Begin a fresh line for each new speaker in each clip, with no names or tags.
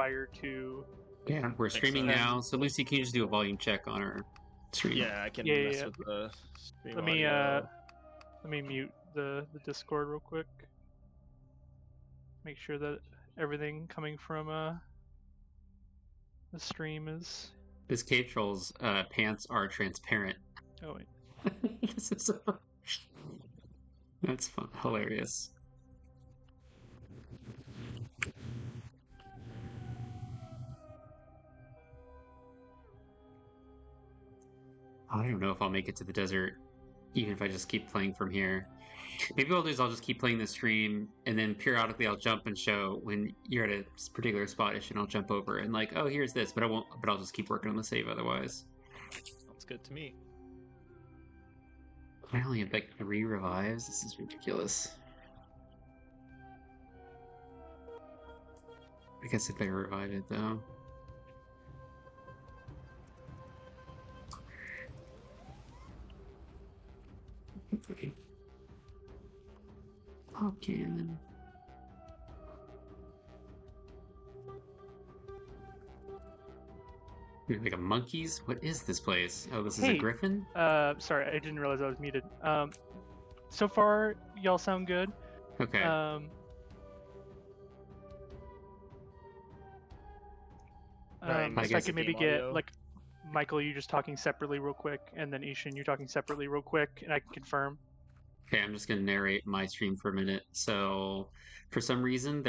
prior to.
Yeah, we're streaming
sense.
now. So Lucy, can you just do a volume check on our stream?
Yeah, I can
Yeah,
mess
yeah.
with the stream
Let me
audio.
let me mute the Discord real quick. Make sure that everything coming from the stream is.
This Cave Troll's pants are transparent.
Oh wait.
This is that's fun, hilarious. I don't know if I'll make it to the desert, even if I just keep playing from here. Maybe what I'll do is I'll just keep playing the stream, and then periodically I'll jump and show when you're at a particular spot-ish, and I'll jump over and like, oh, here's this, but I won't. But I'll just keep working on the save otherwise.
Sounds good to me.
I only have like 3 revives. This is ridiculous. I guess if they revive it though. Pop cannon. Like a monkey's? What is this place? Oh, this is a
Hey,
griffin?
Sorry, I didn't realize I was muted. So far, y'all sound good.
Okay.
Ryan,
I
If I
guess
could
the
maybe
game
get
audio.
like Michael, you just talking separately real quick, and then Ishan, you talking separately real quick, and I can confirm.
Okay, I'm just gonna narrate my stream for a minute. So, for some reason,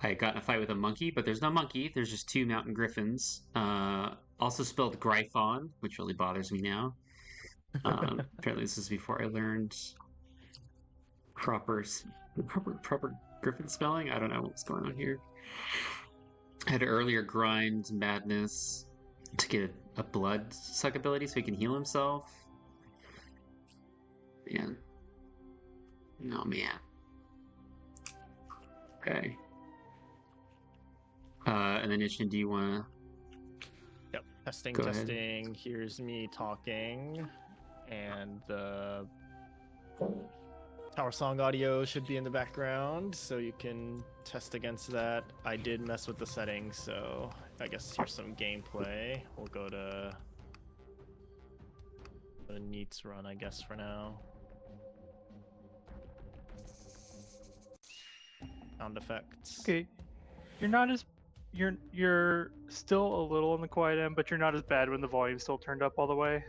I got in a fight with a monkey, but there's no monkey. There's just 2 mountain griffins. Also spelled Gryphon, which really bothers me now. Apparently, this is before I learned proper griffin spelling. I don't know what's going on here. I had earlier grind madness to get a blood suck ability so he can heal himself. Man. No, man. Okay. And then Ishin, do you want
Yep. Testing,
Go ahead.
testing. Here's me talking. And the Tower Song audio should be in the background, so you can test against that. I did mess with the settings, so I guess here's some gameplay. We'll go to Neat's run, I guess, for now. Sound effects.
Okay, you're not as you're still a little on the quiet end, but you're not as bad when the volume's still turned up all the way.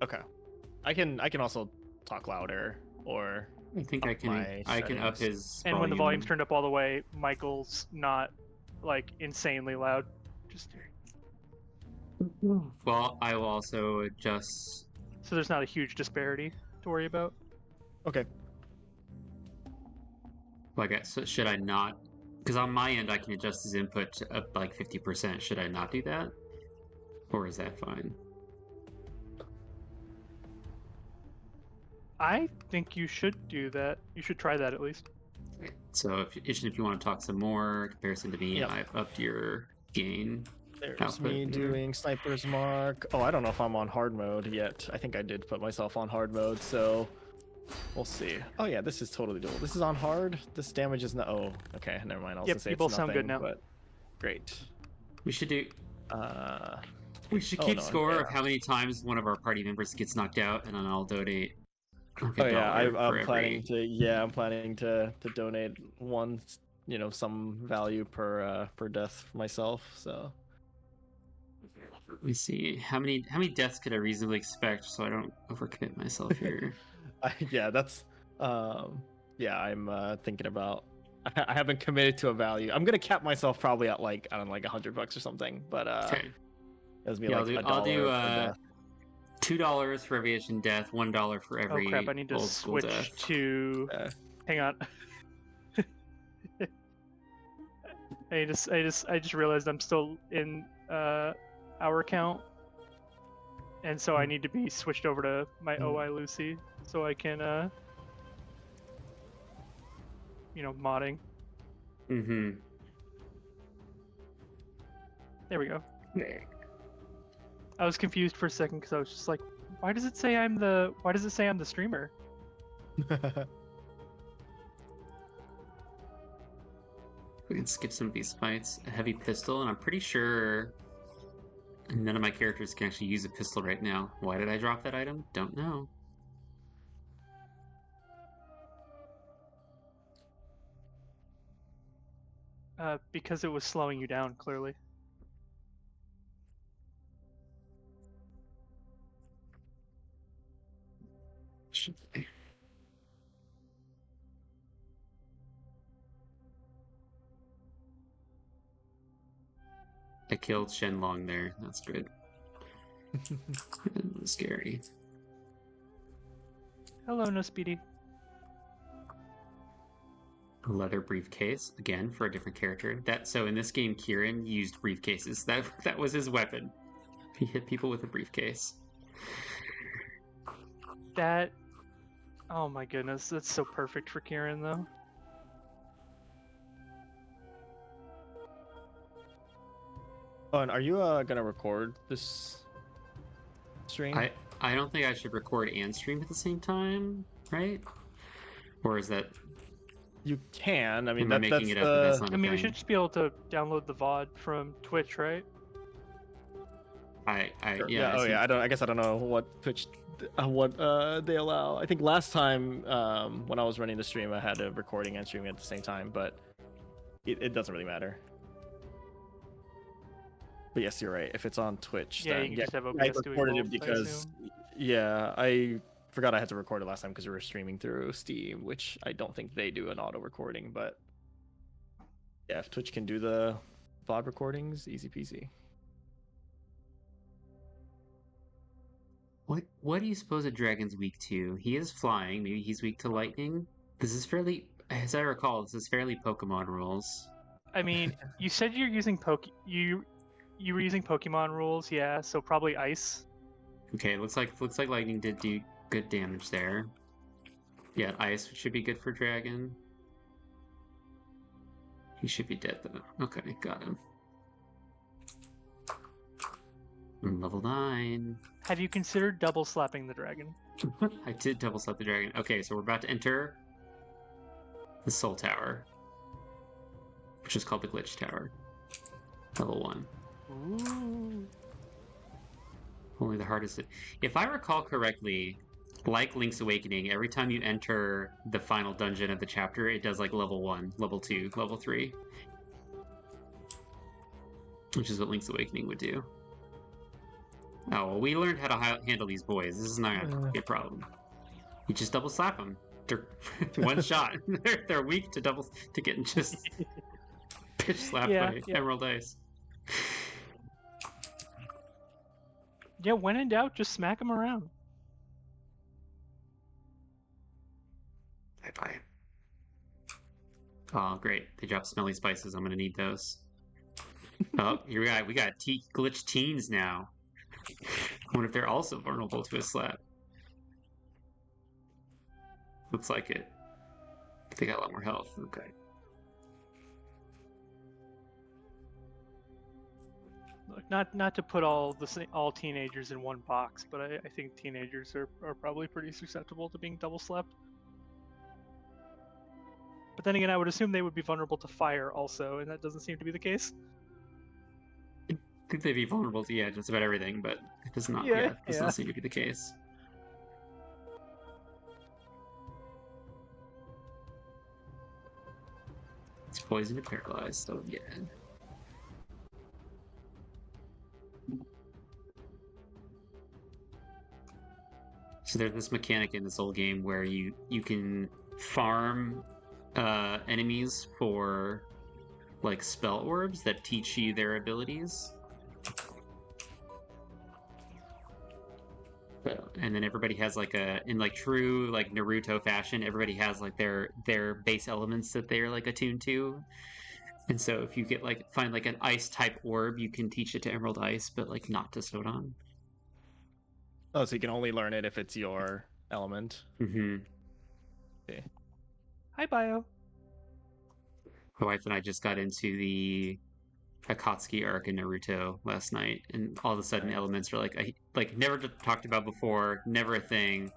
Okay. I can also talk louder, or
I think I
my
can up
settings.
his
And when the volume's
volume.
turned up all the way, Michael's not like insanely loud. Just
Well, I will also adjust.
so there's not a huge disparity to worry about.
Okay.
Like, so should I not? Because on my end, I can adjust his input to up like 50%. Should I not do that, or is that fine?
I think you should do that. You should try that at least.
So, if you want to talk some more comparison to me,
Yep.
I've upped your gain.
There's
output
me
here.
doing Sniper's Mark. Oh, I don't know if I'm on hard mode yet. I think I did put myself on hard mode, so we'll see. Oh yeah, this is totally doable. This is on hard. This damage is not. Oh, okay, never mind. I was
Yep,
gonna say
you
it's
both sound good
nothing,
now.
But great.
We should do.
Uh,
We should
Oh,
keep
no,
score
yeah.
of how many times one of our party members gets knocked out, and then I'll donate. Like
oh yeah,
$1 for
I'm
every-
planning to. Yeah, I'm planning to donate one. Some value per death for myself. So
Let me see how many deaths could I reasonably expect, so I don't overcommit myself here.
yeah, that's yeah. I'm thinking about. I haven't committed to a value. I'm gonna cap myself probably at like I don't know, like $100 or something. But
Okay,
it was me
yeah,
like
I'll do
$1 per death.
$2 for every Asian death, $1 for every
Oh crap! I need to
old school
switch
death.
to.
Yeah.
Hang on. I just realized I'm still in our account, and so I need to be switched over to my OI Lucy so I can modding.
Mm-hmm.
There we go. I was confused for a second because I was just like, why does it say I'm the streamer?
We can skip some of these fights. A heavy pistol, and I'm pretty sure none of my characters can actually use a pistol right now. Why did I drop that item? Don't know.
Because it was slowing you down, clearly.
Should be. I killed Shenlong there. That's good. It was scary.
Hello, no speedy.
A leather briefcase again for a different character. So in this game, Kieran used briefcases. That was his weapon. He hit people with a briefcase.
That. Oh my goodness, that's so perfect for Kieran, though.
Oh, and are you gonna record this stream?
I don't think I should record and stream at the same time, right? Or is that?
You can. I mean,
Am I making
that's
it up? But that's
the.
not
I
a
mean, we
thing.
should just be able to download the VOD from Twitch, right?
Sure.
Yeah.
Oh yeah. I guess I don't know what Twitch, what they allow. I think last time when I was running the stream, I had a recording and streaming at the same time, but it doesn't really matter. But yes, you're right. If it's on Twitch,
Yeah,
then
you can
yeah,
just have
I
OBS doing
recorded
both,
it
I
because
assume.
yeah, I forgot I had to record it last time because we were streaming through Steam, which I don't think they do an auto recording. But yeah, if Twitch can do the VOD recordings, easy peasy.
What do you suppose a dragon's weak to? He is flying. Maybe he's weak to lightning. This is fairly, as I recall, this is fairly Pokemon rules.
I mean, you said you're using you were using Pokemon rules, yeah. So probably ice.
Okay, looks like lightning did do good damage there. Yeah, ice should be good for dragon. He should be dead though. Okay, got him. Level 9.
Have you considered double slapping the dragon?
I did double slap the dragon. Okay, so we're about to enter the Soul Tower, which is called the Glitch Tower. Level 1.
Ooh.
Only the hardest. If I recall correctly, like Link's Awakening, every time you enter the final dungeon of the chapter, it does like level 1, level 2, level 3. Which is what Link's Awakening would do. Oh, well, we learned how to handle these boys. This is not going to be a problem. You just double slap them. They're one shot. They're weak to getting just pitch slapped by Emerald Ice.
Yeah, when in doubt, just smack them around.
Bye. Oh, great. They dropped smelly spices. I'm going to need those. Oh, here we got glitch teens now. I wonder if they're also vulnerable to a slap. Looks like it. They got a lot more health. Okay.
Look, not to put all teenagers in one box, but I think teenagers are probably pretty susceptible to being double slapped. But then again, I would assume they would be vulnerable to fire also, and that doesn't seem to be the case.
I think they'd be vulnerable to just about everything, but it does not. Does not seem to be the case. It's poisoned and paralyzed, so yeah. So there's this mechanic in this old game where you can farm enemies for like spell orbs that teach you their abilities. And then everybody has like in like true like Naruto fashion, everybody has like their base elements that they're like attuned to. And so if you get find like an ice type orb, you can teach it to Emerald Ice, but like not to Sodon.
Oh, so you can only learn it if it's your element.
Mm-hmm.
Okay.
Hi, Bio.
My wife and I just got into the Akatsuki arc in Naruto last night, and all of a sudden elements are like never talked about before, never a thing.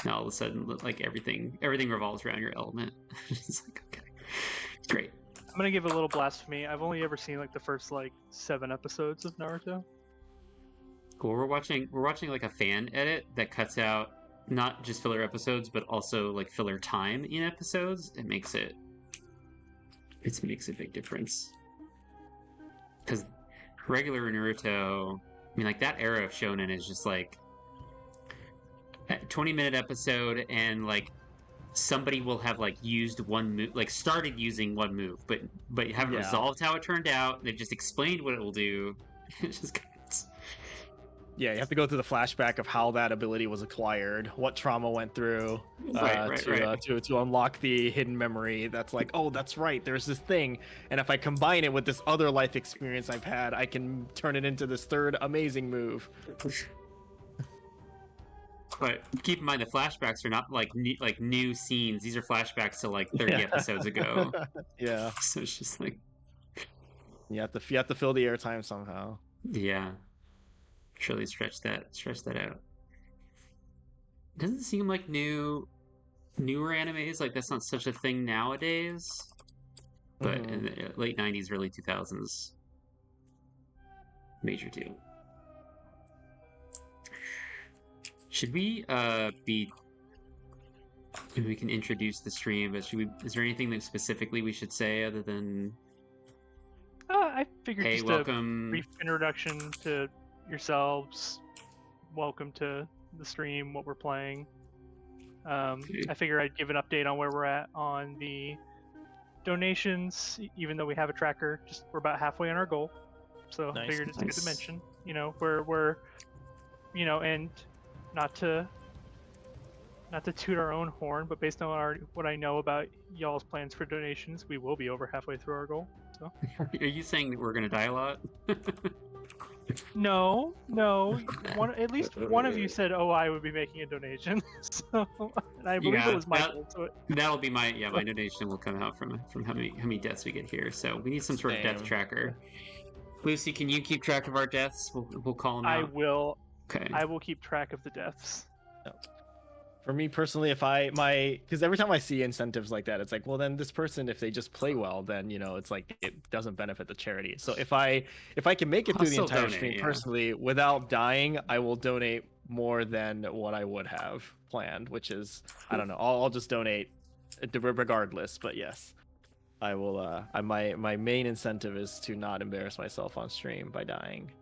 Now all of a sudden, like everything revolves around your element. It's like, okay, it's great.
I'm gonna give a little blasphemy. I've only ever seen like the first like 7 episodes of Naruto.
Cool. We're watching like a fan edit that cuts out not just filler episodes, but also like filler time in episodes. It makes a big difference. Because regular Naruto, I mean, like that era of shonen is just like a 20-minute episode, and like somebody will have like used one move, like started using one move, but you haven't
Yeah.
resolved how it turned out. They've just explained what it will do. It's just
Yeah, you have to go through the flashback of how that ability was acquired, what trauma went through to unlock the hidden memory. That's like, oh, that's right, there's this thing, and if I combine it with this other life experience I've had, I can turn it into this third amazing move.
But keep in mind, the flashbacks are not like new scenes. These are flashbacks to like 30 episodes ago.
Yeah,
So it's just like,
you have to fill the airtime somehow.
yeah, surely stretch that out. Doesn't seem like newer animes, like that's not such a thing nowadays. But in the late 90s, early 2000s, major deal. Should we maybe we can introduce the stream, but is there anything that specifically we should say other than
I figured
hey,
just
welcome.
a brief introduction to yourselves. Welcome to the stream, what we're playing. I figure I'd give an update on where we're at on the donations, even though we have a tracker. Just we're about halfway on our goal, so I figured it's good to mention. You know, we're and not to toot our own horn, but based on what I know about y'all's plans for donations, we will be over halfway through our goal. So.
Are you saying that we're gonna die a lot?
No. At least one of you said I would be making a donation. So, and I believe it was Michael.
That'll be my donation will come out from how many deaths we get here. So we need some sort of death tracker. Lucy, can you keep track of our deaths? We'll call them out.
I will.
Okay.
I will keep track of the deaths.
For me personally, because every time I see incentives like that, it's like, well, then this person, if they just play well, then it's like it doesn't benefit the charity. So if I can make it through the entire stream personally without dying, I will donate more than what I would have planned, which is, I don't know, I'll just donate regardless. But yes, I will. My main incentive is to not embarrass myself on stream by dying.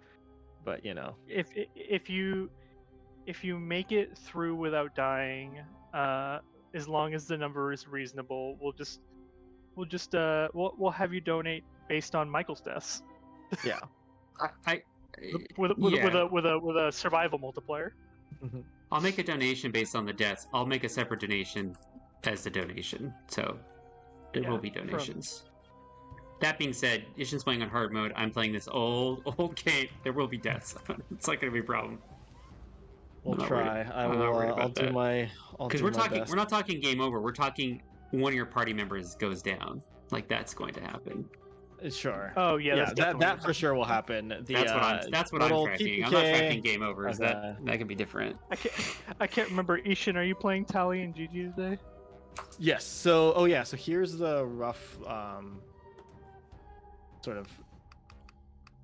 But if you make it through without dying, as long as the number is reasonable, we'll have you donate based on Michael's deaths. Yeah.
with a survival multiplier.
I'll make a donation based on the deaths. I'll make a separate donation as the donation. So there will be donations. That being said, Ishin's playing on hard mode. I'm playing this old game. There will be deaths. It's not going to be a problem.
We'll try. I'll do my
because we're not talking game over. We're talking one of your party members goes down. Like that's going to happen.
Sure.
Oh yeah,
that for sure will happen.
That's what I'm tracking.
PPK,
I'm not tracking game overs. That can be different.
I can't remember. Ishin, are you playing Tally and Gigi today?
Yes. So here's the rough sort of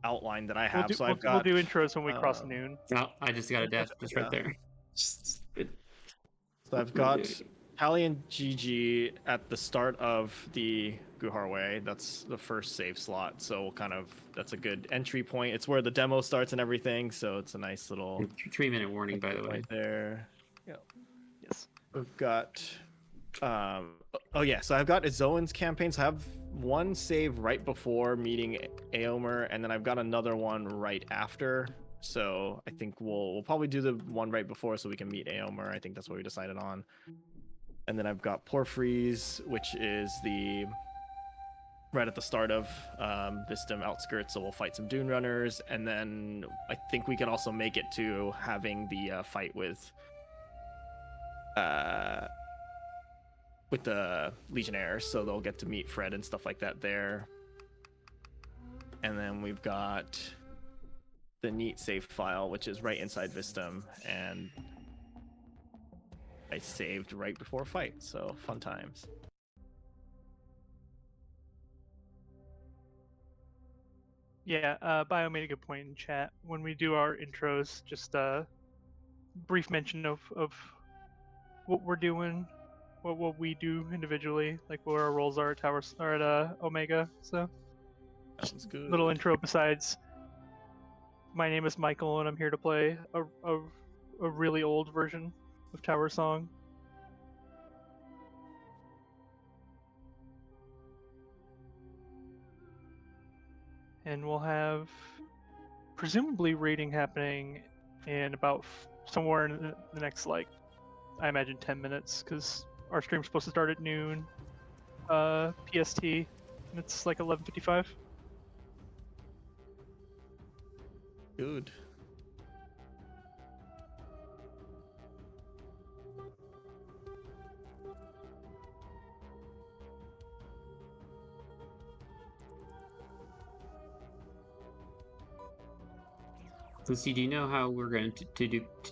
outline that I have.
We'll do intros when we cross noon.
No, I just got a death just right there.
So I've got Tally and Gigi at the start of the Guhar Way. That's the first save slot. So that's a good entry point. It's where the demo starts and everything. So it's a nice little
3-minute warning, by the way.
Right there. Yeah.
Yes.
We've got so I've got Zoan's campaign. So I have one save right before meeting Aomer, and then I've got another one right after. So I think we'll probably do the one right before so we can meet Aomer. I think that's what we decided on. And then I've got Porphyries, which is right at the start of Vistum Outskirts, so we'll fight some Dune Runners, and then I think we can also make it to having the fight with the Legionnaires, so they'll get to meet Fred and stuff like that there. And then we've got the neat save file, which is right inside Vistum, and I saved right before fight, so fun times.
Yeah, Bio made a good point in chat. When we do our intros, just brief mention of what we're doing, what we do individually, like what our roles are at Towers or at Omega. So
Sounds good.
little intro besides. My name is Michael, and I'm here to play a really old version of Tower Song. And we'll have presumably raiding happening in about somewhere in the next, like, I imagine 10 minutes, because our stream's supposed to start at noon PST, and it's like 11:55.
Good.
Lucy, do you know how we're going to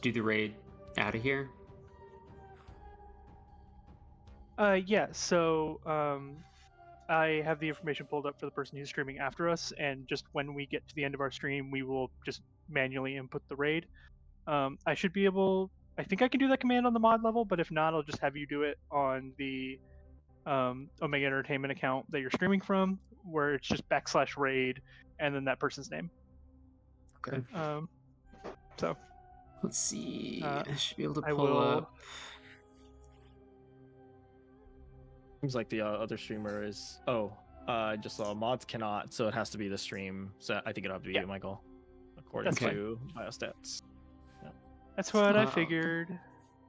do the raid out of here?
Yeah, so I have the information pulled up for the person who's streaming after us, and just when we get to the end of our stream, we will just manually input the raid. I should be able, I think I can do that command on the mod level, but if not, I'll just have you do it on the Omega Entertainment account that you're streaming from, where it's just /raid and then that person's name.
Okay.
So
Let's see. I should be able to
I
pull
will-
up.
Seems like the other streamer is. Oh, I just saw mods cannot, so it has to be the stream. So I think it'll have to be
Yeah.
you, Michael, according
That's fine.
to biostats.
That's what I
Uh,
figured.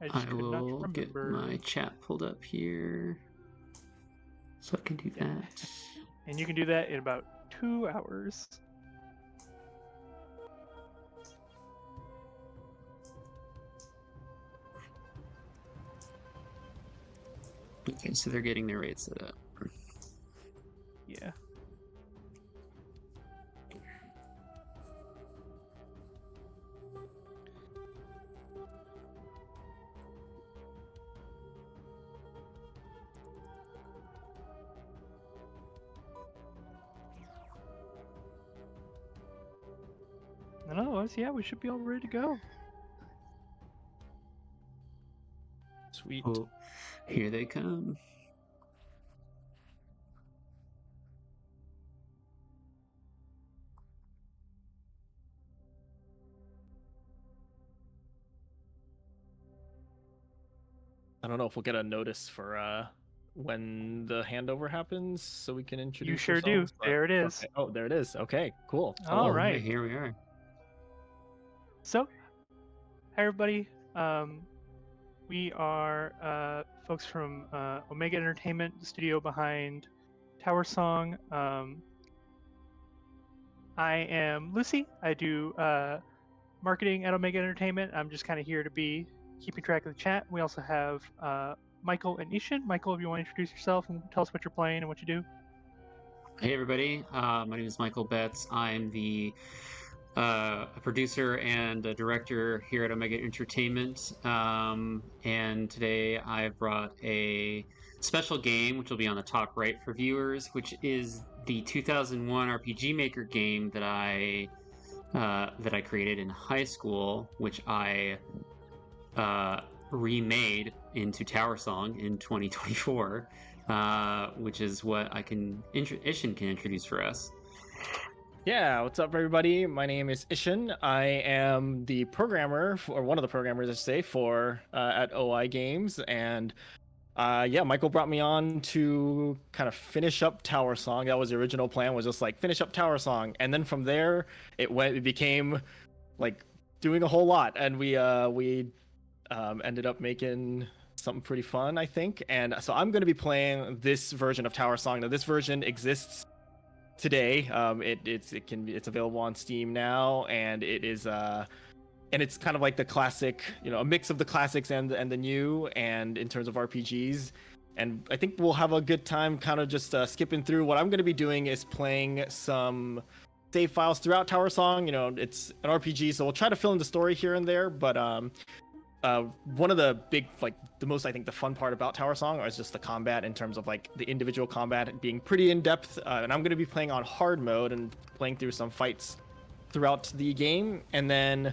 I just
I
could not
will get
remember.
my chat pulled up here, so I can do that.
And you can do that in about 2 hours.
Okay, so they're getting their raid set up.
Yeah. And otherwise, yeah, we should be all ready to go.
Sweet.
Oh, here they come.
I don't know if we'll get a notice for when the handover happens, so we can introduce.
You sure do.
ourselves, but-
There it is.
Okay. Oh, there it is. Okay, cool.
All
Oh,
right.
yeah, here we are.
So, hi everybody. We are folks from Omega Entertainment, the studio behind Tower Song. I am Lucy. I do marketing at Omega Entertainment. I'm just kind of here to be keeping track of the chat. We also have Michael and Ishin. Michael, if you want to introduce yourself and tell us what you're playing and what you do.
Hey everybody, my name is Michael Betts. I'm the a producer and a director here at Omega Entertainment, and today I've brought a special game which will be on the top right for viewers, which is the 2001 RPG Maker game that I created in high school, which I remade into Tower Song in 2024, which is what I can Ishin can introduce for us.
Yeah, what's up, everybody? My name is Ishin. I am the programmer, or one of the programmers, I should say, for at OI Games, and yeah, Michael brought me on to kind of finish up Tower Song. That was the original plan, was just like finish up Tower Song, and then from there it became like doing a whole lot, and we ended up making something pretty fun, I think. And so I'm going to be playing this version of Tower Song. Now, this version exists today. It's available on Steam now, and it is and it's kind of like the classic, a mix of the classics and the new, and in terms of RPGs. And I think we'll have a good time kind of just skipping through. What I'm going to be doing is playing some save files throughout Tower Song. It's an RPG, so we'll try to fill in the story here and there, but one of the big, like, the most, I think, the fun part about Tower Song is just the combat in terms of, like, the individual combat being pretty in-depth. And I'm going to be playing on hard mode and playing through some fights throughout the game. And then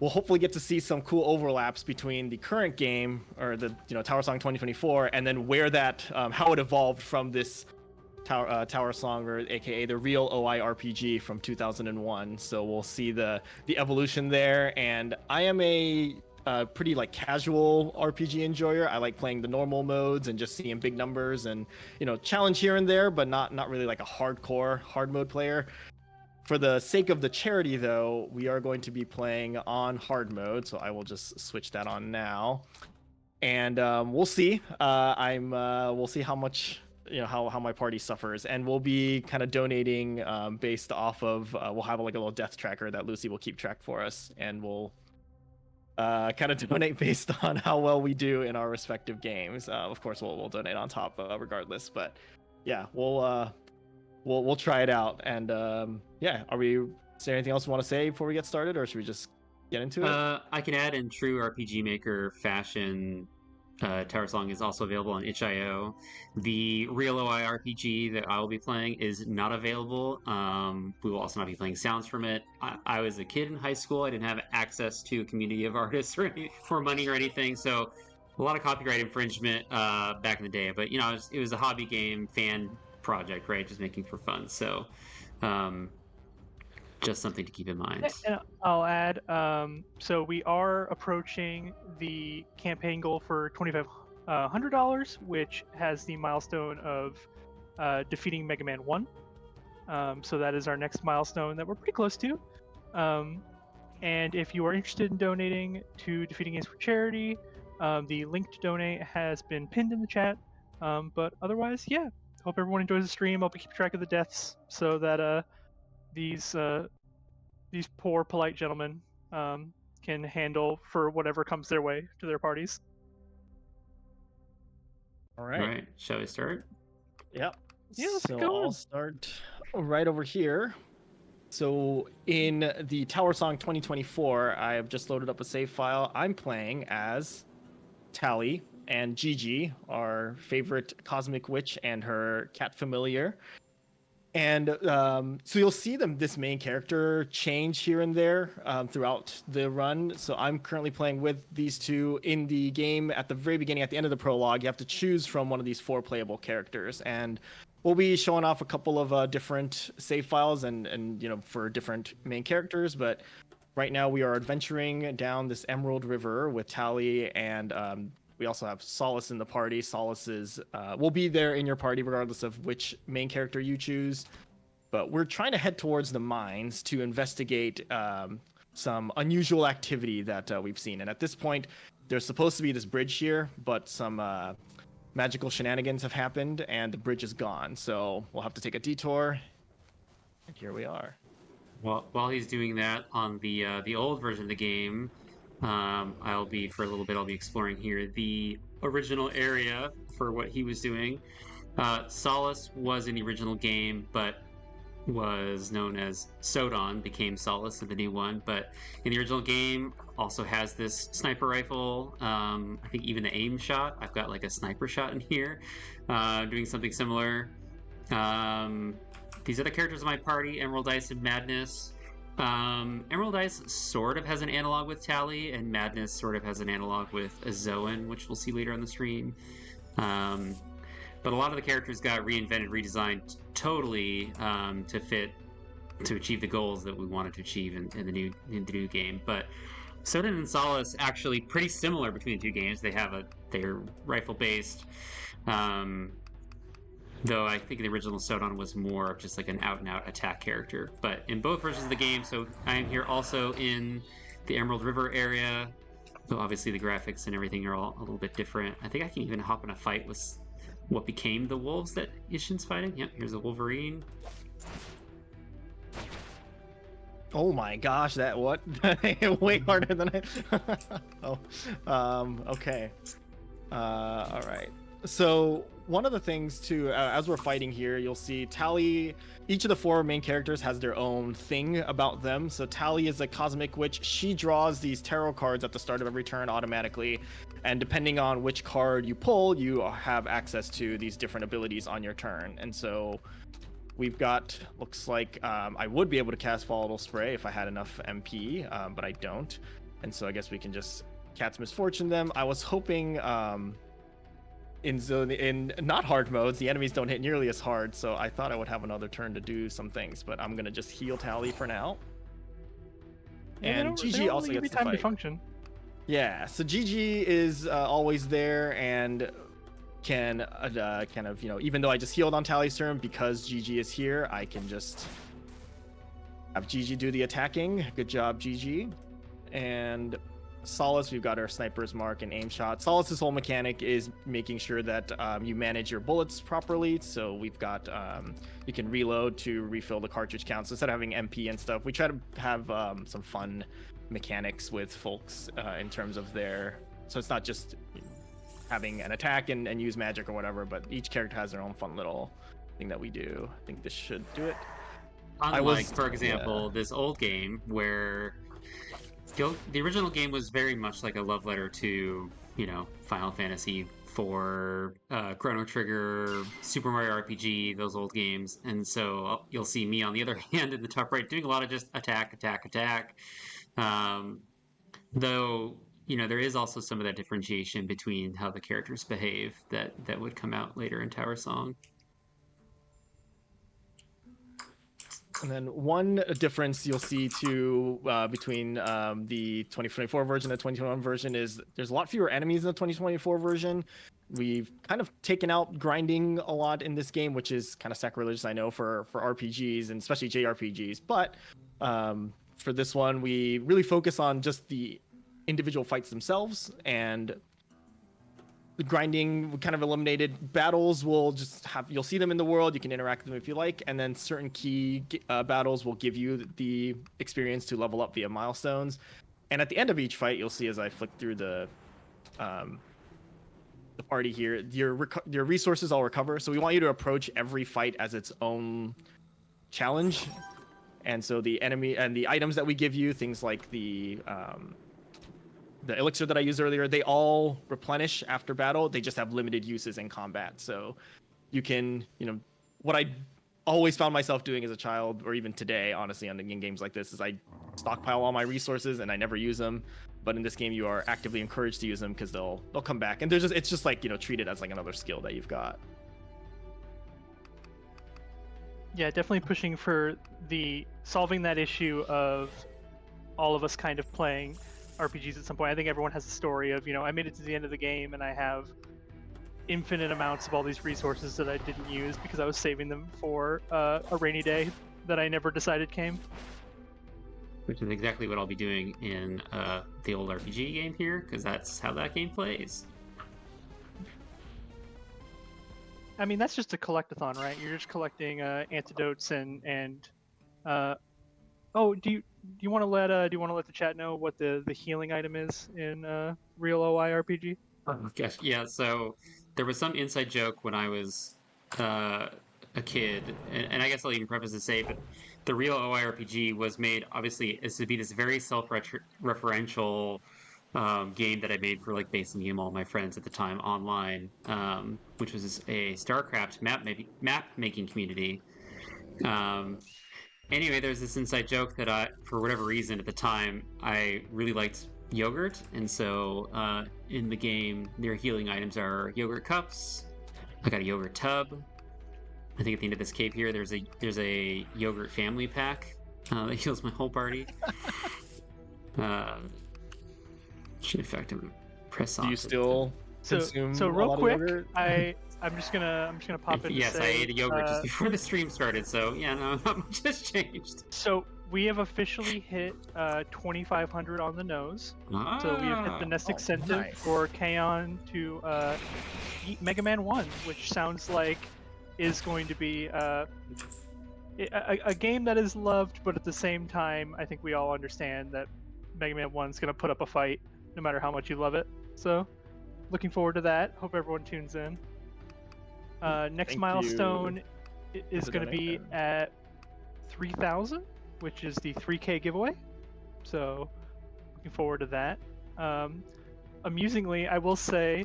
we'll hopefully get to see some cool overlaps between the current game, or the, Tower Song 2024, and then where that, how it evolved from this Tower Song, or aka the real OI RPG from 2001. So we'll see the evolution there. And I am a pretty like casual RPG enjoyer. I like playing the normal modes and just seeing big numbers and challenge here and there, but not really like a hardcore hard mode player. For the sake of the charity, though, we are going to be playing on hard mode, so I will just switch that on now, and we'll see. We'll see how much how my party suffers, and we'll be kind of donating based off of we'll have like a little death tracker that Lucy will keep track for us, and we'll kind of donate based on how well we do in our respective games. Of course, we'll donate on top regardless, but yeah, we'll try it out. And is there anything else you want to say before we get started, or should we just get into it?
I can add, in true RPG Maker fashion, Tower Song is also available on itch.io. The real OI RPG that I will be playing is not available. We will also not be playing sounds from it. I was a kid in high school. I didn't have access to a community of artists for money or anything, so a lot of copyright infringement back in the day. But it was a hobby game fan project, right? Just making for fun. So just something to keep in mind.
And I'll add, so we are approaching the campaign goal for $2,500, which has the milestone of defeating Mega Man 1. So that is our next milestone that we're pretty close to. And if you are interested in donating to Defeating Games for Charity, the link to donate has been pinned in the chat. But otherwise, yeah, hope everyone enjoys the stream. I'll be keeping track of the deaths so that these poor, polite gentlemen can handle for whatever comes their way to their parties.
All right.
Shall we start?
Yep.
Yeah, let's
so
go.
I'll start right over here. So in the Tower Song 2024, I have just loaded up a save file. I'm playing as Tali and Gigi, our favorite cosmic witch, and her cat familiar. And so you'll see this main character change here and there throughout the run. So I'm currently playing with these two. In the game, at the very beginning, at the end of the prologue, you have to choose from one of these 4 playable characters. And we'll be showing off a couple of different save files and for different main characters. But right now we are adventuring down this Emerald River with Tali, and we also have Solace in the party. Solace will be there in your party regardless of which main character you choose. But we're trying to head towards the mines to investigate some unusual activity that we've seen. And at this point, there's supposed to be this bridge here, but some magical shenanigans have happened, and the bridge is gone. So we'll have to take a detour. And here we are.
Well, while he's doing that, on the old version of the game, I'll be exploring here the original area for what he was doing. Solace was in the original game, but was known as Sodon, became Solace in the new one. But in the original game, also has this sniper rifle. I think even the aim shot. I've got like a sniper shot in here, doing something similar. These other characters in my party, Emerald Ice and Madness. Emerald Ice sort of has an analog with Tali, and Madness sort of has an analog with Zoan, which we'll see later on the stream. But a lot of the characters got reinvented, redesigned totally to achieve the goals that we wanted to achieve in the new game. But Sodon and Solace actually pretty similar between the two games. They're rifle based. Though I think the original Sodon was more of just like an out-and-out attack character. But in both versions of the game, so I am here also in the Emerald River area. So obviously the graphics and everything are all a little bit different. I think I can even hop in a fight with what became the wolves that Ishin's fighting. Yep, here's a Wolverine.
Oh my gosh, that what? Way harder than I... okay. All right. So one of the things too, as we're fighting here, you'll see Tally. Each of the 4 main characters has their own thing about them. So Tally is a cosmic witch. She draws these tarot cards at the start of every turn automatically, and depending on which card you pull, you have access to these different abilities on your turn. And so we've got, looks like I would be able to cast Volatile Spray if I had enough MP, but I don't. And so I guess we can just Cat's Misfortune them. I was hoping in not hard modes, the enemies don't hit nearly as hard, so I thought I would have another turn to do some things, but I'm gonna just heal Tally for now.
Yeah,
And
they
GG
don't
also
really
gets
give you time
to
to
fight.
function.
Yeah, so GG is always there and can kind of, you know, even though I just healed on Tally's turn, because GG is here, I can just have GG do the attacking. Good job, GG. And Solace, we've got our Sniper's Mark and Aim Shot. Solace's whole mechanic is making sure that you manage your bullets properly. So we've got, you can reload to refill the cartridge count. So instead of having MP and stuff, we try to have some fun mechanics with folks in terms of their, so it's not just having an attack and use magic or whatever, but each character has their own fun little thing that we do. I think this should do it.
Unlike, for example, this old game where the original game was very much like a love letter to, you know, Final Fantasy IV, Chrono Trigger, Super Mario RPG, those old games. And so you'll see me, on the other hand, in the top right, doing a lot of just attack. Though, you know, there is also some of that differentiation between how the characters behave that would come out later in Tower Song.
And then one difference you'll see too between the 2024 version and the 2021 version is there's a lot fewer enemies in the 2024 version. We've kind of taken out grinding a lot in this game, which is kind of sacrilegious, I know, for RPGs and especially JRPGs. But for this one, we really focus on just the individual fights themselves, and the grinding we kind of eliminated. Battles will just have, you'll see them in the world, you can interact with them if you like, and then certain key battles will give you the experience to level up via milestones. And at the end of each fight, you'll see as I flick through the party here, your resources all recover. So we want you to approach every fight as its own challenge. And so the enemy and the items that we give you, things like the elixir that I used earlier, they all replenish after battle. They just have limited uses in combat. So you can, you know, what I always found myself doing as a child, or even today, honestly, in games like this, is I stockpile all my resources and I never use them. But in this game, you are actively encouraged to use them because they'll come back. And it's just like, you know, treat it as like another skill that you've got.
Yeah, definitely pushing for solving that issue of all of us kind of playing RPGs at some point. I think everyone has a story of, you know, I made it to the end of the game and I have infinite amounts of all these resources that I didn't use because I was saving them for a rainy day that I never decided came.
Which is exactly what I'll be doing in the old RPG game here, because that's how that game plays.
I mean, that's just a collectathon, right? You're just collecting antidotes and oh, do you want to let the chat know what the healing item is in Real OI RPG?
Oh gosh, yeah. So there was some inside joke when I was a kid, and I guess I'll even preface to say, but the Real OI RPG was made obviously as to be this very self-referential game that I made for like basically all my friends at the time online, which was a StarCraft map making community. Anyway, there's this inside joke that I, for whatever reason at the time, I really liked yogurt, and so in the game, their healing items are yogurt cups. I got a yogurt tub. I think at the end of this cave here, there's a yogurt family pack that heals my whole party. Should affect him. Press off.
Do you still consume
so real
a lot
quick?
of yogurt?
I'm just gonna pop in.
Yes,
to say,
I ate a yogurt just before the stream started, so yeah, no, not much has changed.
So we have officially hit 2,500 on the nose. So we have hit the next incentive
nice.
for Kaon to eat Mega Man 1, which sounds like is going to be a game that is loved, but at the same time, I think we all understand that Mega Man 1 is going to put up a fight no matter how much you love it. So looking forward to that. Hope everyone tunes in. Next
Thank
milestone is
the
going to be
donation.
at 3,000, which is the 3K giveaway. So, looking forward to that. Amusingly, I will say,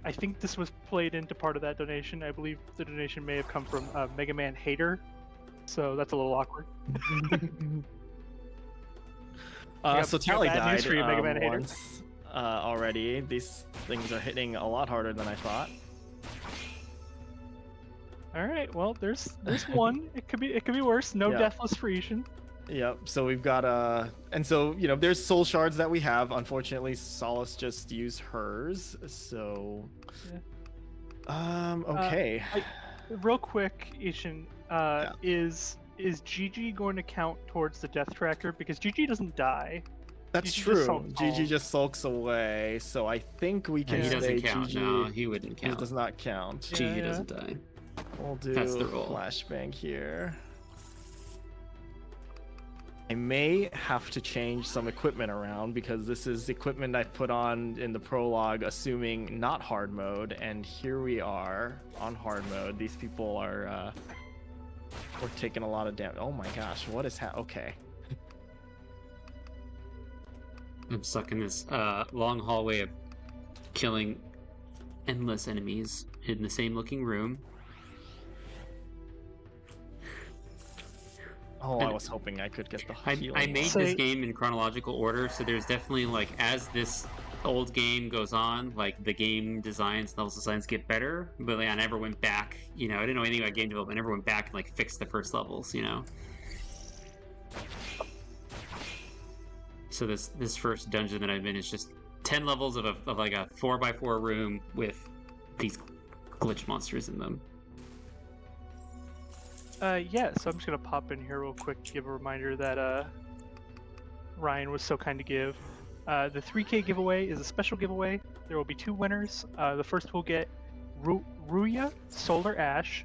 I think this was played into part of that donation. I believe the donation may have come from Mega Man Hater, so that's a little awkward.
So
got
Tally
bad news
died
for you, Mega Man hater.
once already. These things are hitting a lot harder than I thought.
All right, well, there's one. It could be worse. No
Yeah.
deathless Frisian.
Yep. So we've got and so there's soul shards that we have. Unfortunately, Solace just used hers. So, okay.
Real quick, Ishin, is Gigi going to count towards the death tracker? Because Gigi doesn't die.
That's
Gigi just
true.
sulks
Gigi
home.
just sulks away. So I think we can
And he
say
doesn't count.
Gigi
No, he wouldn't
he
count.
does not count.
Yeah,
Gigi
yeah.
doesn't die.
We'll do
That's the rule.
flashbang here. I may have to change some equipment around because this is equipment I've put on in the prologue, assuming not hard mode, and here we are on hard mode. These people are we're taking a lot of damage. Oh my gosh, what is okay.
I'm stuck in this long hallway of killing endless enemies in the same looking room.
Oh, I
And-
was hoping I could get the
I
healing.
made
Say-
this game in chronological order, so there's definitely like as this old game goes on, like the game designs, level designs get better. But like, I never went back. I didn't know anything about game development. I never went back and like fixed the first levels. So this first dungeon that I'm in is just 10 levels of like a 4x4 room with these glitch monsters in them.
Yeah, so I'm just gonna pop in here real quick to give a reminder that Ryan was so kind to give. The 3K giveaway is a special giveaway. There will be 2 winners. The first will get Ruya, Solar Ash,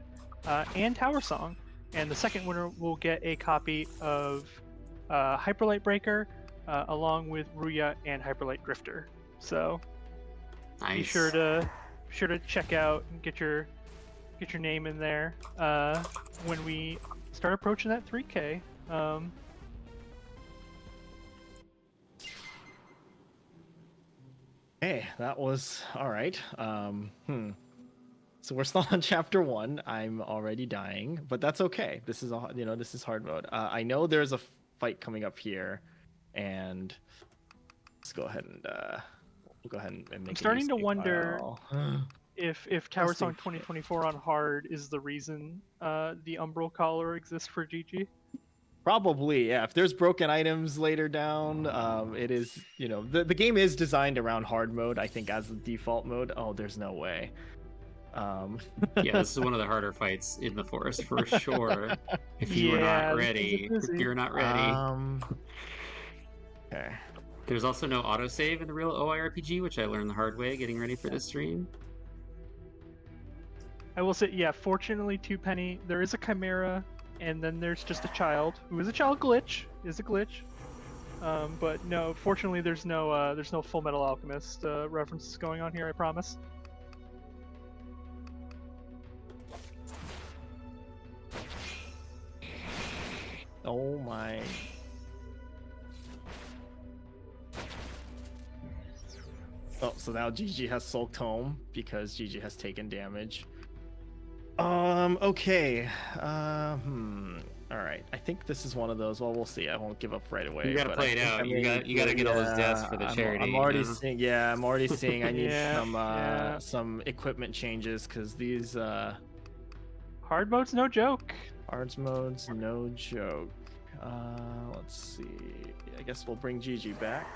and Tower Song, and the second winner will get a copy of Hyperlight Breaker, along with Ruya and Hyperlight Drifter. So
Nice.
be sure to check out and get your name in there when we start approaching that 3K.
Hey, that was all right. So we're still on chapter 1. I'm already dying, but that's okay. This is this is hard mode. I know there's a fight coming up here, and let's go ahead and make.
I'm
a
starting
new
to
save
wonder
file.
if Tower
Let's see.
Song 2024 on hard is the reason the Umbral Collar exists for GG.
Probably, yeah. If there's broken items later down, it is, the game is designed around hard mode, I think, as the default mode. Oh, there's no way.
Yeah, this is one of the harder fights in the forest for sure. If you are
Yeah,
not
this is
ready,
busy.
if you're not ready.
Okay.
There's also no autosave in the real OI RPG, which I learned the hard way getting ready for this stream.
I will say, yeah, fortunately, 2 Penny, there is a Chimera, and then there's just a child, who is a child glitch, but no, fortunately there's no Full Metal Alchemist references going on here, I promise.
Oh my. Oh, so now Gigi has sulked home because Gigi has taken damage. Okay. All right. I think this is one of those. Well, we'll see. I won't give up right away.
You gotta
but
play
I
it
think
out.
I
You
may-
gotta get all those deaths for the charity.
I'm already
you know?
seeing. Yeah, I'm already seeing. I need
Yeah.
some equipment changes because these
Hard mode's no joke.
arts modes, no joke. Let's see. I guess we'll bring Gigi back.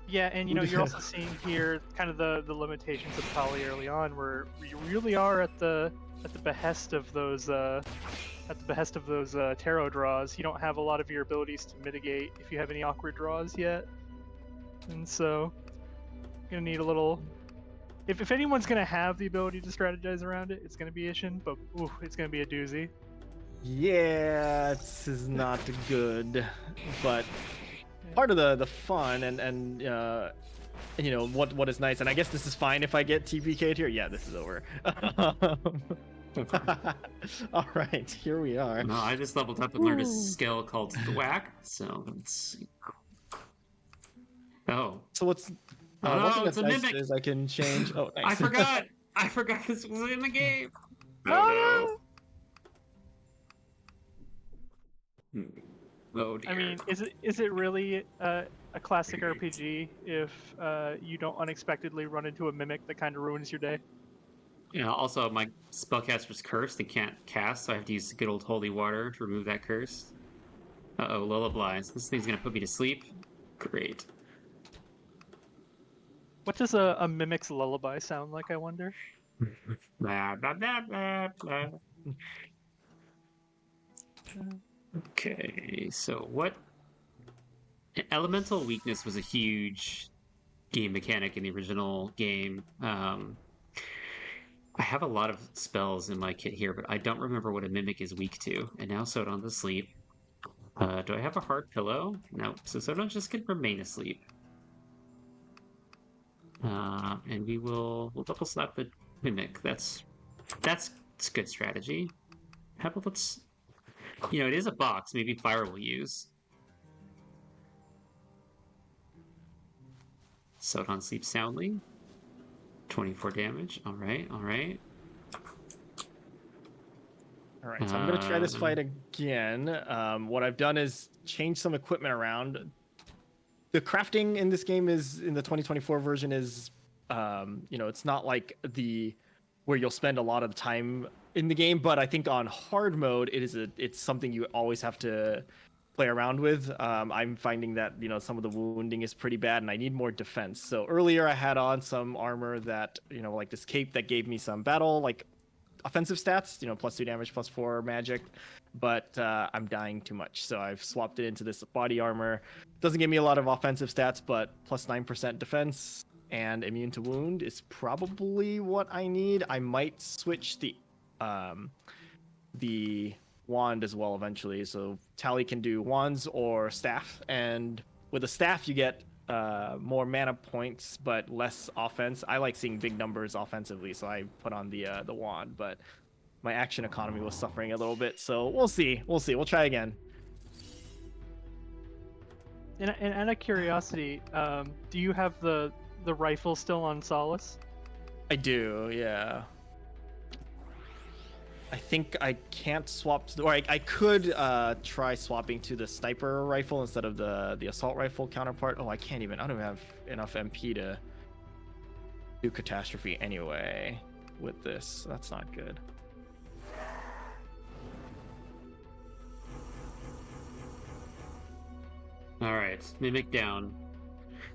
Yeah, and you're also seeing here kind of the limitations of Poly early on, where you really are at the behest of those tarot draws. You don't have a lot of your abilities to mitigate if you have any awkward draws yet, and so you're gonna need a little. If anyone's gonna have the ability to strategize around it, it's gonna be Ishin, but it's gonna be a doozy.
Yeah, this is not good, but part of the fun and you know what is nice, and I guess this is fine if I get TPK'd here. Yeah, this is over. All right, here we are.
No, I just leveled up and learned a skill called Thwack. So let's see. Oh.
So what's
Oh,
one thing
it's
that's
a
nice
mimic.
is I can change. Oh, nice.
I forgot. I forgot this was in the game.
Ah!
No. Oh dear.
I mean, is it really a classic RPG if you don't unexpectedly run into a mimic that kind of ruins your day?
Yeah. Also, my spellcaster's cursed and can't cast, so I have to use good old holy water to remove that curse. Uh-oh, lullabies. This thing's gonna put me to sleep. Great.
What does a mimic's lullaby sound like, I wonder?
Blah, blah, blah, blah, blah. Okay, so what? Elemental weakness was a huge game mechanic in the original game. I have a lot of spells in my kit here, but I don't remember what a mimic is weak to. And now Sodon to sleep. Do I have a hard pillow? No. So Sodon just can remain asleep. And we'll double slap the mimic. That's good strategy. How about let's, it is a box. Maybe Fire will use. Sodon sleeps soundly. 24 damage. All right.
All right, so I'm gonna try this fight again. What I've done is change some equipment around. The crafting in this game is in the 2024 version is, it's not like where you'll spend a lot of time in the game, but I think on hard mode it's something you always have to play around with. I'm finding that some of the wounding is pretty bad, and I need more defense. So earlier I had on some armor that like this cape that gave me some battle offensive stats, +2 damage, +4 magic, but I'm dying too much, so I've swapped it into this body armor. Doesn't give me a lot of offensive stats, but +9% defense and immune to wound is probably what I need. I might switch the wand as well eventually, so Tally can do wands or staff, and with a staff you get more mana points but less offense. I like seeing big numbers offensively, so I put on the wand, but my action economy was suffering a little bit, so we'll see. We'll try again.
And out of curiosity, do you have the rifle still on Solace?
I do, yeah. I think I can't swap to or I could try swapping to the sniper rifle instead of the assault rifle counterpart. Oh, I don't even have enough MP to do catastrophe anyway with this. That's not good.
All right, mimic down.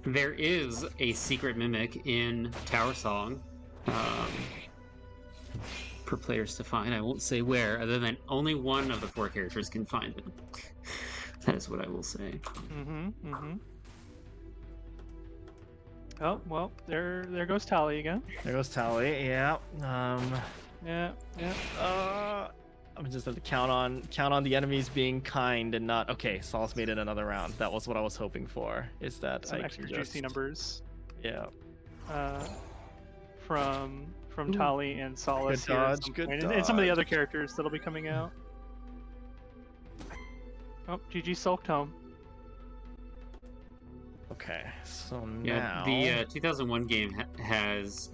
There is a secret mimic in Tower Song. For players to find. I won't say where, other than only one of the 4 characters can find it. That is what I will say.
Oh, well, there goes Tally again.
There goes Tally, yeah.
Yeah.
I'm just have to count on the enemies being kind and not. Okay, Solace made it another round. That was what I was hoping for. Is that
some extra juicy numbers?
Yeah.
From Tali and Solace
good dodge, good
and
dodge.
some of the other characters that'll be coming out. Oh, GG sulked home.
Okay, so
Yeah,
now
the 2001 game has,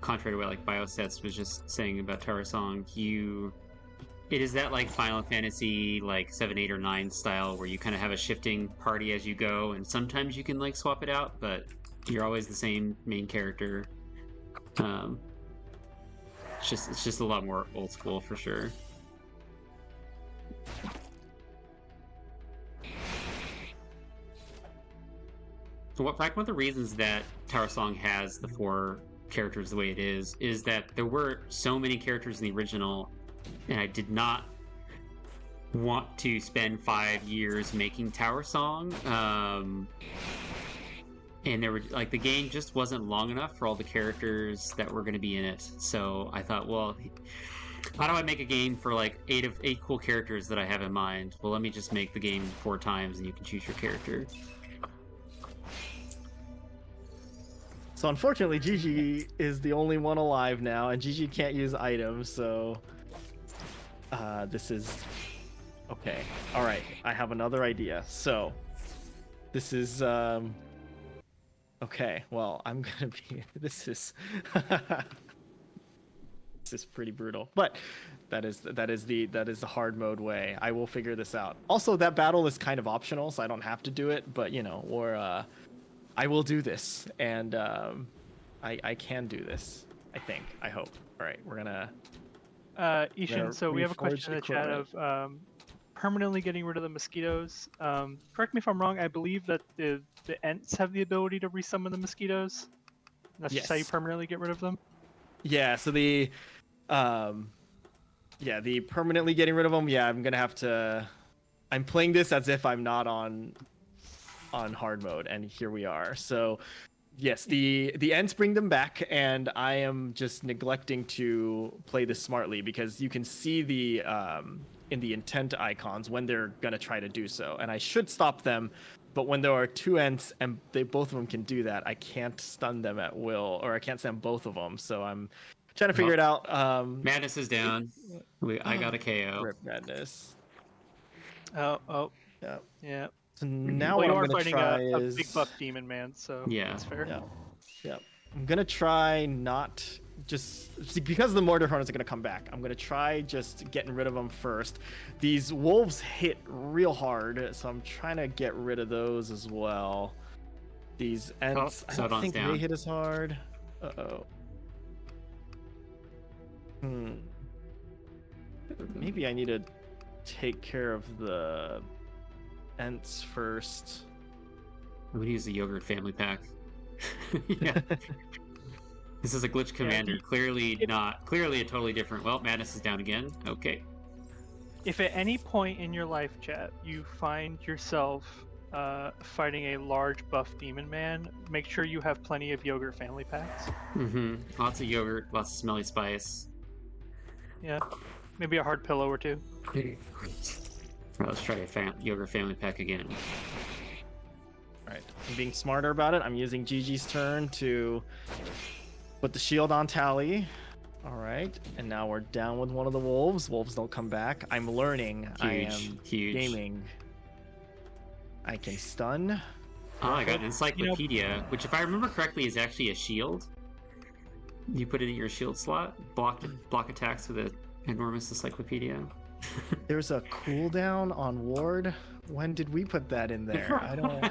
contrary to what like Biosets was just saying about Tower Song, it is that like Final Fantasy like 7, 8, or 9 style where you kind of have a shifting party as you go, and sometimes you can like swap it out, but you're always the same main character. It's just a lot more old school for sure. So one of the reasons that Tower Song has the 4 characters the way it is that there were so many characters in the original, and I did not want to spend 5 years making Tower Song. And there were like the game just wasn't long enough for all the characters that were going to be in it. So I thought, well, how do I make a game for like 8 cool characters that I have in mind? Well, let me just make the game 4 times and you can choose your character.
So unfortunately, Gigi is the only one alive now, and Gigi can't use items. So this is okay. All right, I have another idea. So this is okay. Well, I'm gonna be. This is this is pretty brutal, but that is the hard mode way. I will figure this out. Also, that battle is kind of optional, so I don't have to do it. But you know, or I will do this, and I can do this. I think. I hope. All right, we're gonna.
Ishan, so we have a question in the chat of permanently getting rid of the mosquitoes. Correct me if I'm wrong. I believe that the Ents have the ability to resummon the mosquitoes. That's just how you
Yes.
permanently get rid of them.
Yeah. So the the permanently getting rid of them. Yeah, I'm gonna have to. I'm playing this as if I'm not on hard mode, and here we are. So yes, the Ents bring them back, and I am just neglecting to play this smartly because you can see the in the intent icons when they're gonna try to do so, and I should stop them. But when there are two Ents and both of them can do that, I can't stun them at will, or I can't stun both of them. So I'm trying to figure it out.
Madness is down. I got a KO.
Rip Madness.
Oh,
Yeah.
yeah.
So now
Well,
what
you
I'm
are
gonna
fighting
try
a
is
big buff demon man, so
Yeah.
that's fair.
Yeah. I'm gonna try not just see, because the mortar hornets are gonna come back. I'm gonna try just getting rid of them first. These wolves hit real hard, so I'm trying to get rid of those as well. These Ents, I don't
Sodon's
think
down.
they hit as hard. Maybe I need to take care of the Ents first.
I'm gonna use the yogurt family pack. Yeah. This is a glitch commander. Clearly a totally different. Well, Madness is down again. Okay.
If at any point in your life, chat, you find yourself fighting a large buff demon man, make sure you have plenty of yogurt family packs.
Mm-hmm. Lots of yogurt, lots of smelly spice.
Yeah, maybe a hard pillow or two.
Let's try a yogurt family pack again.
Alright, I'm being smarter about it. I'm using Gigi's turn to put the shield on Tally. Alright, and now we're down with one of the wolves. Wolves don't come back. I'm learning. I am
Huge.
gaming. I can stun.
Oh, I got an encyclopedia, which if I remember correctly is actually a shield. You put it in your shield slot, block attacks with an enormous encyclopedia.
There's a cooldown on ward. When did we put that in there? I don't.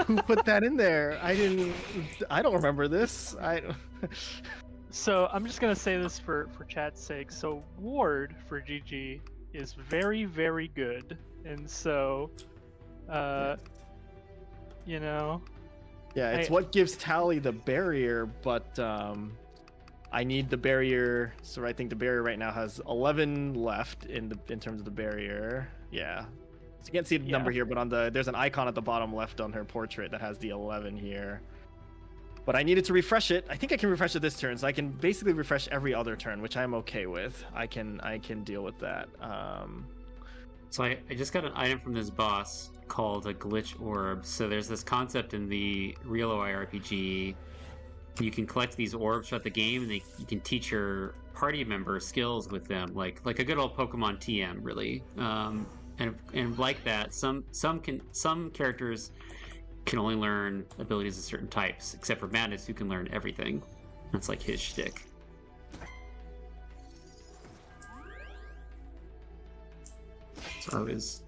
Who put that in there? I don't remember this.
So I'm just gonna say this for chat's sake. So ward for GG is very, very good, and so, you know.
Yeah, it's what gives Tally the barrier, but I need the barrier. So I think the barrier right now has 11 left in terms of the barrier. Yeah. So you can't see the number here, but there's an icon at the bottom left on her portrait that has the 11 here. But I needed to refresh it. I think I can refresh it this turn, so I can basically refresh every other turn, which I'm okay with. I can deal with that.
So I just got an item from this boss called a glitch orb. So there's this concept in the real OI RPG. You can collect these orbs throughout the game, and you can teach your party member skills with them, like a good old Pokemon TM, really. And like that, some characters can only learn abilities of certain types, except for Madness, who can learn everything. That's like his shtick. So I was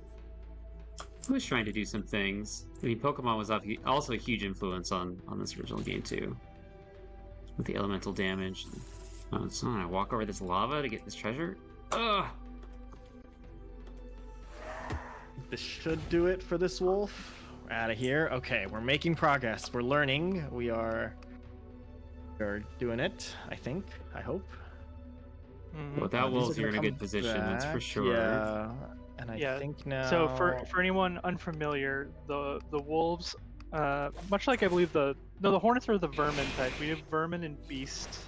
trying to do some things. I mean, Pokemon was also a huge influence on this original game too, with the elemental damage. So I walk over this lava to get this treasure. Ugh.
This should do it for this wolf. We're out of here. Okay, we're making progress. We're learning. We're doing it. I think. I hope.
Mm-hmm.
Well, that wolves,
These are
you're in a
gonna
good
come
position. That's for
back.
sure.
Yeah. And I think now.
So for anyone unfamiliar, the wolves, much like I believe the hornets are the vermin type. We have vermin and beast,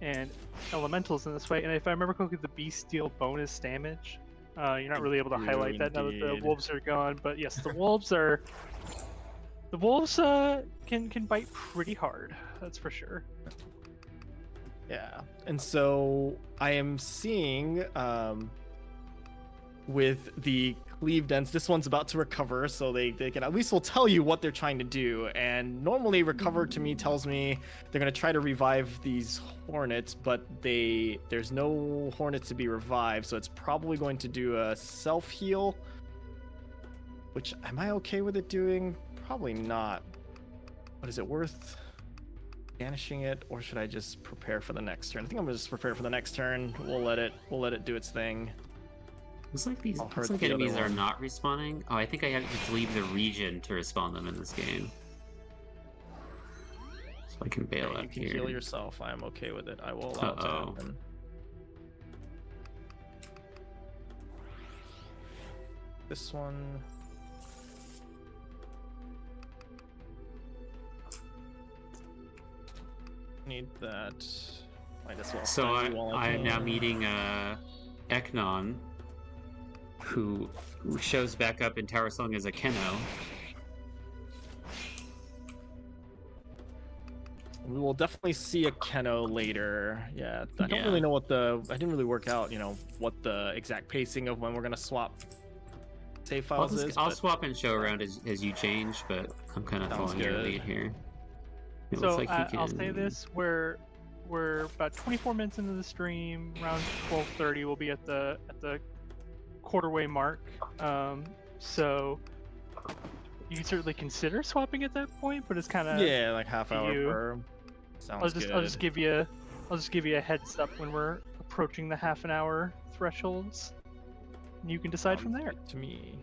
and elementals in this way. And if I remember correctly, the beasts deal bonus damage. You're not really able to highlight that now that the wolves are gone. But yes, the wolves are The wolves can bite pretty hard. That's for sure.
Yeah, and so I am seeing with the cleave dents, this one's about to recover, so they can at least will tell you what they're trying to do. And normally recover to me tells me they're gonna try to revive these hornets, but there's no hornets to be revived, so it's probably going to do a self heal. Which am I okay with it doing? Probably not. But is it worth banishing it, or should I just prepare for the next turn? I think I'm gonna just prepare for the next turn. We'll let it do its thing.
Looks like these
I'll hurt
looks like
the other
enemies are
one.
not respawning. Oh, I think I have to just leave the region to respawn them in this game. So I can bail
Yeah,
out
you can
here.
heal yourself. I am okay with it. I will allow it to
Uh-oh.
happen. This one. Need that. Might as well.
So
stun you while
I am now
can.
meeting Eknon, who shows back up in Tower Song as a Keno.
We will definitely see a Keno later. Yeah, I don't
Yeah.
really know what I didn't really work out, what the exact pacing of when we're gonna swap save files is.
I'll
but
swap and show around as you change, but I'm kind of
Sounds
following your
good.
lead here. It
So
looks like you
I'll say
can-
this: we're about 24 minutes into the stream. Around 12:30, we'll be at the quarterway mark. So you can certainly consider swapping at that point, but it's kind of
yeah, like half hour
you-
per. Sounds
I'll just
good.
give you a heads up when we're approaching the half an hour thresholds. And you can decide from
Sounds
there.
good to me.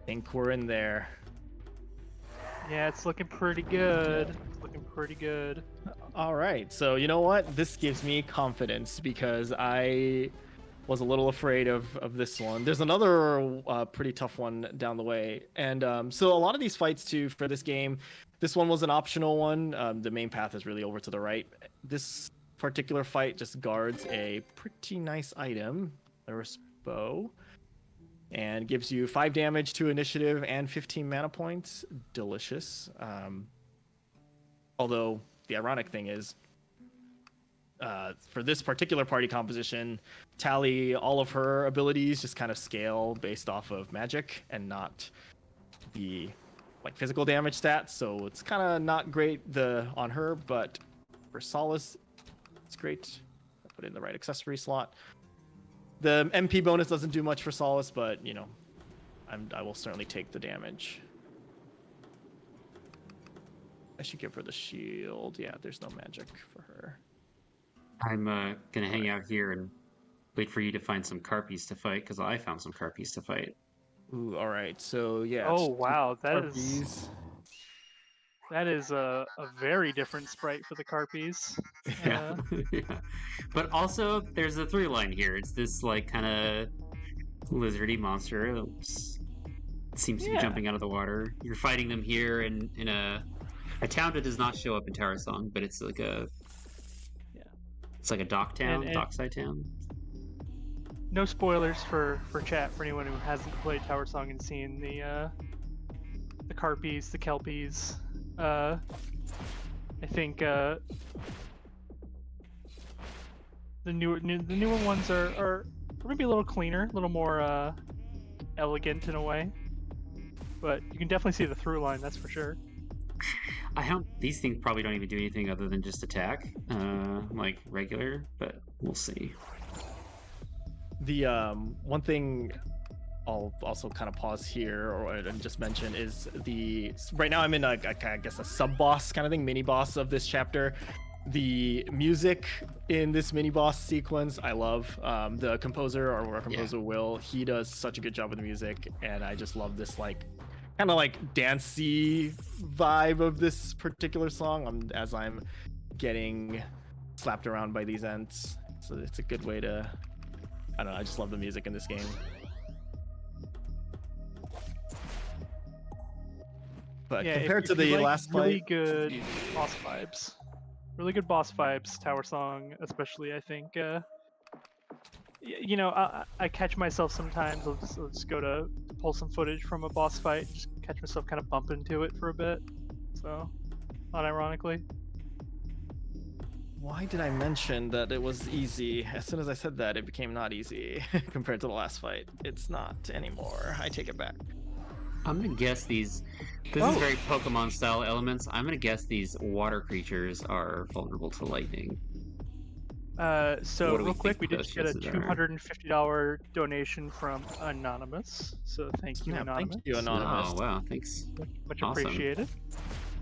Think we're in there.
Yeah, it's looking pretty good. It's looking pretty good.
All right, so you know what? This gives me confidence because I was a little afraid of this one. There's another pretty tough one down the way, and so a lot of these fights too for this game, this one was an optional one. The main path is really over to the right. This particular fight just guards a pretty nice item, Laris bow, and gives you 5 damage to initiative and 15 mana points. Delicious. Although the ironic thing is, for this particular party composition, Tally, all of her abilities just kind of scale based off of magic and not the physical damage stats. So it's kind of not great on her, but for Solace, it's great. I put it in the right accessory slot. The MP bonus doesn't do much for Solace, but I will certainly take the damage. I should give her the shield. Yeah, there's no magic for her.
I'm gonna hang out here and wait for you to find some Carpies to fight, because I found some Carpies to fight.
Ooh, all right. So yeah.
Oh
it's
wow, that
Harpies.
is a very different sprite for the Carpies.
Yeah. Yeah. But also, there's a through line here. It's this kind of lizardy monster that seems to be
Yeah.
jumping out of the water. You're fighting them here in a town that does not show up in Tower Song, but it's like a dock town,
And-
dockside town.
No spoilers for chat for anyone who hasn't played Tower Song and seen the Carpies, the Kelpies. I think the newer ones are maybe a little cleaner, a little more elegant in a way. But you can definitely see the through line, that's for sure.
These things probably don't even do anything other than just attack, like regular, but we'll see.
The one thing I'll also kind of pause here and just mention is right now I'm in I guess a sub boss kind of thing, mini boss of this chapter. The music in this mini boss sequence I love. The composer or composer Will, he does such a good job with the music, and I just love this kind of dancey vibe of this particular song as I'm getting slapped around by these ents. So it's a good way to, I don't know, I just love the music in this game. But
Yeah,
compared
if
to
you
the
like
last
really
fight,
good boss vibes. really good boss vibes. Tower Song, especially, I think. I catch myself sometimes. I'll just go to pull some footage from a boss fight, just catch myself kind of bump into it for a bit. So, unironically.
Why did I mention that it was easy? As soon as I said that, it became not easy compared to the last fight. It's not anymore. I take it back.
I'm gonna guess these. This is very Pokemon style elements. I'm gonna guess these water creatures are vulnerable to lightning.
So
What do we
real quick, we
think
did
those
get a
chances are?
$250 donation from Anonymous. So thank you,
Yeah,
Anonymous.
thank you, Anonymous.
Oh wow, thanks.
Much
Awesome.
appreciated.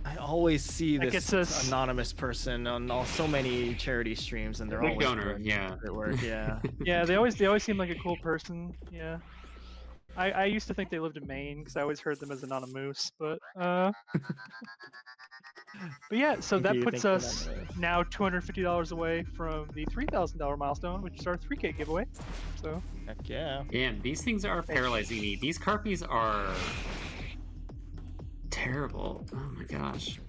I always see
That
this
gets us-
anonymous person on so many charity streams, and they're
Big
always
donor,
doing
yeah.
great work. Yeah.
Yeah, they always seem like a cool person. Yeah. I used to think they lived in Maine because I always heard them as Anonymous, but yeah. So that puts
Thank you,
us
Anonymous.
now $250 away from the $3,000 milestone, which is our 3K giveaway. So
Heck yeah.
Damn, these things are paralyzing me. These Carpies are terrible. Oh my gosh.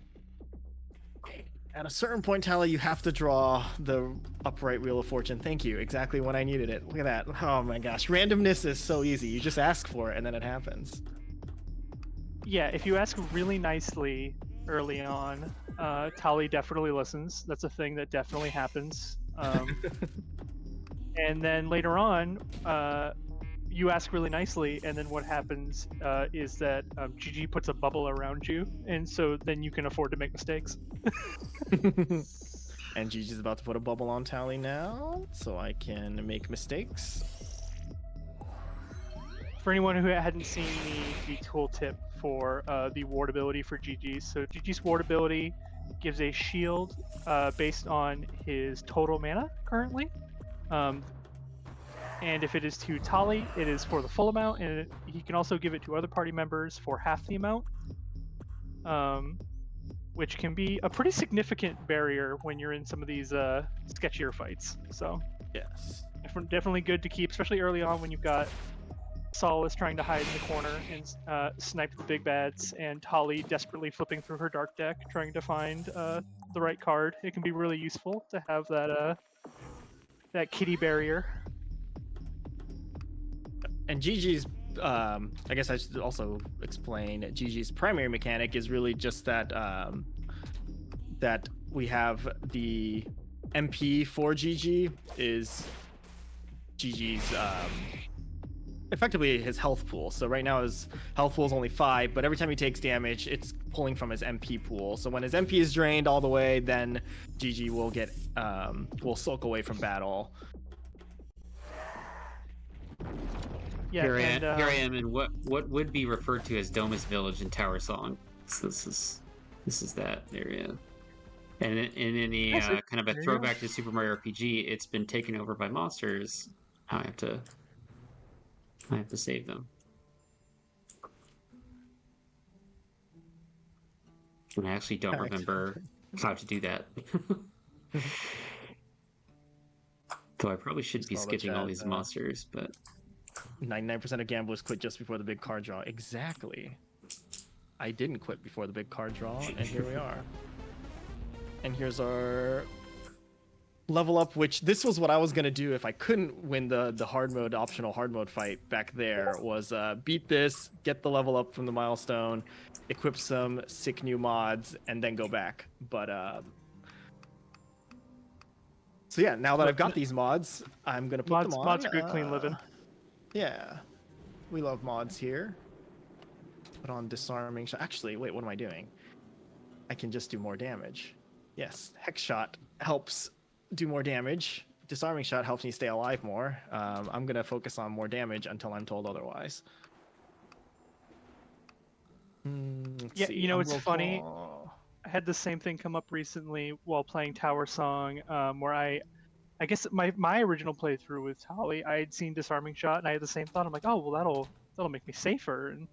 At a certain point, Tally, you have to draw the upright Wheel of Fortune. Thank you. Exactly when I needed it. Look at that. Oh my gosh. Randomness is so easy. You just ask for it and then it happens.
yeah, if you ask really nicely early on, Tali definitely listens. That's a thing that definitely happens. And then later on, you ask really nicely, and then what happens is that Gigi puts a bubble around you, and so then you can afford to make mistakes.
And Gigi's about to put a bubble on Tally now, so I can make mistakes.
For anyone who hadn't seen the tooltip for the ward ability for Gigi, so Gigi's ward ability gives a shield based on his total mana currently. And if it is to Tali, it is for the full amount, and he can also give it to other party members for half the amount, which can be a pretty significant barrier when you're in some of these sketchier fights. So
Yes.
definitely good to keep, especially early on when you've got Solace trying to hide in the corner and snipe the big bads, and Tali desperately flipping through her dark deck trying to find the right card. It can be really useful to have that kitty barrier.
And Gigi's, I guess I should also explain, Gigi's primary mechanic is really just that that we have the MP for Gigi is Gigi's effectively his health pool. So right now his health pool is only 5, but every time he takes damage, it's pulling from his MP pool. So when his MP is drained all the way, then Gigi will get will sulk away from battle.
Yeah,
Here
and,
I am in what would be referred to as Domus Village in Tower Song. So this is that area. And in any kind of a throwback to Super Mario RPG, it's been taken over by monsters. I have to save them. And I actually don't remember how to do that. Though I probably should be skipping all these monsters, but
99% of gamblers quit just before the big card draw. Exactly. I didn't quit before the big card draw, and here we are. And here's our level up, which this was what I was going to do if I couldn't win the hard mode, optional hard mode fight back there, was beat this, get the level up from the milestone, equip some sick new mods, and then go back. But so yeah, now that I've got these mods, I'm going to put them on.
Mods are good, clean living.
Yeah, we love mods here. Put on disarming shot. Actually, wait, what am I doing? I can just do more damage. Yes, Hex Shot helps do more damage. Disarming Shot helps me stay alive more. I'm gonna focus on more damage until I'm told otherwise.
Yeah, you know, it's funny. I had the same thing come up recently while playing Tower Song, where I guess my original playthrough with Tali, I had seen Disarming Shot, and I had the same thought. I'm like, oh well, that'll make me safer. And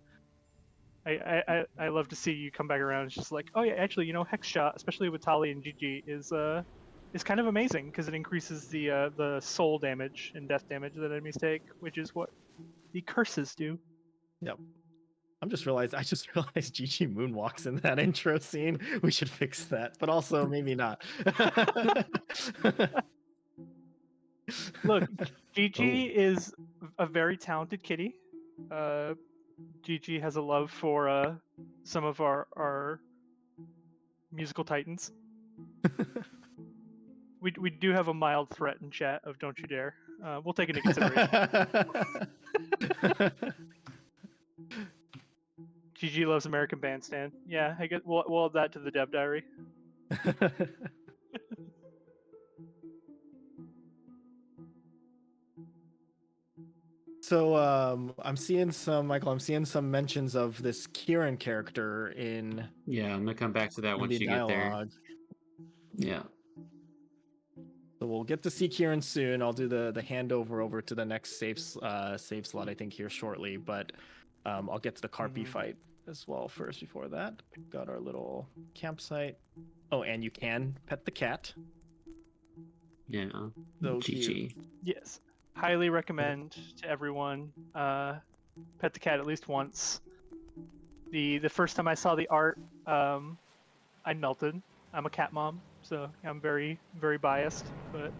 I love to see you come back around. It's just like, oh yeah, actually, you know, Hex Shot, especially with Tali and Gigi, is kind of amazing because it increases the soul damage and death damage that enemies take, which is what the curses do.
Yep. I just realized GG moonwalks in that intro scene. We should fix that, but also maybe not.
Look,
Oh.
Gigi is a very talented kitty. Gigi has a love for some of our musical titans. We do have a mild threat in chat of "Don't you dare." We'll take it into consideration. Gigi loves American Bandstand. Yeah, I guess we'll add that to the dev diary.
So I'm seeing some mentions of this Kieran character in
Yeah, I'm gonna come back to that
in
once
the
you get there.
dialogue.
Yeah.
So we'll get to see Kieran soon. I'll do the handover over to the next save slot I think here shortly, but I'll get to the Carpy fight as well first before that. Got our little campsite. Oh, and you can pet the cat.
Yeah.
So
GG.
cute.
Yes, highly recommend to everyone. Pet the cat at least once. The first time I saw the art, I melted. I'm a cat mom, so I'm very biased, but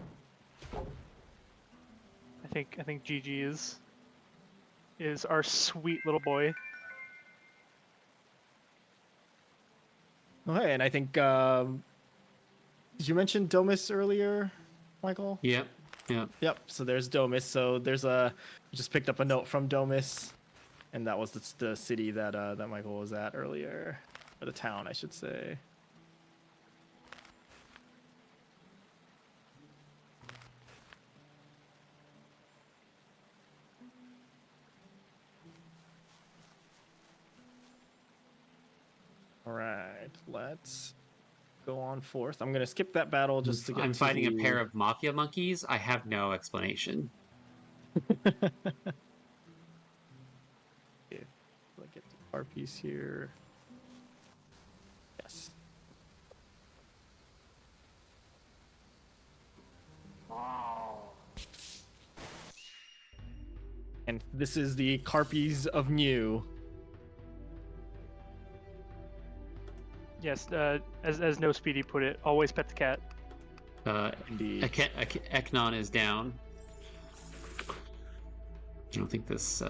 I think Gigi is our sweet little boy.
Oh, hey, and I think did you mention Domus earlier, Michael?
Yep.
Yep. So there's Domus. So there's just picked up a note from Domus, and that was the city that that Michael was at earlier, or the town, I should say. All right, let's go on forth. I'm gonna skip that battle just to get.
I'm fighting a pair of mafia monkeys. I have no explanation.
Let's get our piece here. Yes. And this is the Carpies of New.
Yes, as No Speedy put it, always pet the cat.
Indeed.
Eknon is down. I don't think this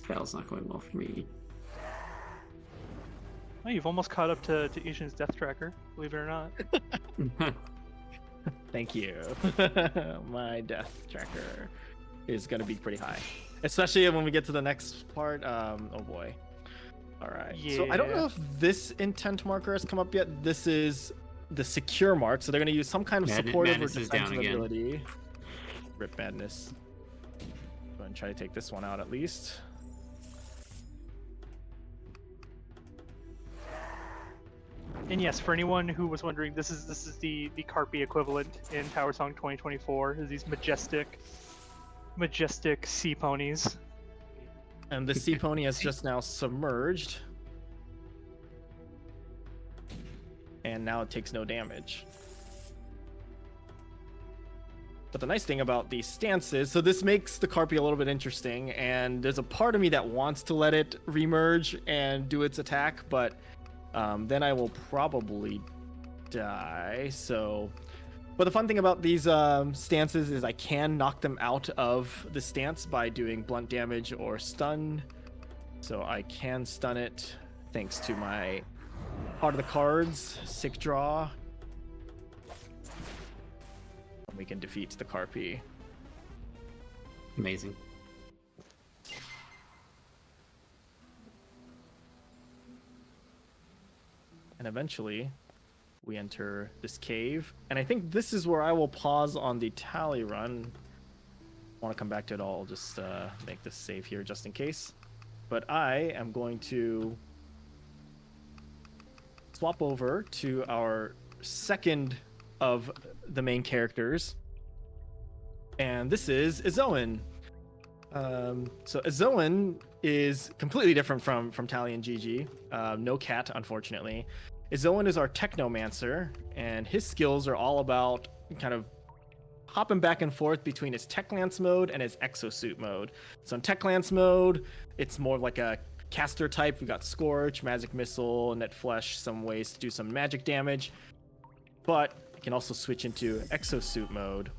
battle's not going well for me.
Oh, you've almost caught up to Ishin's death tracker, believe it or not.
Thank you. My death tracker is gonna be pretty high, especially when we get to the next part. Oh boy. All right.
Yeah.
So I don't know if this intent marker has come up yet. This is the secure mark, so they're gonna use some kind of supportive or
Madness is down
defensive
again.
ability. Rip Madness. Go ahead and try to take this one out at least.
And yes, for anyone who was wondering, this is the Carpy equivalent in Tower Song 2024. Is these majestic sea ponies.
And the sea pony has just now submerged. And now it takes no damage. But the nice thing about these stances, so this makes the Carpy a little bit interesting, and there's a part of me that wants to let it remerge and do its attack, but then I will probably die. So, but the fun thing about these stances is I can knock them out of the stance by doing blunt damage or stun. So I can stun it thanks to my Heart of the Cards, Sick Draw. We can defeat the Carpy.
Amazing.
And eventually, we enter this cave. And I think this is where I will pause on the tally run. I want to come back to it all. I'll just make this save here just in case. But I am going to swap over to our second of the main characters. And this is Izoan. So Izoan is completely different from Tally and Gigi. No cat, unfortunately. Izoan is our Technomancer, and his skills are all about kind of hopping back and forth between his Tech Lance mode and his Exosuit mode. So in Tech Lance mode, it's more like a caster type, we got Scorch, Magic Missile, Net Flesh, some ways to do some magic damage. But he can also switch into Exosuit mode.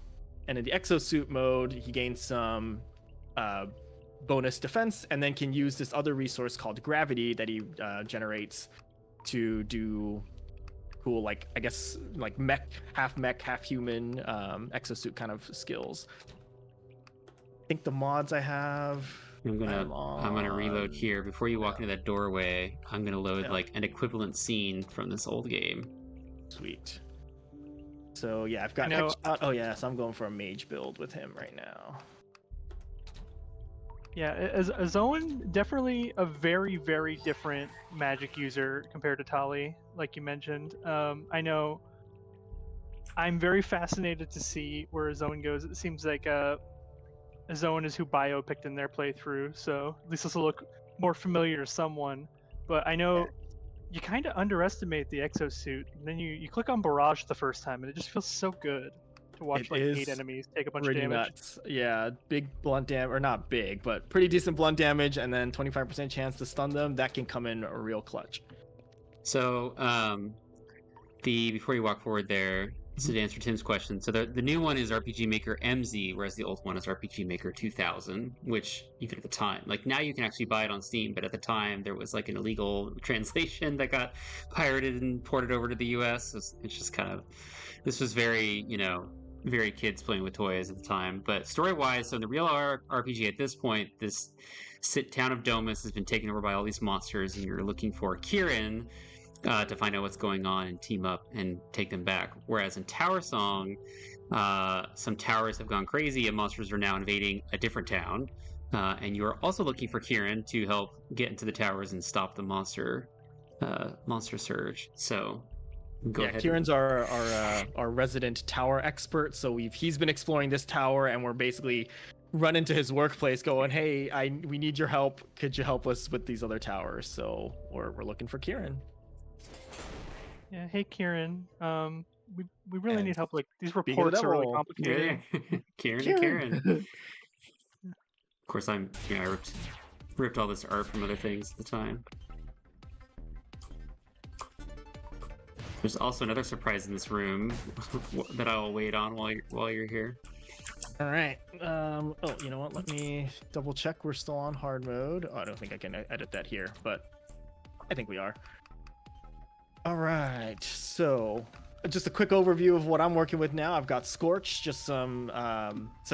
And in the Exosuit mode, he gains some bonus defense, and then can use this other resource called Gravity that he generates to do cool, like, I guess, like mech, half human exosuit kind of skills. I think the mods I have.
I'm gonna reload here. Before you walk into that doorway, I'm gonna load like an equivalent scene from this old game.
Sweet. So yeah, I've got Headshot. Oh yeah, so I'm going for a mage build with him right now.
Yeah, as Zoan, definitely a very, very different magic user compared to Tali, like you mentioned. I know I'm very fascinated to see where Zoan goes. It seems like Zoan is who Bio picked in their playthrough, so at least this will look more familiar to someone. But I know you kind of underestimate the exosuit, and then you click on Barrage the first time, and it just feels so good to watch like 8 enemies take a bunch of damage.
Nuts. Yeah, big blunt damage, or not big, but pretty decent blunt damage, and then 25% chance to stun them. That can come in a real clutch.
So, before you walk forward there, so to answer Tim's question, so the new one is RPG Maker MZ, whereas the old one is RPG Maker 2000, which even at the time, like now you can actually buy it on Steam, but at the time there was like an illegal translation that got pirated and ported over to the US. It's just kind of, this was very, very kids playing with toys at the time. But story-wise, so in the real RPG at this point, this town of Domus has been taken over by all these monsters, and you're looking for Kieran to find out what's going on and team up and take them back. Whereas in Tower Song, some towers have gone crazy and monsters are now invading a different town. And you are also looking for Kieran to help get into the towers and stop the monster surge. So go ahead.
Kieran's our resident tower expert. So he's been exploring this tower, and we're basically run into his workplace going, hey, we need your help. Could you help us with these other towers? So we're looking for Kieran.
Yeah, hey Kieran. We really need help. Like, these reports are really complicated.
Yeah. Kieran. Of course, I ripped all this art from other things at the time. There's also another surprise in this room that I'll wait on while you're here.
All right. Oh, you know what? Let me double check. We're still on hard mode. Oh, I don't think I can edit that here, but I think we are. All right. So, just a quick overview of what I'm working with now. I've got Scorch, just some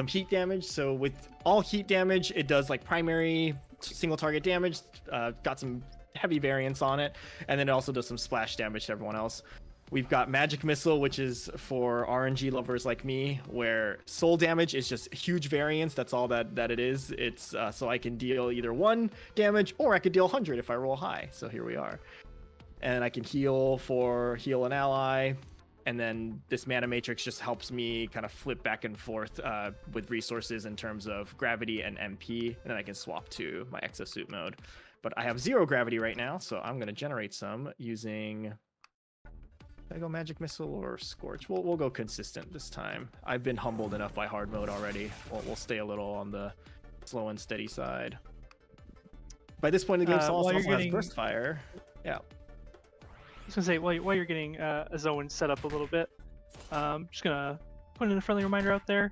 heat damage. So with all heat damage, it does like primary single target damage. Got some heavy variance on it, and then it also does some splash damage to everyone else. We've got Magic Missile, which is for RNG lovers like me, where soul damage is just huge variance. That's all that it is. It's so I can deal either 1 damage, or I could deal 100 if I roll high. So here we are. And I can heal an ally. And then this mana matrix just helps me kind of flip back and forth with resources in terms of gravity and MP. And then I can swap to my exosuit mode. But I have 0 gravity right now, so I'm going to generate some using... Should I go Magic Missile or Scorch? We'll go consistent this time. I've been humbled enough by hard mode already. We'll stay a little on the slow and steady side. By this point in the game, Saul also has Burst Fire. Yeah.
I was gonna say, while you're getting a Zoan set up a little bit, just gonna put in a friendly reminder out there.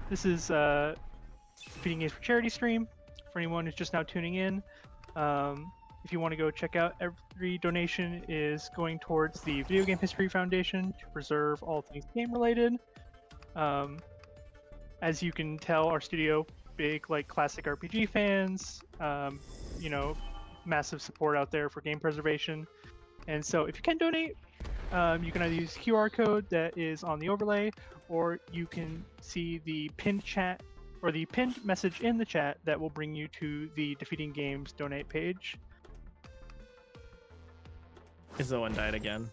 This is Defeating Games for Charity stream for anyone who's just now tuning in. If you want to go check out, every donation is going towards the Video Game History Foundation to preserve all things game related. As you can tell, our studio, big like classic RPG fans, massive support out there for game preservation. And so if you can donate, you can either use the QR code that is on the overlay, or you can see the pinned chat or the pinned message in the chat that will bring you to the Defeating Games donate page.
Zoan died again.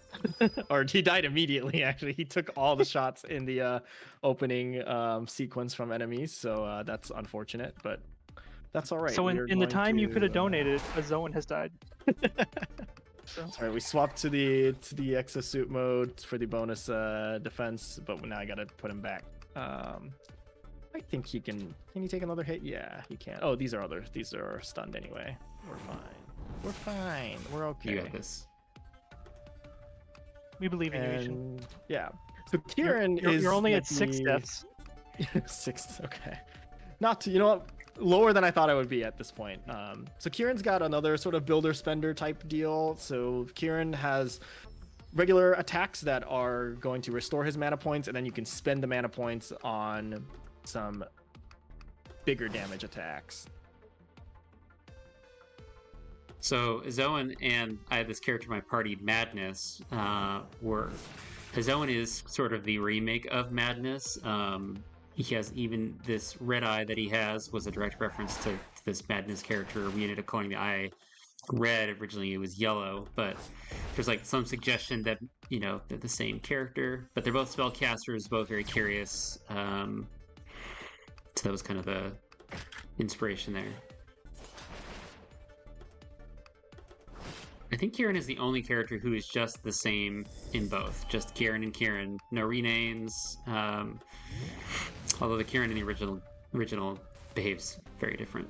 Or he died immediately, actually. He took all the shots in the opening sequence from enemies, so that's unfortunate, but that's all right.
So in the time you could have donated, a Zoan has died.
That's right. We swapped to the exosuit mode for the bonus defense, but now I gotta put him back. I think he can. Can he take another hit? Yeah, he can. Oh, these are stunned anyway. We're fine. We're fine. We're okay.
You got this.
We believe in you, Ishin.
And yeah. So Kieran is
You're only
like
at 6
the-
deaths.
Sixth. Okay. Not to, you know what? Lower than I thought I would be at this point. So Kieran's got another sort of builder spender type deal. So Kieran has regular attacks that are going to restore his mana points, and then you can spend the mana points on some bigger damage attacks.
So Zoan and I had this character in my party, Madness, were Zoan is sort of the remake of Madness. He has even this red eye that he has was a direct reference to this Madness character. We ended up calling the eye red. Originally it was yellow, but there's like some suggestion that, you know, they're the same character, but they're both spellcasters, both very curious. So that was kind of the inspiration there. I think Kieran is the only character who is just the same in both. Just Kieran and Kieran. No renames. Although the Kieran in the original behaves very different.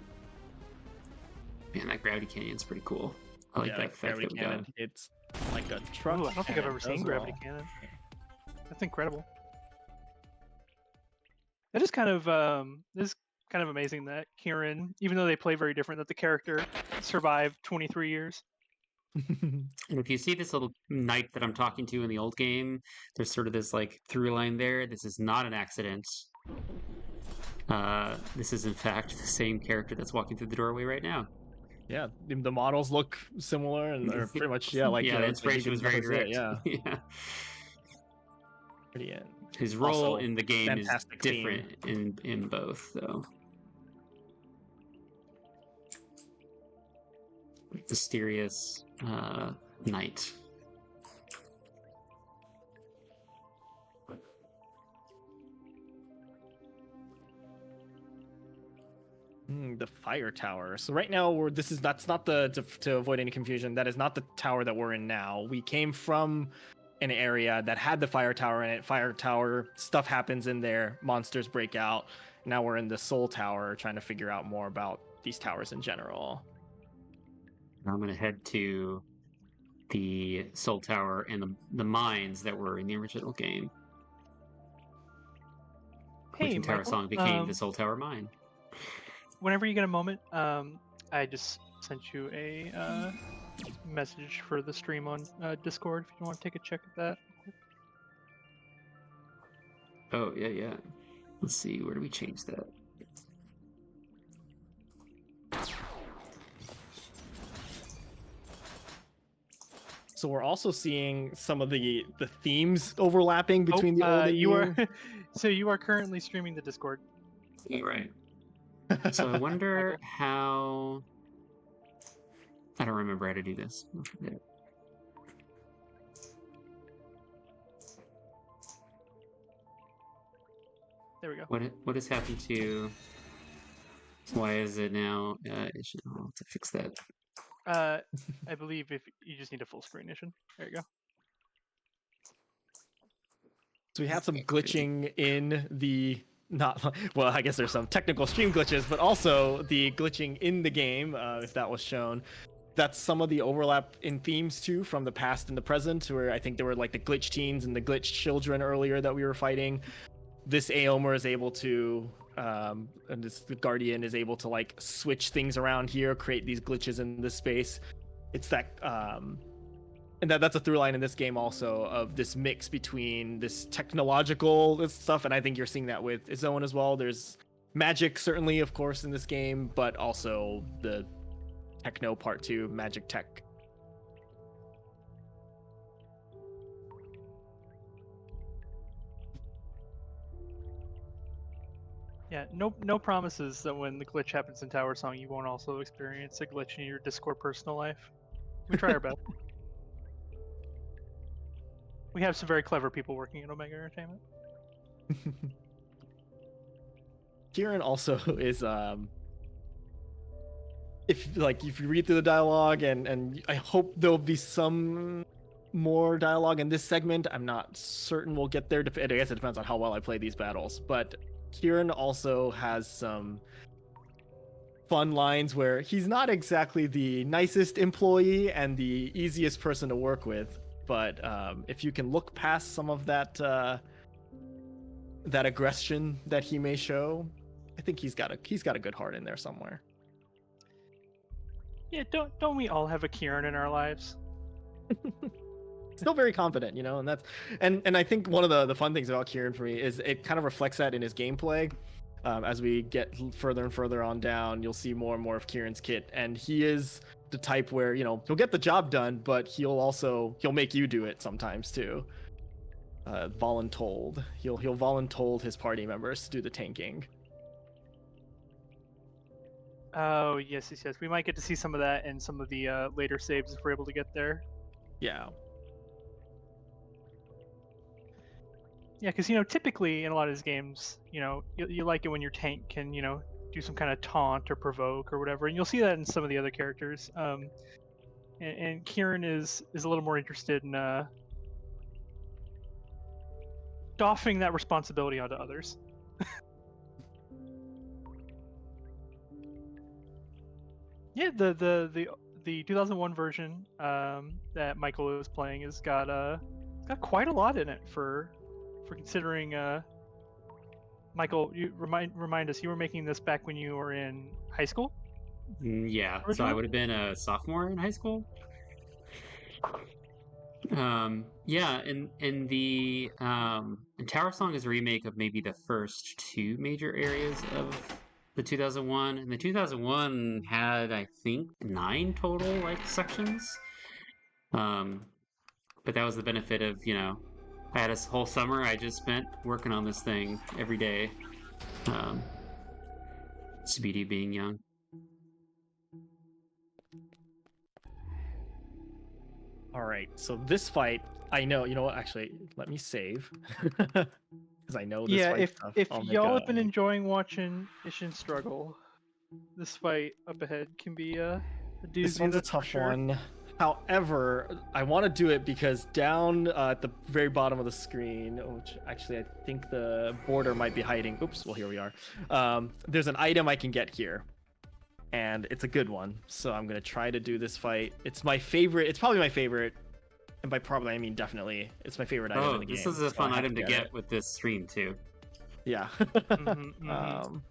Man, that Gravity Canyon's pretty cool. I like that effect that we got.
It's like a truck.
Ooh, I don't think I've ever seen
as
Gravity
well.
Cannon. That's incredible. That is kind of amazing that Kieran, even though they play very different, that the character survived 23 years.
And if you see this little knight that I'm talking to in the old game, there's sort of this like through line there. This is not an accident. This is in fact the same character that's walking through the doorway right now.
Yeah, the models look similar, and they're pretty much like
the inspiration was very direct.
Yeah,
yeah.
pretty in.
His role
Also,
in the game is
fantastic
different in both, though. Mysterious knight.
The fire tower. So right now that's not to avoid any confusion. That is not the tower that we're in now. We came from an area that had the fire tower in it. Fire tower stuff happens in there. Monsters break out. Now we're in the soul tower, trying to figure out more about these towers in general.
I'm gonna head to the soul tower and the mines that were in the original game.
Hey,
Witching Tower
Michael,
Song became the soul tower mine.
Whenever you get a moment, I just sent you a message for the stream on Discord if you want to take a check at that.
Oh, yeah. Let's see, where do we change that?
So we're also seeing some of the themes overlapping between the old and
you
new.
are so you are currently streaming the Discord.
Yeah, right. So I wonder how... I don't remember how to do this. I'll forget.
There we go.
What has happened to... Why is it now... I'll have to fix that.
I believe if you just need a full screen mission. There you go.
So we had some glitching in the I guess there's some technical stream glitches, but also the glitching in the game, if that was shown. That's some of the overlap in themes too from the past and the present, where I think there were like the glitch teens and the glitch children earlier that we were fighting. This Aomer is able to, and the Guardian is able to like switch things around here, create these glitches in this space. It's that, and that's a through line in this game also of this mix between this technological stuff, and I think you're seeing that with Zoan as well. There's magic certainly, of course, in this game, but also the techno part too, magic tech.
Yeah, no promises that when the glitch happens in Tower Song, you won't also experience a glitch in your Discord personal life. We try our best. We have some very clever people working at Omega Entertainment.
Kieran also is if you read through the dialogue, and I hope there'll be some more dialogue in this segment. I'm not certain we'll get there. I guess it depends on how well I play these battles, but Kieran also has some fun lines where he's not exactly the nicest employee and the easiest person to work with, but if you can look past some of that that aggression that he may show, I think he's got a good heart in there somewhere.
Yeah, don't we all have a Kieran in our lives?
Still very confident, you know, and that's and I think one of the fun things about Kieran for me is it kind of reflects that in his gameplay. As we get further and further on down, you'll see more and more of Kieran's kit, and he is the type where, you know, he'll get the job done, but he'll make you do it sometimes too. Voluntold. He'll voluntold his party members to do the tanking.
Oh, yes. We might get to see some of that in some of the later saves if we're able to get there.
Yeah.
Yeah, because, you know, typically in a lot of these games, you know, you like it when your tank can, you know, do some kind of taunt or provoke or whatever, and you'll see that in some of the other characters. And Kieran is a little more interested in doffing that responsibility onto others. Yeah, the 2001 version that Michael is playing has got quite a lot in it for considering. Michael, you remind us, you were making this back when you were in high school?
Yeah, so
Originally?
I would have been a sophomore in high school. Yeah, and the Tower Song is a remake of maybe the first two major areas of the 2001, and the 2001 had, I think, 9 total like sections. But that was the benefit of, you know, I had a whole summer I just spent working on this thing every day. Speedy being young.
All right, so this fight, I know. You know what? Actually, let me save because I know this
Yeah,
fight
if
stuff.
if
I'll make
y'all
a-
have been enjoying watching Ishin struggle, this fight up ahead can be a doozy.
This one's a
that's for
tough
sure.
one. However, I want to do it because down at the very bottom of the screen, which actually I think the border might be hiding. Oops, well, here we are. There's an item I can get here, and it's a good one. So I'm going to try to do this fight. It's my favorite. It's probably my favorite. And by probably, I mean definitely. It's my favorite item in the game.
This is a
so
fun
I have
item to get
it.
with this stream too.
Yeah.
Mhm.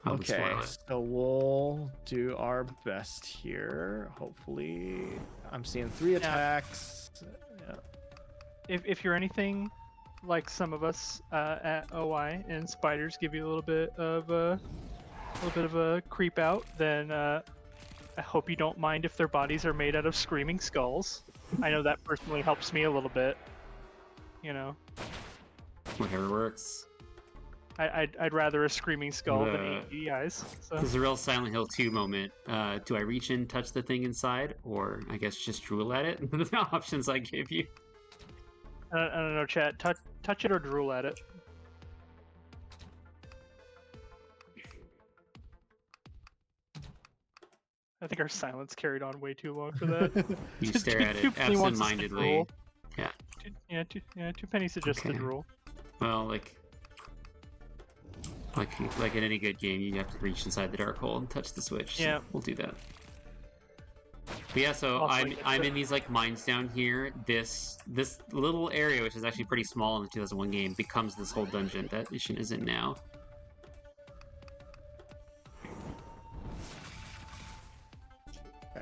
I won't
Okay,
spoil it.
so we'll do our best here. Hopefully, I'm seeing 3 attacks. Yeah.
If you're anything like some of us at OI, and spiders give you a little bit of a creep out, then I hope you don't mind if their bodies are made out of screaming skulls. I know that personally helps me a little bit. You know,
Whatever works.
I'd rather a screaming skull than
Uh,
8 eyes. So.
This is a real Silent Hill 2 moment. Do I reach in, touch the thing inside, or I guess just drool at it? The options I give you.
I don't know, chat. Touch it or drool at it. I think our silence carried on way too long for that.
You stare at it
Two Penny wants us to
absentmindedly.
drool.
Yeah.
Two pennies suggests to
Okay.
drool.
Well, like in any good game, you have to reach inside the dark hole and touch the switch. So
Yeah.
we'll do that. But yeah, so
Also,
I'm in these like mines down here. This little area, which is actually pretty small in the 2001 game, becomes this whole dungeon that Ishin is in now.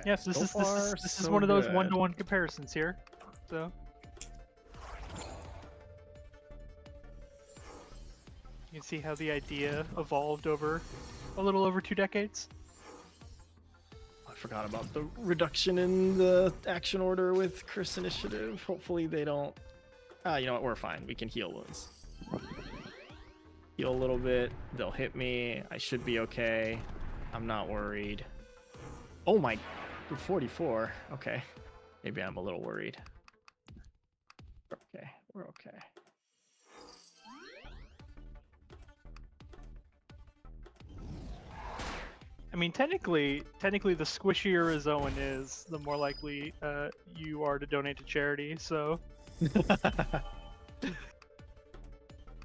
Yes, this
So
is
far,
this is
so
one of those
good.
one-to-one comparisons here. So you can see how the idea evolved over a little over 2 decades.
I forgot about the reduction in the action order with Chris Initiative. Hopefully they don't. You know what? We're fine. We can heal wounds. Heal a little bit. They'll hit me. I should be okay. I'm not worried. Oh my. 44. Okay. Maybe I'm a little worried. Okay. We're okay.
I mean, technically, the squishier a Zoan is, the more likely you are to donate to charity. So,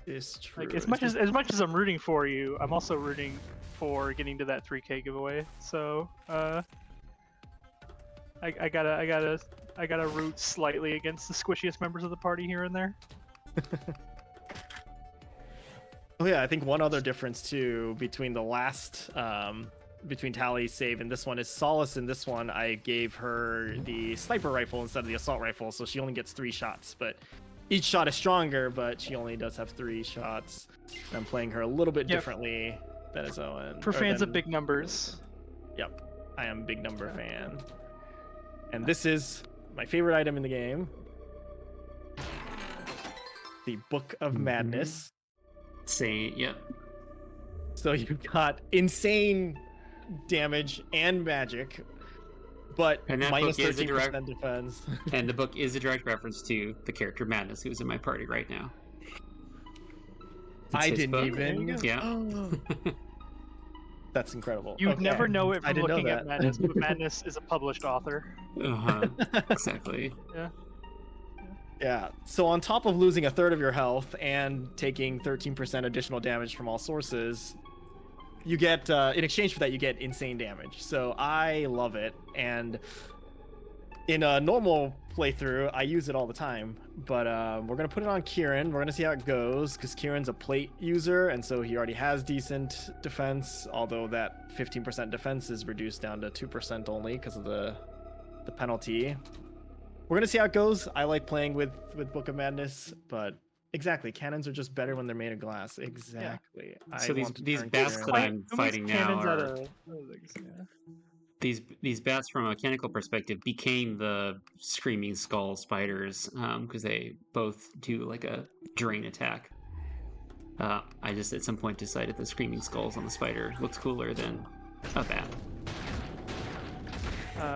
It's true.
like, as much as I'm rooting for you, I'm also rooting for getting to that 3K giveaway. So I gotta root slightly against the squishiest members of the party here and there.
Oh yeah, I think one other difference too between the last between Tally's save and this one is Solace. In this one, I gave her the sniper rifle instead of the assault rifle, so she only gets 3 shots. But each shot is stronger, but she only does have 3 shots. And I'm playing her a little bit differently than his own.
For fans of big numbers.
Yep, I am a big number fan. And this is my favorite item in the game. The Book of Madness.
Yep.
So you've got insane damage and magic, but
And that
minus
book is a
13% defense.
And the book is a direct reference to the character Madness, who's in my party right now. It's
I
his
didn't
book.
even.
Yeah.
That's incredible.
You'd
Okay.
never know it
I
from
didn't know
looking at
that.
Madness, but Madness is a published author.
Exactly.
Yeah.
Yeah. So on top of losing a third of your health and taking 13% additional damage from all sources, you get in exchange for that you get insane damage. So I love it, and in a normal playthrough I use it all the time. But we're gonna put it on Kieran. We're gonna see how it goes because Kieran's a plate user, and so he already has decent defense. Although that 15% defense is reduced down to 2% only because of the penalty. We're gonna see how it goes. I like playing with Book of Madness, but exactly, cannons are just better when they're made of glass. Exactly.
So
I want to
these
turn
bats
Kieran-
that I'm fighting now
Cannons out
are
of things, yeah.
these bats from a mechanical perspective became the Screaming Skull spiders because they both do like a drain attack. I just at some point decided the Screaming Skulls on the spider looks cooler than a bat.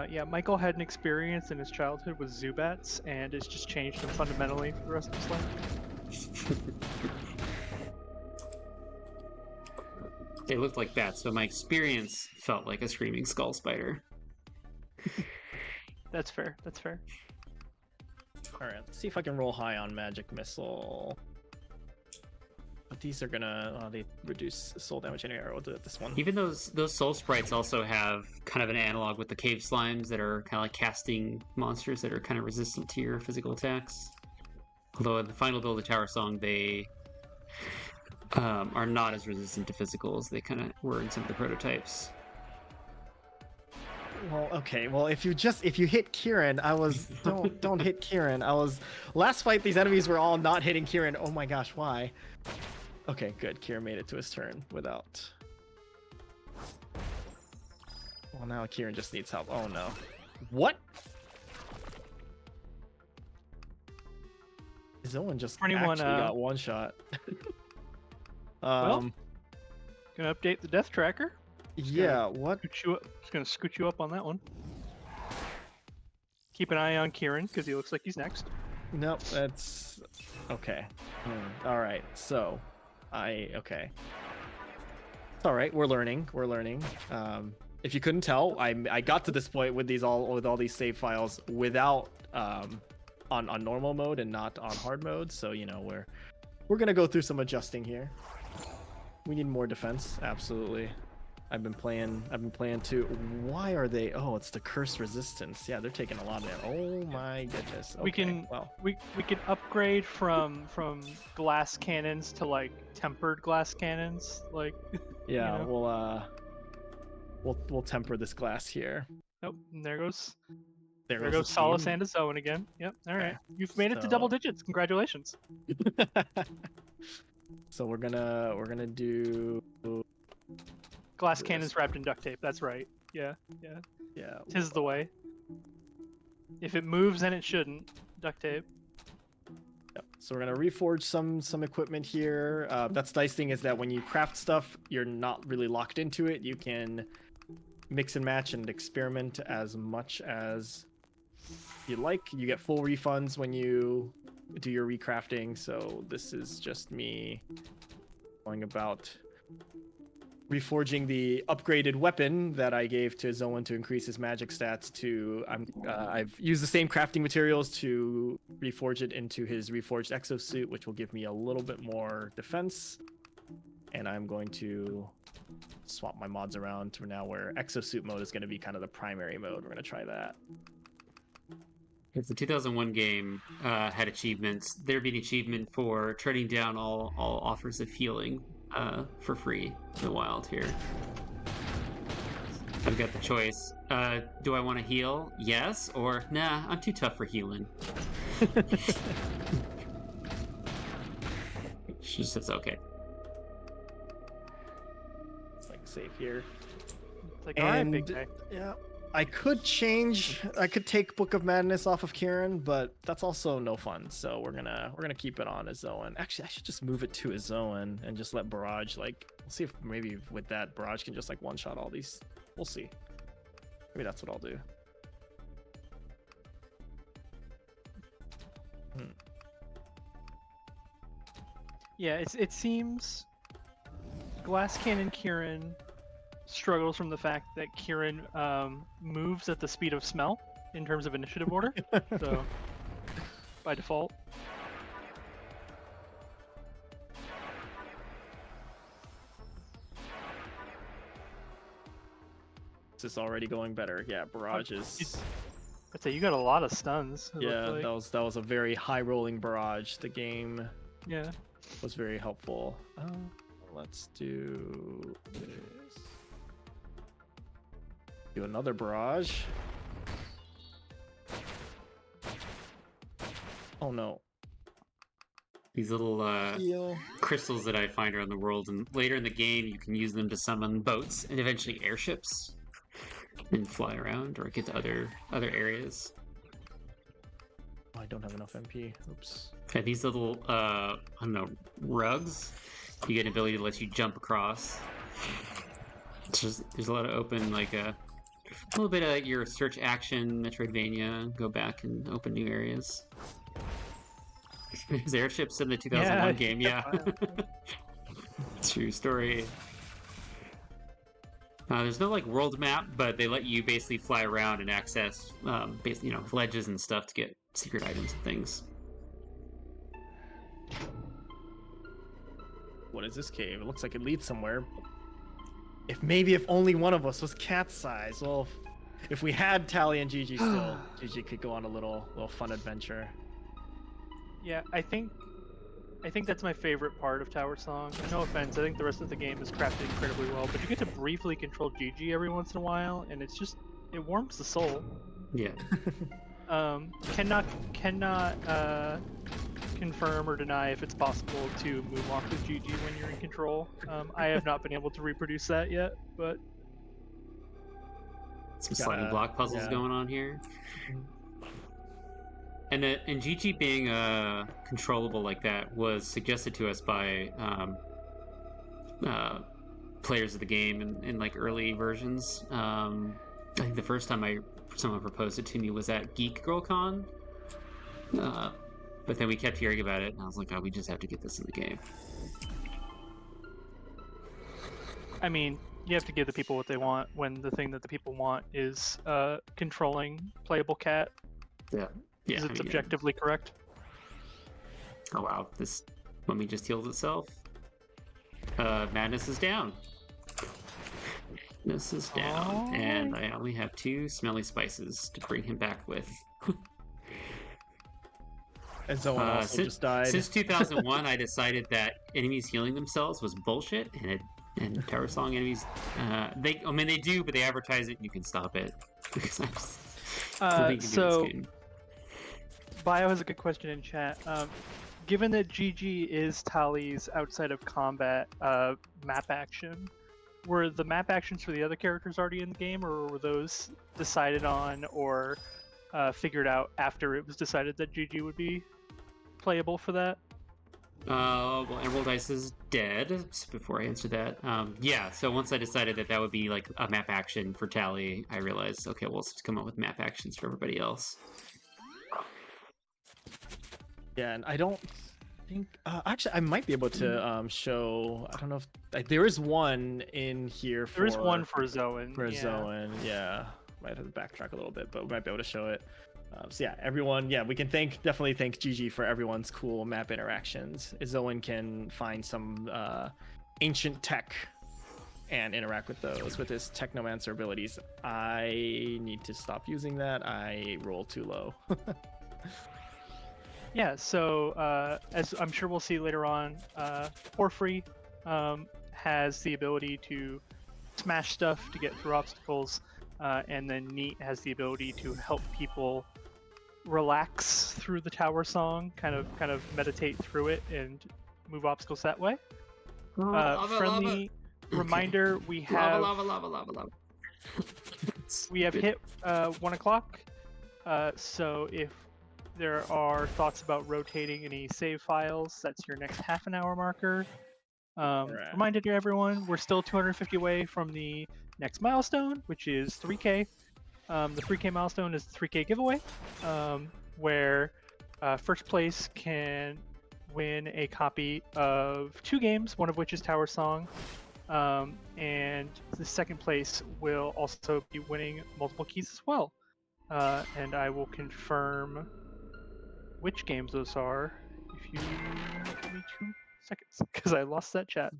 Yeah, Michael had an experience in his childhood with Zubats, and it's just changed him fundamentally for the rest of his life.
They looked like bats, so my experience felt like a Screaming Skull spider.
That's fair. That's fair.
All right, let's see if I can roll high on Magic Missile. But these are gonna they reduce soul damage anyway. We'll do it this one.
Even those soul sprites also have kind of an analog with the cave slimes that are kind of like casting monsters that are kind of resistant to your physical attacks. Although in the final build of Tower Song, they are not as resistant to physical as they kind of were in some of the prototypes.
Well, okay. Well, if you hit Kieran, I was don't hit Kieran. I was last fight. These enemies were all not hitting Kieran. Oh my gosh, why? Okay, good. Kieran made it to his turn without. Well, now Kieran just needs help. Oh no. What? Zoan just actually got one shot.
Well, gonna update the death tracker.
Yeah, what?
Just gonna scoot you up on that one. Keep an eye on Kieran because he looks like he's next.
Nope, that's okay. All right, so okay. It's all right. We're learning. If you couldn't tell, I got to this point with all these save files without on normal mode and not on hard mode. So you know we're gonna go through some adjusting here. We need more defense, absolutely. I've been playing too. Why are they? Oh, it's the curse resistance. Yeah, they're taking a lot of that. Oh my goodness. Okay,
we can upgrade from glass cannons to like tempered glass cannons. Like
yeah,
you know?
we'll temper this glass here.
Nope, and there goes
the
Solace
team.
and a Zoan again. Yep. All right,
Okay,
you've made it to double digits. Congratulations.
So we're gonna do
Glass cannons wrapped in duct tape. That's right. Yeah. Tis the way. If it moves, then it shouldn't. Duct tape.
Yep. So we're gonna reforge some equipment here. That's the nice thing is that when you craft stuff, you're not really locked into it. You can mix and match and experiment as much as you like. You get full refunds when you do your recrafting. So this is just me going about reforging the upgraded weapon that I gave to Zoan to increase his magic stats to I've used the same crafting materials to reforge it into his reforged exosuit, which will give me a little bit more defense. And I'm going to swap my mods around to now where exosuit mode is going to be kind of the primary mode. We're going to try that.
If the 2001 game had achievements, there'd be an achievement for turning down all offers of healing for free in the wild here. I've got the choice. Do I want to heal? Yes, or nah, I'm too tough for healing. She says okay.
It's like safe here.
It's like, all right, big guy.
Yeah, I could take Book of Madness off of Kieran, but that's also no fun. So we're gonna keep it on Azoan. Actually, I should just move it to Azoan and just let Barrage we'll see if maybe with that Barrage can just like one shot all these. We'll see. Maybe that's what I'll do.
Yeah, it seems Glass Cannon Kieran struggles from the fact that Kieran moves at the speed of smell in terms of initiative order. So by default.
This is already going better. Yeah, Barrage is.
I'd say you got a lot of stuns.
Yeah, like. that was a very high rolling Barrage. The game.
Yeah.
Was very helpful. Let's do this. Do another Barrage. Oh no.
These little crystals that I find around the world, and later in the game you can use them to summon boats and eventually airships and fly around or get to other areas.
Oh, I don't have enough MP. Oops.
Okay, these little I don't know, rugs, you get an ability to let you jump across. It's just, there's a lot of open, like a little bit of your search action Metroidvania, go back and open new areas. There's airships in the 2001 game, yeah. True story. There's no like world map, but they let you basically fly around and access, basically, ledges and stuff to get secret items and things.
What is this cave? It looks like it leads somewhere. If only one of us was cat size. Well, if we had Tally and Gigi still, Gigi could go on a little fun adventure.
Yeah, I think that's my favorite part of Tower Song. No offense, I think the rest of the game is crafted incredibly well, but you get to briefly control Gigi every once in a while, and it warms the soul.
Yeah.
Cannot confirm or deny if it's possible to move off with Gigi when you're in control. I have not been able to reproduce that yet, but
some sliding block puzzles going on here. And Gigi being controllable like that was suggested to us by players of the game in like early versions. I think the first time someone proposed it to me was at Geek Girl Con. But then we kept hearing about it, and I was like, oh, we just have to get this in the game.
I mean, you have to give the people what they want when the thing that the people want is controlling playable cat.
Yeah.
Is it objectively correct?
Oh wow, this mummy just heals itself. Madness is down. Madness is down, and I only have 2 smelly spices to bring him back with.
And so also just died.
Since 2001, I decided that enemies healing themselves was bullshit, and Tower Song enemies, they do, but they advertise it. And you can stop it.
So. Bio has a good question in chat. Given that GG is Tally's outside of combat map action, were the map actions for the other characters already in the game, or were those decided on or figured out after it was decided that GG would be playable for that?
Well, Emerald Ice is dead. Before I answer that, yeah. So once I decided that would be like a map action for Tally, I realized, okay, we'll just come up with map actions for everybody else.
Yeah, and I don't think actually I might be able to show. I don't know if there is one in here.
There is one for Zoan.
Zoan, yeah. Might have to backtrack a little bit, but we might be able to show it. So yeah, everyone. Yeah, we can definitely thank Gigi for everyone's cool map interactions. Zoan can find some ancient tech and interact with those. With his Technomancer abilities, I need to stop using that. I roll too low.
Yeah, so as I'm sure we'll see later on, Porphyry has the ability to smash stuff to get through obstacles, and then Neat has the ability to help people relax through the tower song, kind of meditate through it and move obstacles that way. Friendly reminder: we have
lava.
we have hit 1 o'clock. So if there are thoughts about rotating any save files, that's your next half an hour marker.
Right.
Reminder to everyone, we're still 250 away from the next milestone, which is 3K. The 3K milestone is the 3K giveaway, where first place can win a copy of 2 games, one of which is Tower Song, and the second place will also be winning multiple keys as well. And I will confirm which games those are if you give me 2 seconds, because I lost that chat.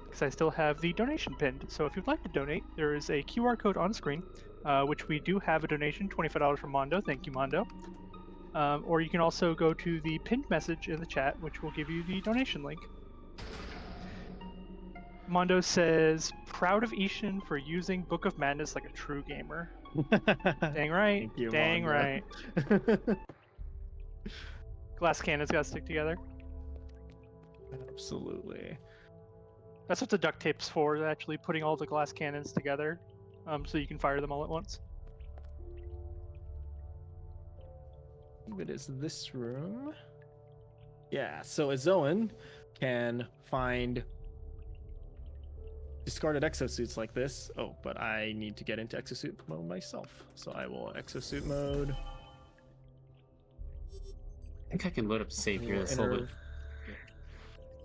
Because I still have the donation pinned. So if you'd like to donate, there is a QR code on screen, which we do have a donation, $25 from Mondo. Thank you, Mondo. Or you can also go to the pinned message in the chat, which will give you the donation link. Mondo says, proud of Ishin for using Book of Madness like a true gamer. Dang right.
Thank you,
Dang
Mondo.
right. Glass cannons gotta stick together.
Absolutely.
That's what the duct tape's for, actually putting all the glass cannons together, so you can fire them all at once.
It is this room. Yeah, so Azoan can find discarded exosuits like this. Oh, but I need to get into exosuit mode myself. So I will exosuit mode.
I think I can load up save here. That's a little bit.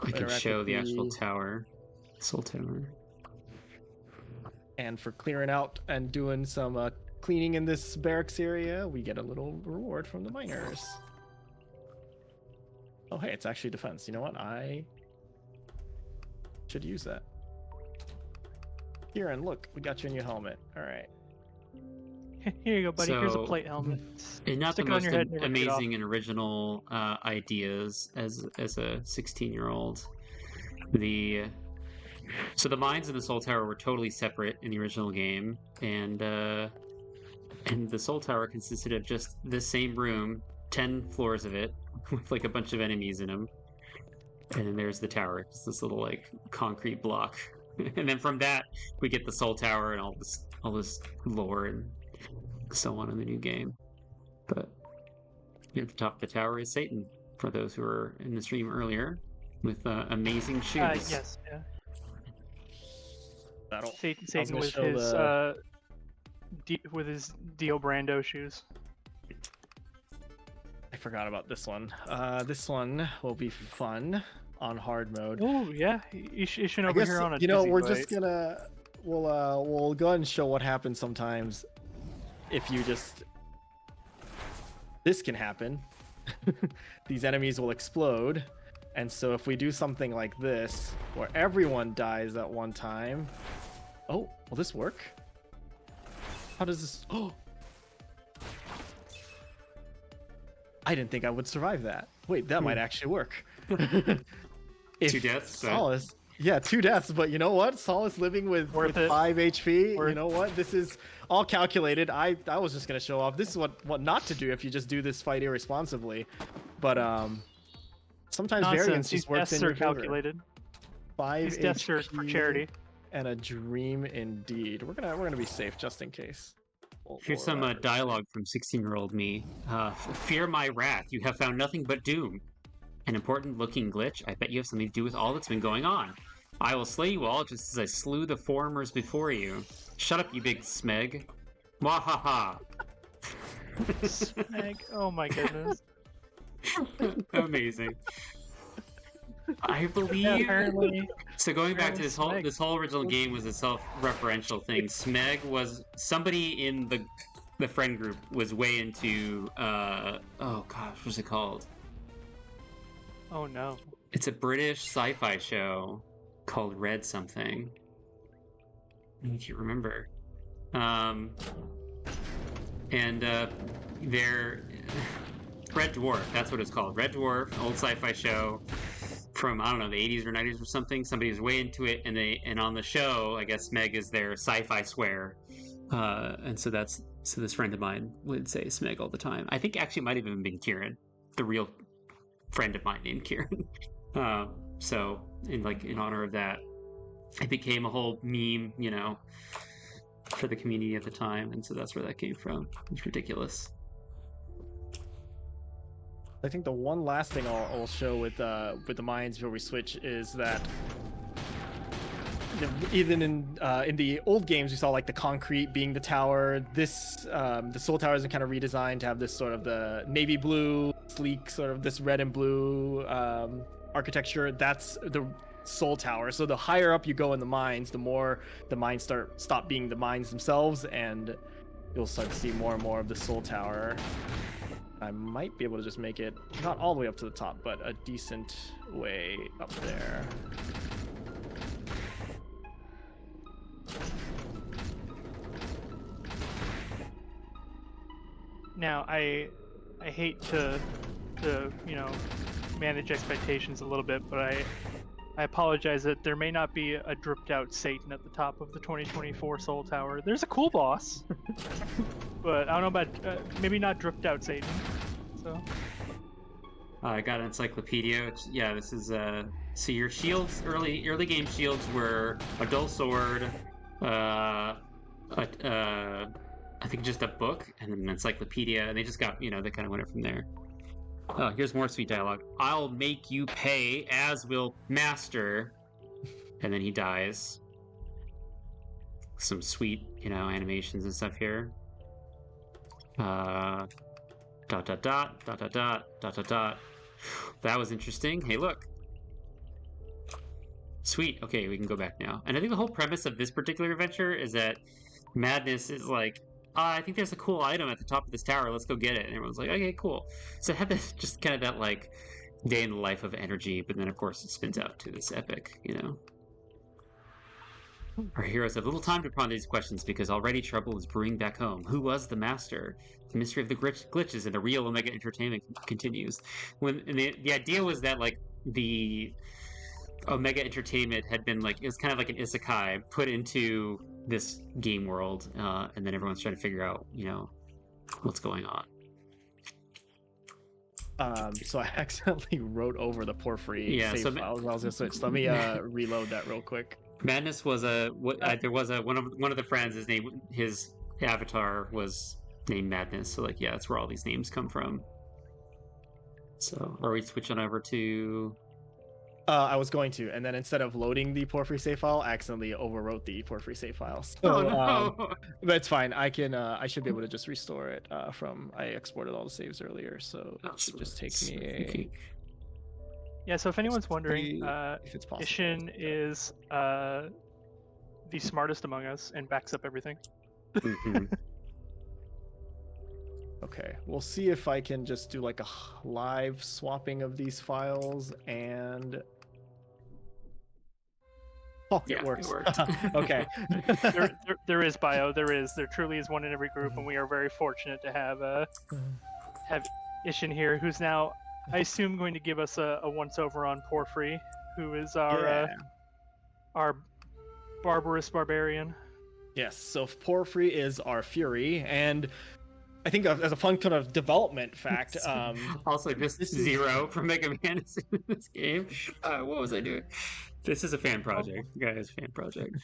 I can
interact
show
with
the actual
the-
tower. Soul Tower.
And for clearing out and doing some cleaning in this barracks area, we get a little reward from the miners. Oh, hey, it's actually defense. You know what? I should use that. Kieran, look, we got you a new helmet. All right.
Here you go, buddy. Here's a
So-
plate helmet.
And not
Stick
the
it on
most
your head and never take it off.
amazing and original ideas as a 16-year-old. So the mines in the Soul Tower were totally separate in the original game, and the Soul Tower consisted of just this same room, 10 floors of it, with like a bunch of enemies in them. And then there's the tower, just this little like concrete block. And then from that we get the Soul Tower and all this lore and so on in the new game. But at the top of the tower is Satan, for those who were in the stream earlier, with amazing shoes.
Yes, yeah.
That'll,
Satan
gonna
with
show
his
the-
with his Dio Brando shoes.
I forgot about this one. This one will be fun on hard mode.
Oh yeah, Ishin
I
over
guess,
here on a
you know,
dizzy
we're
bite.
just gonna we'll go ahead and show what happens sometimes if you just this can happen. These enemies will explode, and so if we do something like this where everyone dies at one time, oh, will this work? How does this? Oh, I didn't think I would survive that. Wait, that might actually work. If
2 deaths, but-
Solace, yeah, 2 deaths, but you know what? Solace living with
Worth it.
5 HP.
Worth-
You know what? This is all calculated. I was just gonna show off. This is what not to do if you just do this fight irresponsibly. But sometimes variance
Nonsense. These
just works in
deaths
your
are
favor.
calculated.
5
These deaths are for
HP
charity.
and a dream indeed. We're gonna be safe just in case.
Here's some dialogue from 16-year-old me. Fear my wrath. You have found nothing but doom. An important looking glitch. I bet you have something to do with all that's been going on. I will slay you all just as I slew the foreigners before you. Shut up, you big smeg. Wahaha.
Smeg. Oh my goodness.
Amazing. I believe.
Yeah, apparently.
So going back to
Apparently
this
Smeg.
whole original game was a self-referential thing. Smeg was somebody in the friend group was way into oh gosh, what's it called?
Oh no.
It's a British sci-fi show called Red something. I can't remember. And they're Red Dwarf. That's what it's called. Red Dwarf, old sci-fi show from, I don't know, the 80s or 90s or something. Somebody was way into it, and on the show, I guess Smeg is their sci-fi swear. And so this friend of mine would say Smeg all the time. I think actually it might have even been Kieran, the real friend of mine named Kieran. So in honor of that, it became a whole meme, for the community at the time, and so that's where that came from. It's ridiculous.
I think the one last thing I'll show with the mines before we switch is that even in the old games we saw like the concrete being the tower. This the soul tower is kind of redesigned to have this sort of the navy blue sleek sort of this red and blue architecture. That's the soul tower. So the higher up you go in the mines, the more the mines stop being the mines themselves, and you'll start to see more and more of the soul tower. I might be able to just make it not all the way up to the top, but a decent way up there.
Now, I hate to manage expectations a little bit, but I apologize that there may not be a dripped out Satan at the top of the 2024 Soul Tower. There's a cool boss, but I don't know about maybe not dripped out Satan. So
I got an encyclopedia. Yeah, this is so your shields, early game shields were a dull sword, I think just a book and an encyclopedia, and they just got, they kind of went it from there. Oh, here's more sweet dialogue. I'll make you pay, as will Master. And then he dies. Some sweet, animations and stuff here. Dot dot dot dot dot dot dot dot dot. That was interesting. Hey, look. Sweet. Okay, we can go back now. And I think the whole premise of this particular adventure is that Madness is like, I think there's a cool item at the top of this tower. Let's go get it. And everyone's like, okay, cool. So it had this just kind of that like day in the life of energy, but then of course it spins out to this epic, Our heroes have little time to ponder these questions because already trouble is brewing back home. Who was the master? The mystery of the glitches and the real Omega Entertainment continues. And the idea was that like the Omega Entertainment had been like, it was kind of like an isekai put into this game world, and then everyone's trying to figure out, what's going on.
So I accidentally wrote over the Porphyry save files. I was gonna switch. Let me reload that real quick.
Madness was one of the friends. His avatar was named Madness. So that's where all these names come from. So are we switching over to?
I was going to, and then instead of loading the Porphyry save file, I accidentally overwrote the Porphyry save file. So,
oh no!
That's fine. I can. I should be able to just restore it from. I exported all the saves earlier, so it should just take me.
Yeah. So if anyone's wondering,
if it's possible,
Ishin is the smartest among us and backs up everything.
Mm-hmm.
Okay, we'll see if I can just do like a live swapping of these files and. Oh, yeah, it works.
It worked.
Okay.
there is bio. There truly is one in every group, and we are very fortunate to have Ishin here, who's now, I assume, going to give us a once over on Porphyry, who is our barbarous barbarian.
Yes. So Porphyry is our fury, and I think as a fun kind of development fact.
Also, just Zero from Mega Man is in this game. What was I doing? This is a fan project, guys. Fan project.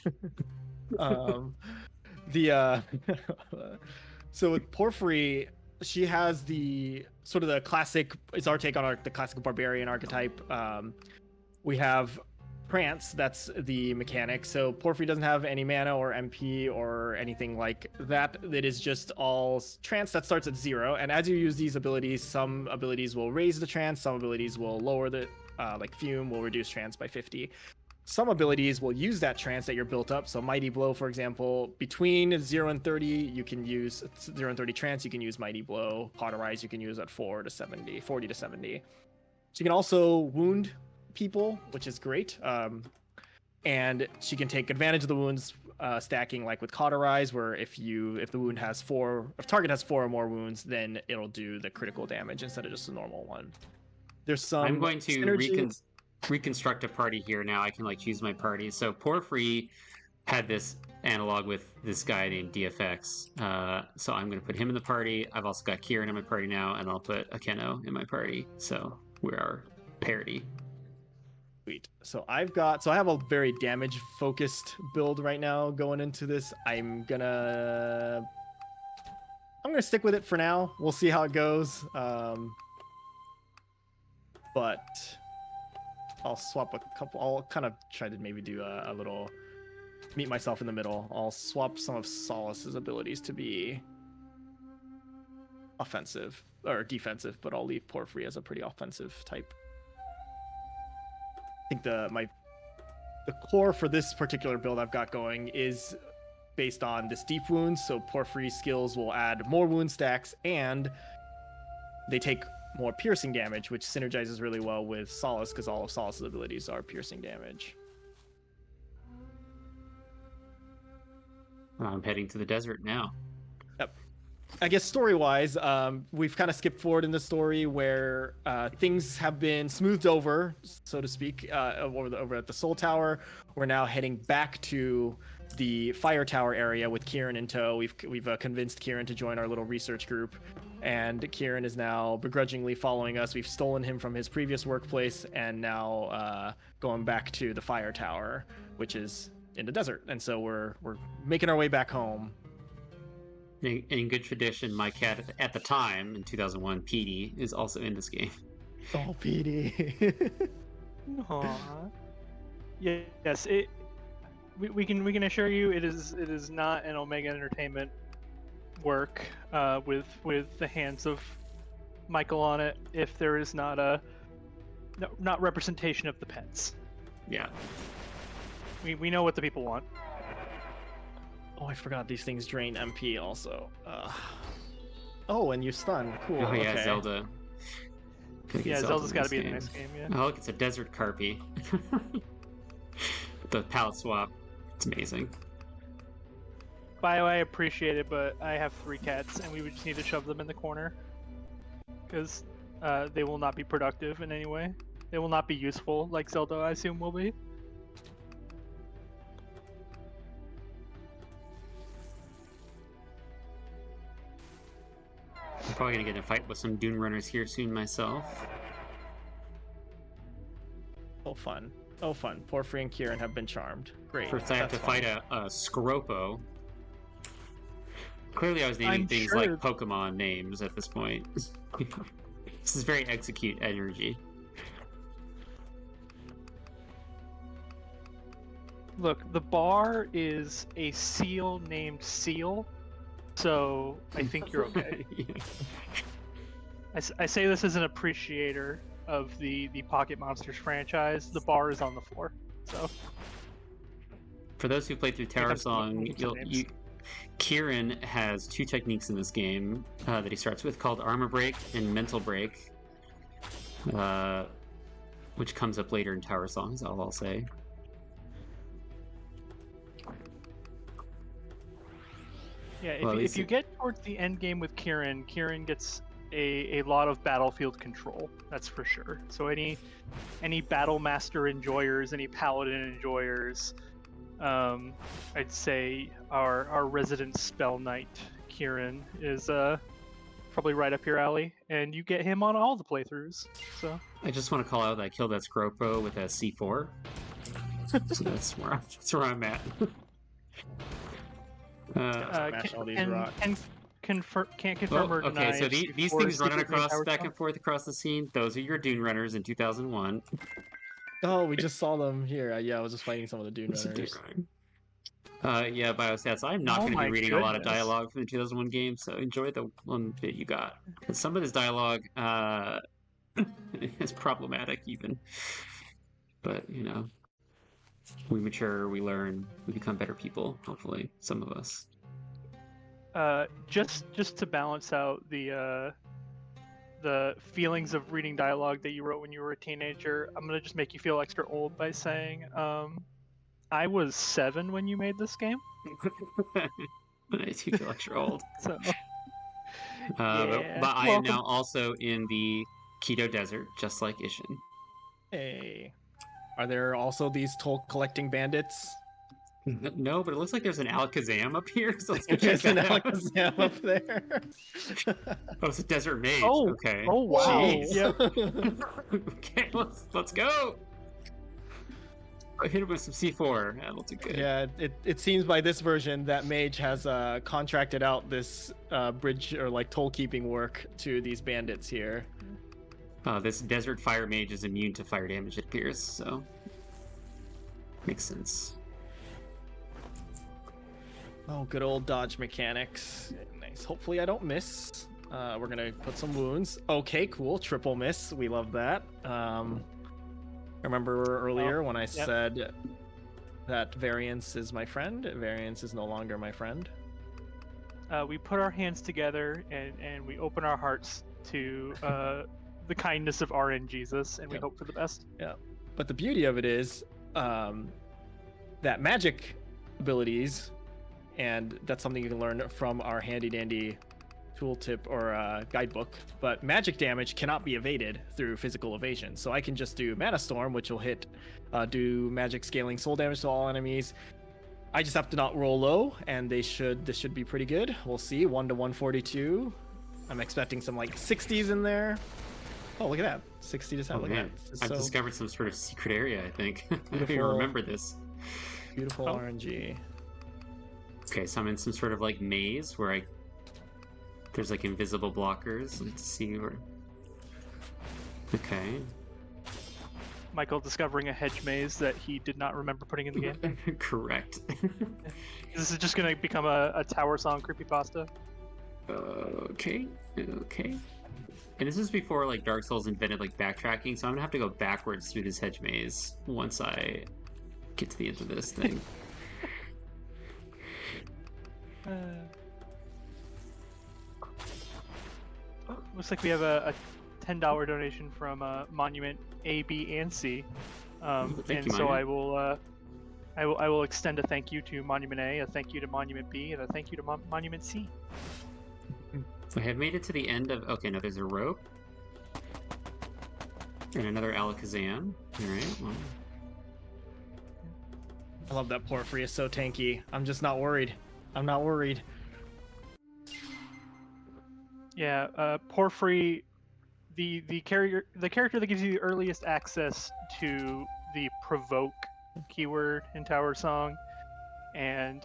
So with Porphyry, she has the sort of the classic. It's our take on the classic barbarian archetype. We have Prance, that's the mechanic. So Porphyry doesn't have any mana or MP or anything like that. It is just all trance that starts at 0. And as you use these abilities, some abilities will raise the trance, some abilities will lower the, like Fume will reduce trance by 50. Some abilities will use that trance that you're built up. So Mighty Blow, for example, between 0 and 30, you can use 0 and 30 trance, you can use Mighty Blow. Cauterize, you can use at 40 to 70. So you can also wound people, which is great. and she can take advantage of the wounds stacking, like with Cauterize, where if the wound has if target has 4 or more wounds, then it'll do the critical damage instead of just a normal one. There's some.
I'm going to reconstruct a party here now. I can like choose my party. So Porphyry had this analog with this guy named DFX. So I'm going to put him in the party. I've also got Kieran in my party now, and I'll put Akeno in my party. So we are parity.
Sweet. So I have a very damage focused build right now going into this. I'm gonna stick with it for now. We'll see how it goes. But I'll swap a couple. I'll kind of try to maybe do a little meet myself in the middle. I'll swap some of Solace's abilities to be offensive or defensive, but I'll leave Porphyry as a pretty offensive type. I think the core for this particular build I've got going is based on this deep wounds. So Porphyry skills will add more wound stacks, and they take more piercing damage, which synergizes really well with Solace because all of Solace's abilities are piercing damage.
I'm heading to the desert now. Yep.
I guess story-wise, we've kind of skipped forward in the story where things have been smoothed over, so to speak, over at the Soul Tower. We're now heading back to the Fire Tower area with Kieran in tow. We've convinced Kieran to join our little research group, and Kieran is now begrudgingly following us. We've stolen him from his previous workplace, and now going back to the Fire Tower, which is in the desert. And so we're making our way back home.
In good tradition, my cat at the time in 2001, Petey, is also in this game.
Oh, Petey.
Aww. Yes, we can assure you it is not an Omega Entertainment work with the hands of Michael on it. If there is not representation of the pets.
Yeah.
We know what the people want.
Oh, I forgot these things drain MP also. Oh, and you stun. Cool.
Oh yeah,
okay.
Zelda.
Yeah, Zelda's got to be in the next game. Yeah.
Oh, look, it's a desert Carpy. The palette swap. It's amazing.
Bio, I appreciate it, but I have 3 cats, and we would just need to shove them in the corner because they will not be productive in any way. They will not be useful like Zelda, I assume, will be.
I'm probably gonna get in a fight with some Dune Runners here soon myself.
Oh, fun. Oh, fun. Porphyry and Kieran have been charmed. Great.
First, I have to fight a Scropo. Clearly, I was naming things like Pokemon names at this point. This is very execute energy.
Look, the bar is a seal named Seal, so I think you're okay. I say this as an appreciator of the Pocket Monsters franchise. The bar is on the floor. So,
for those who played through Tower Song, Kieran has 2 techniques in this game that he starts with called Armor Break and Mental Break, which comes up later in Tower Song, is all I'll say.
Yeah, if you get towards the end game with Kieran gets a lot of battlefield control, that's for sure. So any Battle Master enjoyers, any Paladin enjoyers, I'd say our resident Spell Knight Kieran is probably right up your alley, and you get him on all the playthroughs. So
I just want to call out that I killed that Scropo with a C4. So that's where I'm at.
Can't confirm or deny.
Okay, so these things running back and forth across the scene, those are your Dune Runners in 2001.
Oh, we just saw them here. Yeah, I was just fighting some of the Dune Runners.
Yeah, Biostats, I'm not going to be reading a lot of dialogue from the 2001 game, so enjoy the one bit you got. Some of this dialogue is problematic even. But, you know, we mature, we learn, we become better people, hopefully, some of us.
Just to balance out the feelings of reading dialogue that you wrote when you were a teenager, I'm gonna just make you feel extra old by saying I was 7 when you made this game,
Nice, you feel extra old.
so
But I am now also in the Keto Desert, just like Ishin.
Hey. Are there also these toll collecting bandits?
No, but it looks like there's an Alakazam up here. So let's go check
There's an
that out.
Alakazam up there.
Oh, it's a desert mage.
Oh,
Okay.
oh wow!
Jeez.
Yep.
Okay, let's go. I hit him with some C4. That'll do good.
Yeah, it seems by this version that Mage has contracted out this bridge or like toll keeping work to these bandits here.
This desert fire mage is immune to fire damage, it appears. So makes sense.
Oh, good old dodge mechanics. Nice. Hopefully I don't miss. We're gonna put some wounds. Okay, cool. Triple miss. We love that. Remember earlier when I said that Variance is my friend? Variance is no longer my friend.
We put our hands together and we open our hearts to the kindness of RN Jesus, and we hope for the best.
Yeah. But the beauty of it is that magic abilities, and that's something you can learn from our handy dandy tooltip or guidebook, but magic damage cannot be evaded through physical evasion. So I can just do Mana Storm, which will do magic scaling soul damage to all enemies. I just have to not roll low, and this should be pretty good. We'll see. 1 to 142. I'm expecting some like 60s in there. Oh, look at that. 60 to 7.
Oh,
Look
man.
at that.
I've discovered some sort of secret area, I think. I don't even
Beautiful.
remember this.
Beautiful RNG.
Okay, so I'm in some sort of like maze where there's like invisible blockers. Let's see where. Okay.
Michael discovering a hedge maze that he did not remember putting in the game.
Correct.
This is just going to become a Tower Song creepypasta.
Okay. And this is before like Dark Souls invented like backtracking, so I'm gonna have to go backwards through this hedge maze once I get to the end of this thing.
Looks like we have a $10 donation from Monument A, B, and C.
Thank you,
so
Monument.
I will extend a thank you to Monument A, a thank you to Monument B, and a thank you to Monument C.
I have made it to the end of. Okay, no, there's a rope and another Alakazam. All right. Well,
I love that Porphyry is so tanky. I'm just not worried. I'm not worried.
Yeah, Porphyry, the character that gives you the earliest access to the provoke keyword in Tower Song, and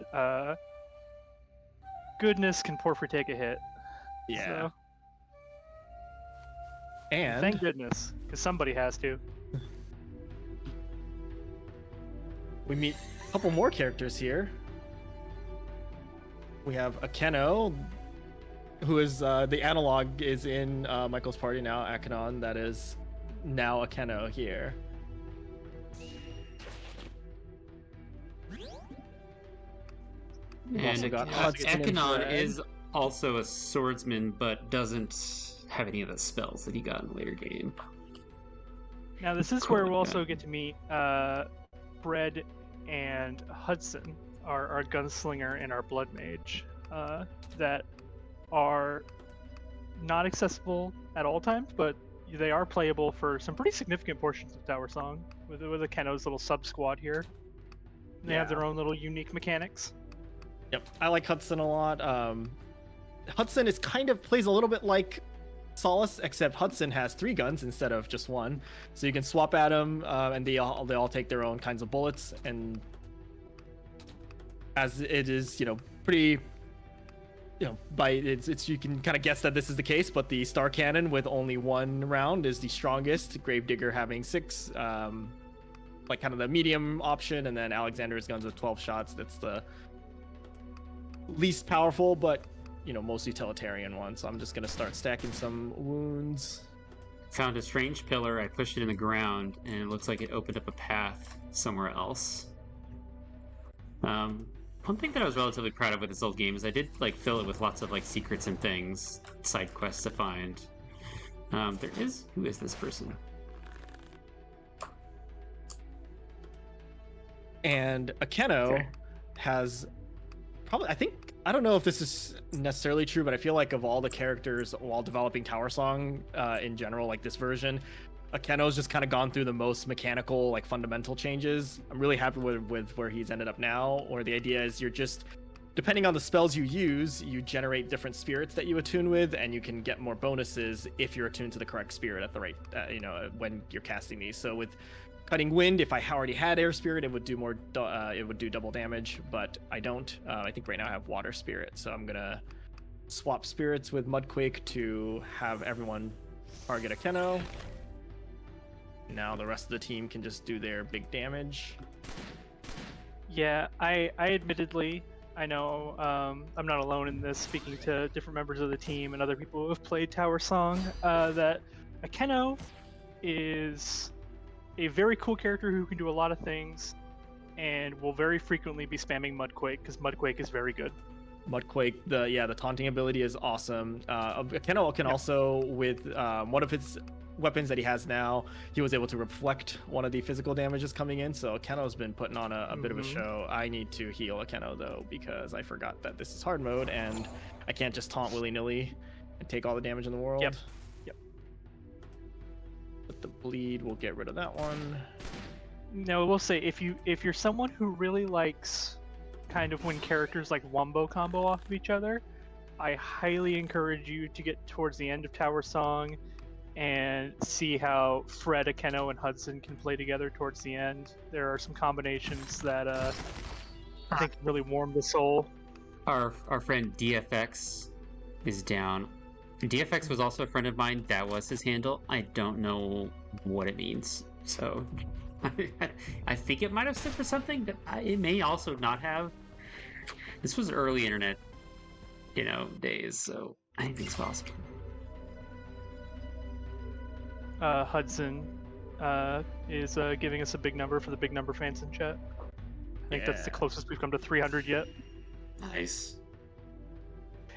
goodness, can Porphyry take a hit?
Yeah.
So,
and
thank goodness, because somebody has to.
we meet a couple more characters here. We have Akeno, who is the analog is in Michael's party now, Akanon, that is now Akeno here. We've also
and
got Hudson and
Ekanon
Fred.
is also a swordsman, but doesn't have any of the spells that he got in the later game.
Now this is
Cool,
where we'll
yeah.
also get to meet Bread and Hudson, our gunslinger and our blood mage, that are not accessible at all times, but they are playable for some pretty significant portions of Tower Song with Akeno's little sub squad here. They have
Yeah.
their own little unique mechanics.
Yep, I like Hudson a lot. Hudson is kind of plays a little bit like Solace, except Hudson has 3 guns instead of just 1, so you can swap at them, and they all take their own kinds of bullets. And as it is, pretty, by it's you can kind of guess that this is the case. But the Star Cannon with only 1 round is the strongest. Gravedigger having 6, like kind of the medium option, and then Alexander's guns with 12 shots. That's the least powerful, but most utilitarian one. So I'm just gonna start stacking some wounds.
Found a strange pillar. I pushed it in the ground, and it looks like it opened up a path somewhere else. One thing that I was relatively proud of with this old game is I did fill it with lots of secrets and things, side quests to find. Who is this person?
And Akeno
Okay.
has probably, I don't know if this is necessarily true, but I feel like of all the characters while developing Tower Song in general, like this version, Akeno's just kind of gone through the most mechanical, like fundamental changes. I'm really happy with where he's ended up now, or the idea is you're just, depending on the spells you use, you generate different spirits that you attune with, and you can get more bonuses if you're attuned to the correct spirit at the right, when you're casting these. So with Cutting Wind, if I already had Air Spirit, it would do more. It would do double damage, but I don't. I think right now I have Water Spirit, so I'm gonna swap spirits with Mudquake to have everyone target Akeno. Now the rest of the team can just do their big damage.
Yeah, I admittedly, I know I'm not alone in this, speaking to different members of the team and other people who have played Tower Song, that Akeno is a very cool character who can do a lot of things and will very frequently be spamming Mudquake because Mudquake is very good.
Mudquake, the taunting ability is awesome. Akeno can also, with one of his weapons that he has now, he was able to reflect one of the physical damages coming in. So Akeno's been putting on a bit of a show. I need to heal Akeno though, because I forgot that this is hard mode and I can't just taunt willy-nilly and take all the damage in the world.
Yep.
But the bleed, we'll get rid of that one.
No, we'll say if you're someone who really likes kind of when characters like wombo combo off of each other, I highly encourage you to get towards the end of Tower Song and see how Fred, Akeno, and Hudson can play together towards the end. There are some combinations that I think really warm the soul.
Our friend DFX is down. DFX was also a friend of mine. That was his handle. I don't know what it means. So I think it might have stood for something, but it may also not have. This was early internet, days, so anything's possible.
Hudson is giving us a big number for the big number fans in chat. I think that's the closest we've come to 300 yet.
Nice.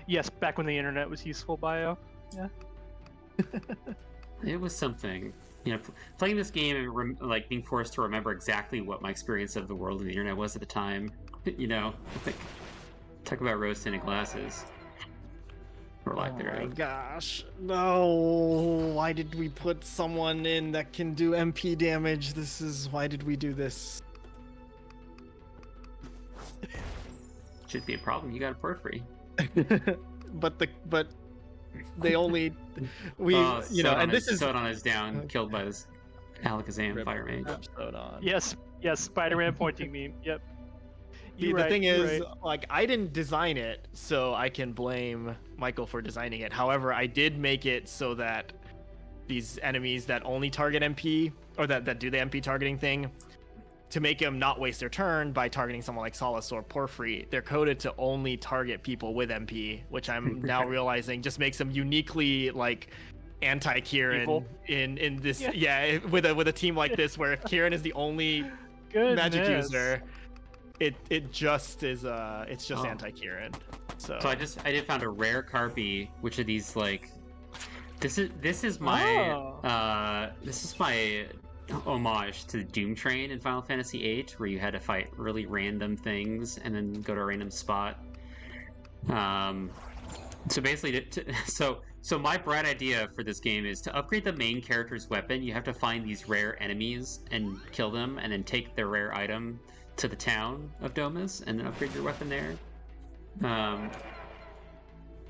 Yes, back when the internet was useful, Bio. Yeah.
It was something. Playing this game and being forced to remember exactly what my experience of the world of the internet was at the time. Talk about rose-tinted glasses. Or lack thereof.
Oh my gosh. No. Why did we put someone in that can do MP damage? Why did we do this?
Should be a problem. You got a porphyry.
but they only and this is
Sodon is down, killed by this Alakazam Fire Mage.
Sodon.
Yes, Spider-Man pointing meme. Yep.
The thing is, I didn't design it, so I can blame Michael for designing it. However, I did make it so that these enemies that only target MP, or that do the MP targeting thing, to make them not waste their turn by targeting someone like Solace or Porphyry, they're coded to only target people with MP, which I'm now realizing just makes them uniquely anti-Kieran in this. Yeah, with a team like this, where if Kieran is the only magic user, it just is it's just anti-Kieran. So
I did found a rare Carpy, which are these this is my homage to the Doom Train in Final Fantasy VIII, where you had to fight really random things and then go to a random spot. So basically, so my bright idea for this game is to upgrade the main character's weapon. You have to find these rare enemies and kill them, and then take their rare item to the town of Domus, and then upgrade your weapon there.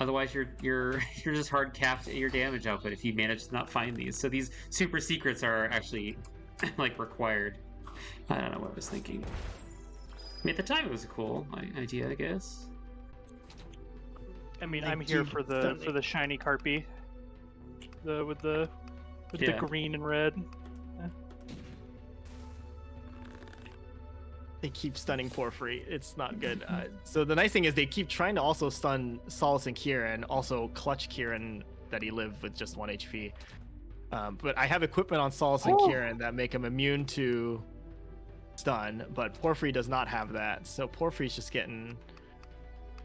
Otherwise, you're just hard capped at your damage output if you manage to not find these. So these super secrets are actually required. I don't know what I was thinking. I mean, at the time it was a cool idea, I guess.
I mean, I'm here for the shiny Carpy, with the green and red.
They keep stunning Porphyry. It's not good. So the nice thing is they keep trying to also stun Solace and Kieran, also clutch Kieran that he lived with just 1 HP. But I have equipment on Solace and Kieran that make him immune to stun, but Porphyry does not have that. So Porphyry's just getting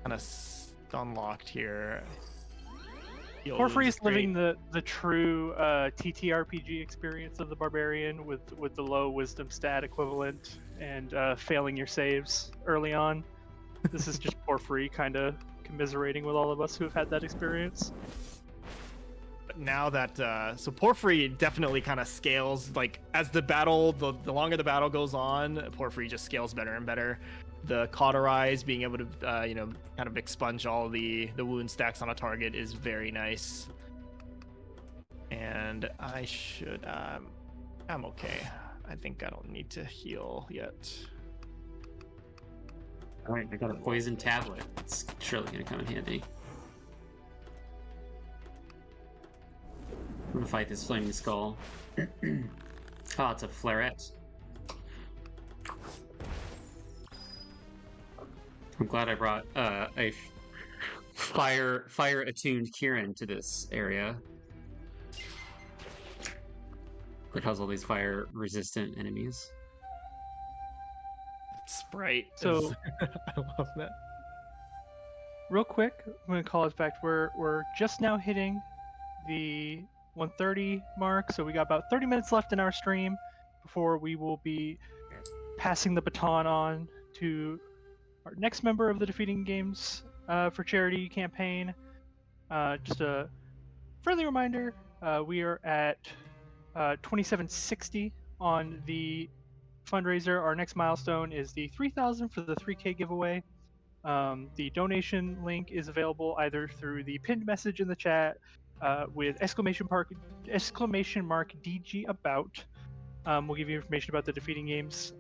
kind of stun locked here.
Porphyry is living the true TTRPG experience of the barbarian with the low wisdom stat equivalent and failing your saves early on. This is just Porphyry kind of commiserating with all of us who have had that experience.
But now that so Porphyry definitely kind of scales, like as the battle, the longer the battle goes on, Porphyry just scales better and better. The Cauterize, being able to kind of expunge all the wound stacks on a target is very nice. And I should I'm okay. I think I don't need to heal yet.
All right, I got a poison tablet. It's surely gonna come in handy. I'm gonna fight this flaming skull. Oh, it's a flaret. I'm glad I brought a fire attuned Kieran to this area. It has all these fire resistant enemies.
Sprite.
So
I love that.
real quick, I'm gonna call us back. We're just now hitting the 1:30 mark, so we got about 30 minutes left in our stream before we will be passing the baton on to our next member of the Defeating Games for Charity campaign. Just a friendly reminder, we are at 2760 on the fundraiser. Our next milestone is the 3,000 for the 3K giveaway. The donation link is available either through the pinned message in the chat with exclamation mark DG about. We'll give you information about the Defeating Games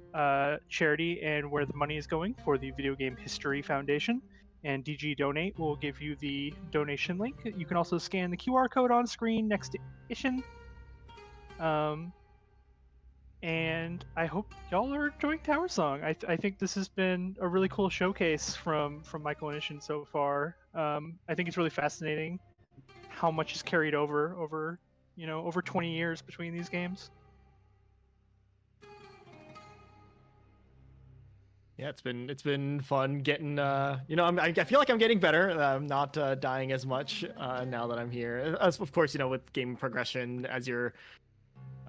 charity and where the money is going for the Video Game History Foundation. And DG Donate will give you the donation link. You can also scan the QR code on screen next to Ishin. And I hope y'all are enjoying Tower Song. I think this has been a really cool showcase from Michael and Ishin so far. I think it's really fascinating how much is carried over 20 years between these games.
Yeah, it's been fun getting I feel like I'm getting better. I'm not dying as much now that I'm here. As of course, with game progression, as you're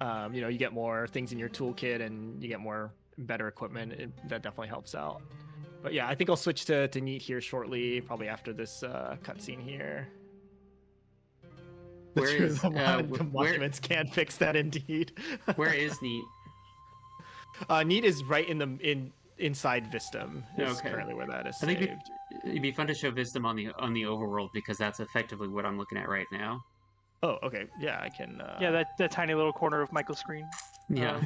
you get more things in your toolkit and you get more better equipment, that definitely helps out. But yeah, I think I'll switch to Neat here shortly, probably after this cutscene here. The monuments can't fix that indeed.
Where is Neat?
Neat is right inside Vistum. Is
Okay.
currently where that is
I
saved.
think it'd be fun to show Vistum on the overworld because that's effectively what I'm looking at right now.
Oh, okay. Yeah, I can.
Yeah, that tiny little corner of Michael's screen.
Yeah.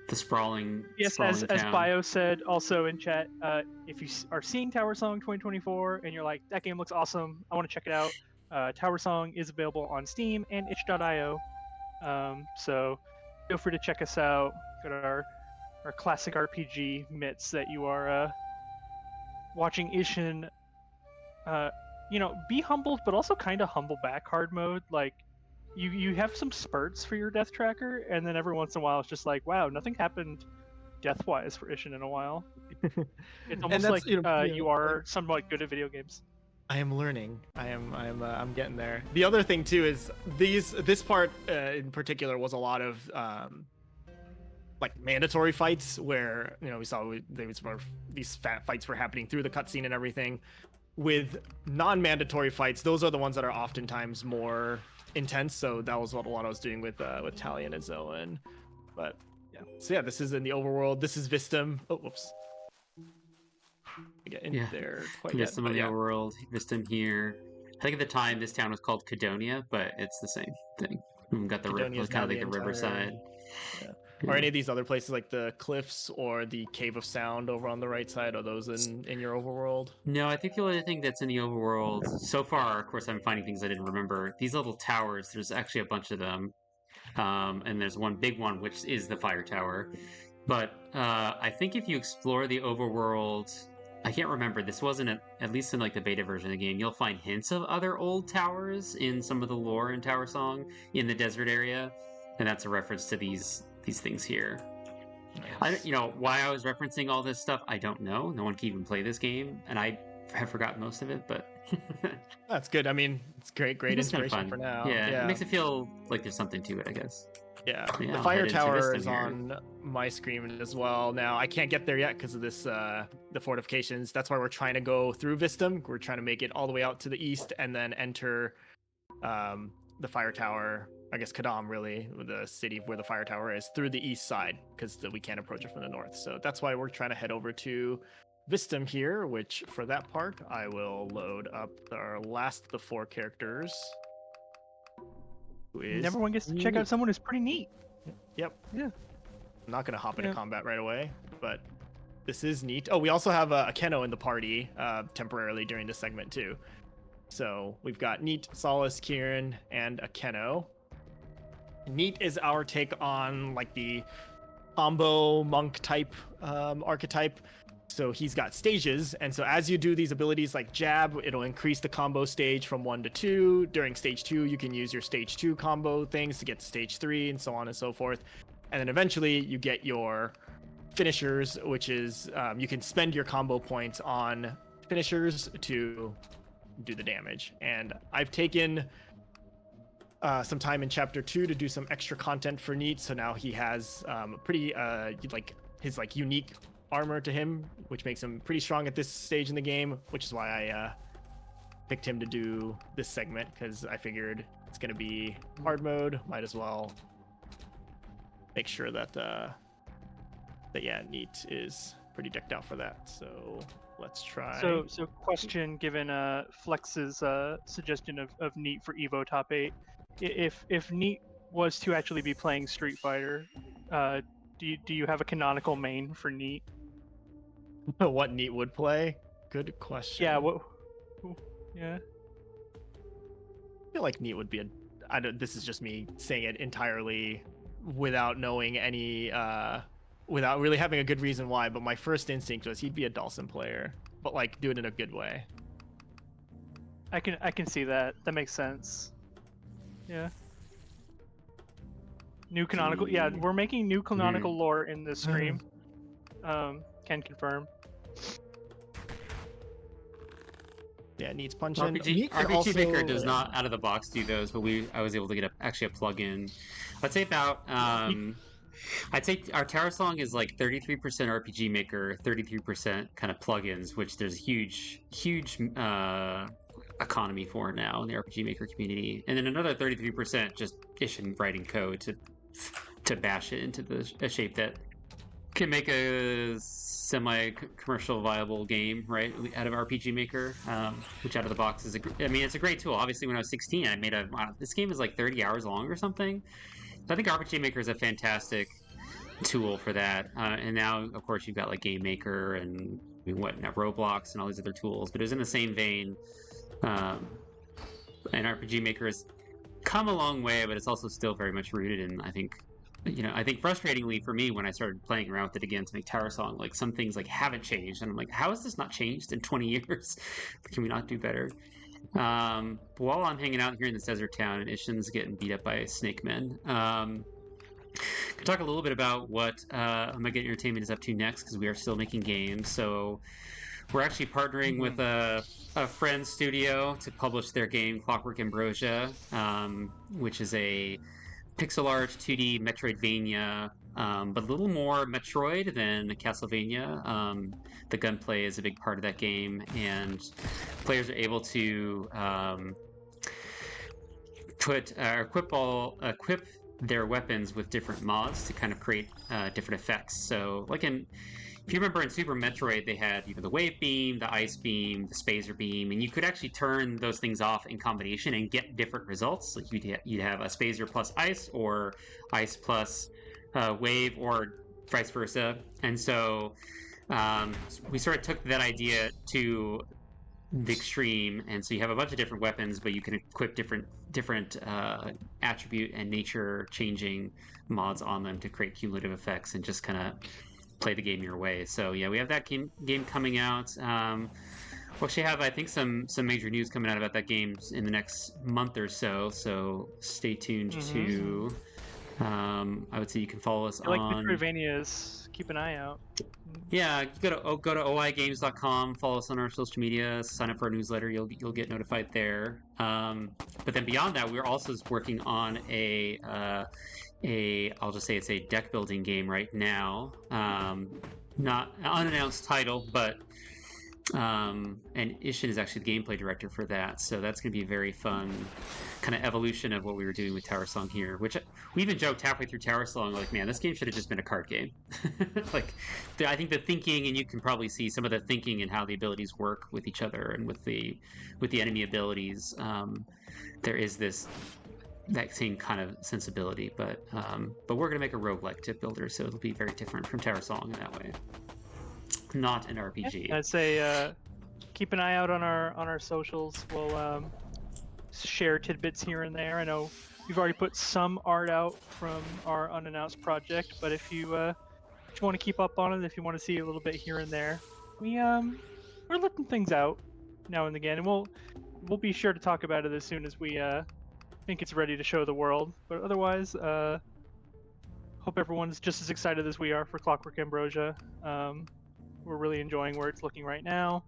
The sprawling.
Yes,
sprawling
as
town.
Bio said also in chat, if you are seeing Tower Song 2024 and you're like, that game looks awesome, I want to check it out. Tower Song is available on Steam and itch.io. So feel free to check us out. Got our classic RPG mitts that you are watching Ishin be humbled, but also kind of humble back hard mode. Like, you have some spurts for your death tracker, and then every once in a while it's just like, wow, nothing happened death-wise for Ishin in a while. It's almost like you are somewhat good at video games.
I am learning. I'm getting there. The other thing too is this part in particular was a lot of like mandatory fights where we saw these fat fights were happening through the cutscene and everything. With non-mandatory fights, those are the ones that are oftentimes more intense. So that was what a lot I was doing with Talion and Zoan. But yeah, so yeah, this is in the overworld. This is Vistum. Oh, whoops. I get in there quite yet.
Vistum on the overworld. Vistum here. I think at the time this town was called Cadonia, but it's the same thing. We've got the kind of like the riverside.
Yeah. Are any of these other places like the cliffs or the Cave of Sound over on the right side? Are those in your overworld?
No, I think the only thing that's in the overworld so far, of course, I'm finding things I didn't remember. These little towers, there's actually a bunch of them. And there's one big one, which is the fire tower. But I think if you explore the overworld, I can't remember, this wasn't, at least in like the beta version of the game, you'll find hints of other old towers in some of the lore in Tower Song in the desert area. And that's a reference to these things here.
Nice.
Why I was referencing all this stuff, I don't know. No one can even play this game, and I have forgotten most of it, but
That's good. I mean, it's great
It's kinda
inspiration
fun.
for now.
Yeah, it makes it feel like there's something to it, I guess.
Yeah,
Yeah,
the
I'll
fire
head into
tower
Vistum
is
here.
on my screen as well. Now I can't get there yet because of this, the fortifications. That's why we're trying to go through Vistum. We're trying to make it all the way out to the east and then enter the fire tower. I guess Kadam, really, the city where the fire tower is, through the east side because we can't approach it from the north. So that's why we're trying to head over to Vistum here. Which for that part, I will load up our last of the 4 characters. Who is
And everyone gets to check out someone who's pretty neat.
Yep.
Yeah.
I'm not going to hop into
Yeah.
combat right away, but this is neat. Oh, we also have a Keno in the party temporarily during this segment, too. So we've got Neat, Solace, Kieran, and a Keno. Neat is our take on like the combo monk type archetype. So he's got stages, and so as you do these abilities like jab, it'll increase the combo stage from 1 to 2. During stage 2, you can use your stage 2 combo things to get to stage 3, and so on and so forth. And then eventually you get your finishers, which is you can spend your combo points on finishers to do the damage. And I've taken some time in chapter 2 to do some extra content for Neat, so now he has pretty like his like unique armor to him, which makes him pretty strong at this stage in the game, which is why I picked him to do this segment, because I figured it's going to be hard mode. Might as well make sure that yeah, Neat is pretty decked out for that. So let's try.
So question, given Flex's suggestion of Neat for Evo top 8, if Neat was to actually be playing Street Fighter, do you have a canonical main for Neat?
What Neat would play? Good question.
Yeah. Yeah.
I feel like Neat would be this is just me saying it entirely without knowing any, without really having a good reason why, but my first instinct was he'd be a Dhalsim player, but like do it in a good way.
I can see that. That makes sense. Yeah. New canonical. Yeah, we're making new canonical lore in this stream. Can confirm.
Yeah, Neat's punching.
RPG Maker does not out of the box do those, but I was able to get actually a plugin. I'd say about I'd say our Tower Song is like 33% RPG Maker, 33% kind of plugins, which there's huge economy for now in the RPG Maker community, and then another 33% just Ishin writing code to bash it into a shape that can make a semi-commercial viable game, right, out of RPG Maker, which out of the box is it's a great tool. Obviously, when I was 16, I made this game is like 30 hours long or something. So I think RPG Maker is a fantastic tool for that. And now, of course, you've got like Game Maker and Roblox and all these other tools. But it was in the same vein. And RPG Maker has come a long way, but it's also still very much rooted in, I think frustratingly for me, when I started playing around with it again to make Tower Song, like some things like haven't changed, and I'm like, how has this not changed in 20 years? Can we not do better? While I'm hanging out here in this desert town and Ishin's getting beat up by snake men, can talk a little bit about what Omega Entertainment is up to next, because we are still making games. So we're actually partnering with a friend studio to publish their game Clockwork Ambrosia, which is a pixel art 2D Metroidvania, but a little more Metroid than Castlevania. The gunplay is a big part of that game, and players are able to equip their weapons with different mods to kind of create different effects. So, like if you remember in Super Metroid, they had the Wave Beam, the Ice Beam, the Spazer Beam, and you could actually turn those things off in combination and get different results. Like you'd have a Spazer plus Ice, or Ice plus Wave, or vice versa. And so we sort of took that idea to the extreme, and so you have a bunch of different weapons, but you can equip different attribute and nature changing mods on them to create cumulative effects and just kind of play the game your way. So yeah, we have that game coming out. We'll actually have, I think, some major news coming out about that game in the next month or so. So stay tuned to I would say you can follow us
I like
on.
Metroidvanias. Keep an eye out.
Yeah, go to oigames.com, follow us on our social media, sign up for our newsletter. You'll get notified there. But then beyond that, we're also working on I'll just say it's a deck building game right now. Not an unannounced title, but and Ishin is actually the gameplay director for that, so that's going to be a very fun kind of evolution of what we were doing with Tower Song here, which we even joked halfway through Tower Song, like, man, this game should have just been a card game. Like, I think the thinking, and you can probably see some of the thinking and how the abilities work with each other and with the enemy abilities. There is that same kind of sensibility, but we're going to make a roguelike tip builder, so it'll be very different from Tower Song in that way. Not an RPG.
I'd say keep an eye out on our socials. We'll share tidbits here and there. I know we've already put some art out from our unannounced project, but if you want to keep up on it, if you want to see a little bit here and there, we're letting things out now and again, and we'll be sure to talk about it as soon as we think it's ready to show the world. But otherwise, hope everyone's just as excited as we are for Clockwork Ambrosia. We're really enjoying where it's looking right now.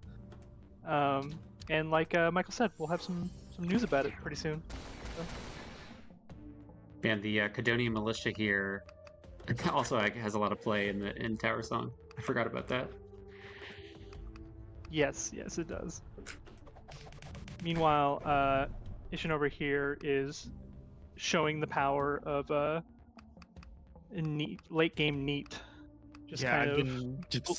And like Michael said, we'll have some news about it pretty soon. So.
And the Cadonia Militia here also has a lot of play in Tower Song. I forgot about that.
Yes, it does. Meanwhile, Ishin over here is showing the power of late game Neat. Just kind of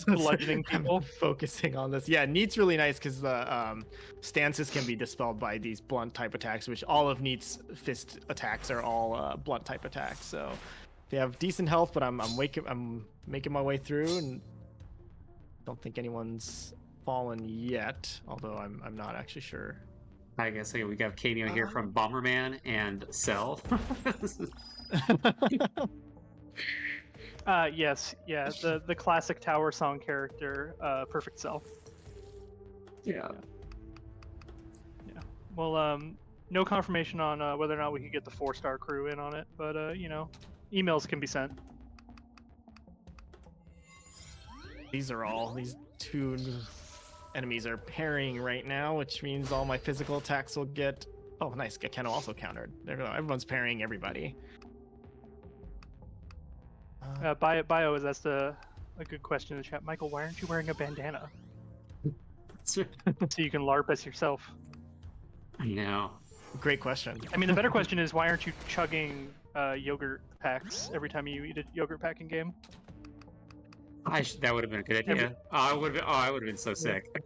bludgeoning people.
Focusing on this. Yeah, Neat's really nice because the stances can be dispelled by these blunt type attacks, which all of Neat's fist attacks are all blunt type attacks. So they have decent health, but I'm making my way through, and don't think anyone's fallen yet. Although I'm not actually sure.
I guess we got cameo here from Bomberman and Cell.
Yes, yeah, the classic Tower Song character, Perfect Cell.
Yeah.
Well, no confirmation on whether or not we could get the 4-star crew in on it, but emails can be sent.
These two enemies are parrying right now, which means all my physical attacks will get. Oh, nice. Gekeno also countered. There we go. Everyone's parrying everybody.
Bio is asked a good question in the chat. Michael, why aren't you wearing a bandana? So you can LARP as yourself.
I know.
Great question.
I mean, the better question is, why aren't you chugging yogurt packs every time you eat a yogurt pack in game?
That would have been a good idea. I would have been so sick.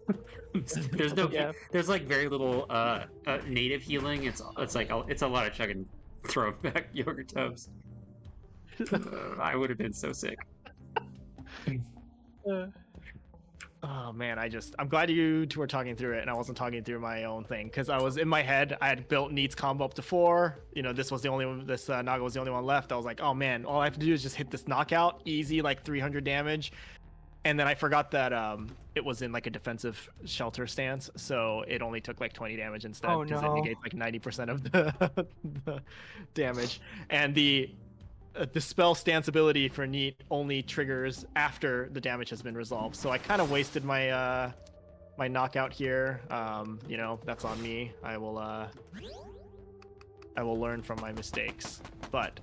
There's like very little native healing. It's a lot of chugging throwback yogurt tubs. I would have been so sick.
Oh man, I'm glad you two were talking through it and I wasn't talking through my own thing, because I was in my head. I had built Neat's combo up to 4. This was the only one. This Naga was the only one left. I was like, oh man, all I have to do is just hit this knockout, easy, like 300 damage. And then I forgot that it was in like a defensive shelter stance, so it only took like 20 damage instead, because it negates like 90% of the damage. And the spell stance ability for Neat only triggers after the damage has been resolved. So I kind of wasted my my knockout here. That's on me. I will learn from my mistakes. But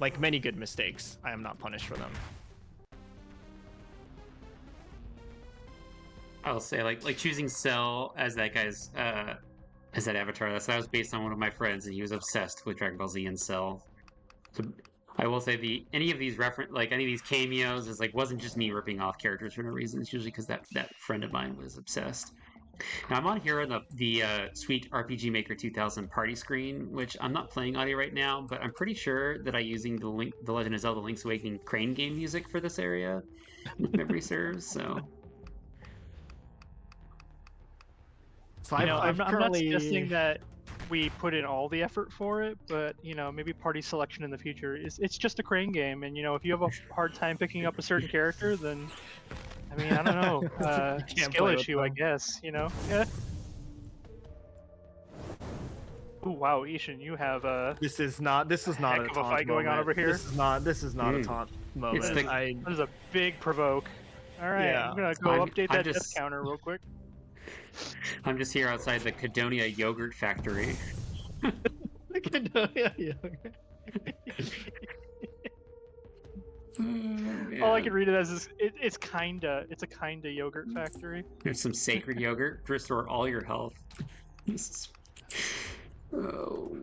like many good mistakes, I am not punished for them.
I'll say like choosing Cell as that guy's as that avatar. That was based on one of my friends, and he was obsessed with Dragon Ball Z and Cell. So I will say any of these cameos is wasn't just me ripping off characters for no reason. It's usually because that friend of mine was obsessed. Now I'm on here on the Sweet RPG Maker 2000 party screen, which I'm not playing audio right now, but I'm pretty sure that I'm using the Legend of Zelda: Link's Awakening crane game music for this area, if memory serves. So.
I'm not suggesting that we put in all the effort for it, but maybe party selection in the future it's just a crane game, and if you have a hard time picking up a certain character, then I don't know, skill issue, I guess. Yeah. Ooh, wow, Ishin, you have
This is not a
heck of a
taunt
fight going on
moment.
over here.
This is not a taunt moment.
the-
that is a big provoke. All right,
Yeah.
I'm gonna go
I'm
update that death
just-
counter real quick.
I'm just here outside the Cadonia Yogurt Factory.
All I can read it as is it's a kinda yogurt factory.
There's some sacred yogurt to restore all your health. This is- Oh.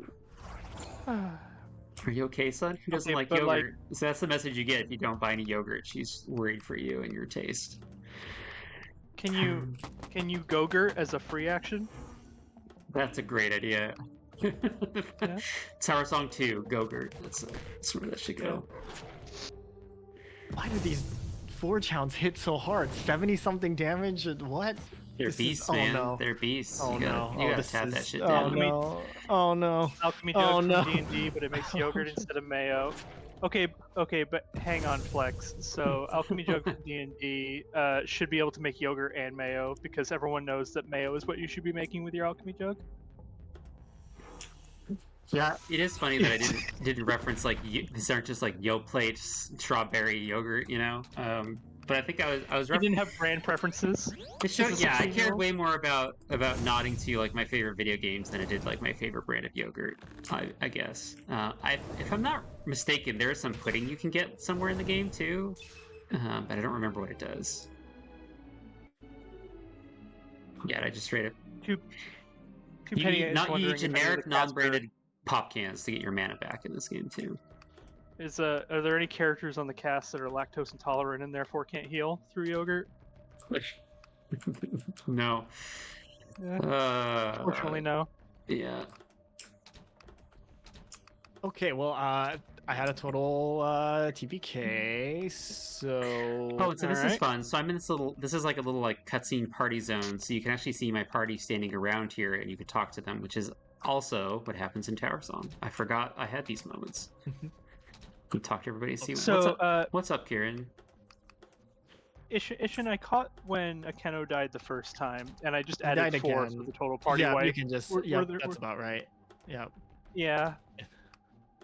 Are you okay, son? Who doesn't
Okay,
like
but,
yogurt? So that's the message you get if you don't buy any yogurt. She's worried for you and your taste.
Can you Gogurt as a free action?
That's a great idea. Tower Song 2, Gogurt. That's where that should go.
Why do these Forge Hounds hit so hard? 70-something damage? And what?
They're
This is-
beasts,
oh,
man.
no.
They're beasts.
Oh
you gotta,
no!
you gotta
this
tap
is,
that shit
oh
down.
no! Oh no!
Alchemy
Oh,
Jug
no.
from D&D, but it makes yogurt instead of mayo. Okay, but hang on, Flex. So Alchemy Jug from D&D should be able to make yogurt and mayo because everyone knows that mayo is what you should be making with your Alchemy Jug.
Yeah, it is funny that I didn't reference like these aren't just like Yoplait strawberry yogurt, you know. But I think I was
You didn't have brand preferences.
It showed,
Is this
yeah,
a
I cared
signal?
way more about nodding to like my favorite video games than I did like my favorite brand of yogurt. I guess. If I'm not mistaken, there is some pudding you can get somewhere in the game too, but I don't remember what it does. Yeah, I just straight up.
Two
You
Penny
need,
is
not you
wondering
need
if any of
generic,
the Casper-
non-branded pop cans to get your mana back in this game too.
Are there any characters on the cast that are lactose intolerant and therefore can't heal through yogurt?
No.
Fortunately, no.
Yeah.
Okay, well, I had a total TPK, so.
Oh, so this is
Alright.
fun. So I'm in this little. This is like a little like cutscene party zone. So you can actually see my party standing around here, and you can talk to them, which is also what happens in Tower Song. I forgot I had these moments. You talk to everybody. See
So,
what's up. What's up, Kieran?
Ishin, I caught when Akeno died the first time, and I just
He died
added 4
again.
for the total party
Yeah,
wipe.
you can just.
Were-
Yeah,
were there-
that's
were-
about right. Yeah.
Yeah.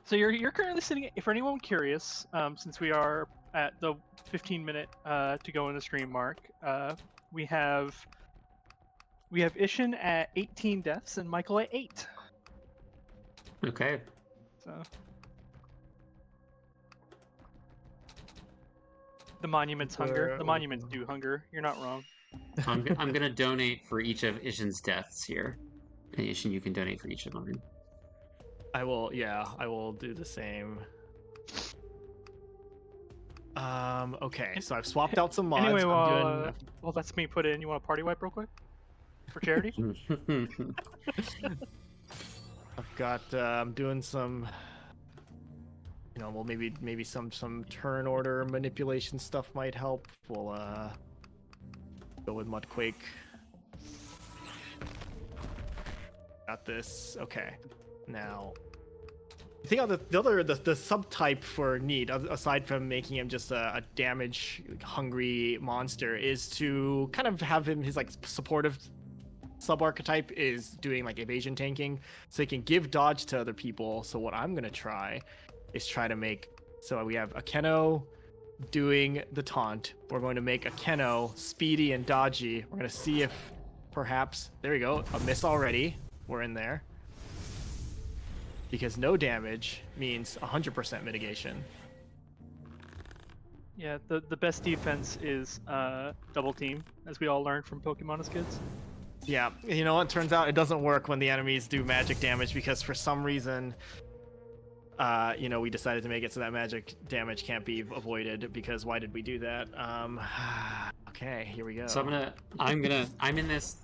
So you're currently sitting. For anyone curious, since we are at the 15-minute to go in the stream mark, we have Ishin at 18 deaths and Michael at 8.
Okay.
So the monuments hunger. The monuments do hunger. You're not wrong.
I'm gonna donate for each of Ishin's deaths here, and Ishin, you can donate for each of mine.
I will. Yeah, I will do the same. Okay, so I've swapped out some mods.
Anyway,
I'm doing.
well, that's me put in. You want a party wipe real quick for charity?
I've got. I'm doing some. You know, well, maybe some turn order manipulation stuff might help. We'll go with Mudquake. Got this. Okay. Now, I think the subtype for Need, aside from making him just a damage hungry monster, is to kind of have him his like supportive sub archetype is doing like evasion tanking, so he can give dodge to other people. So what I'm gonna try is to make so we have Akeno doing the taunt. We're going to make Akeno speedy and dodgy. We're gonna see if perhaps there we go, a miss already. We're in there. Because no damage means 100% mitigation.
Yeah, the best defense is double team, as we all learned from Pokemon as kids.
Yeah, you know, it turns out it doesn't work when the enemies do magic damage because for some reason, you know, we decided to make it so that magic damage can't be avoided because why did we do that? Okay, here we go.
So I'm in this.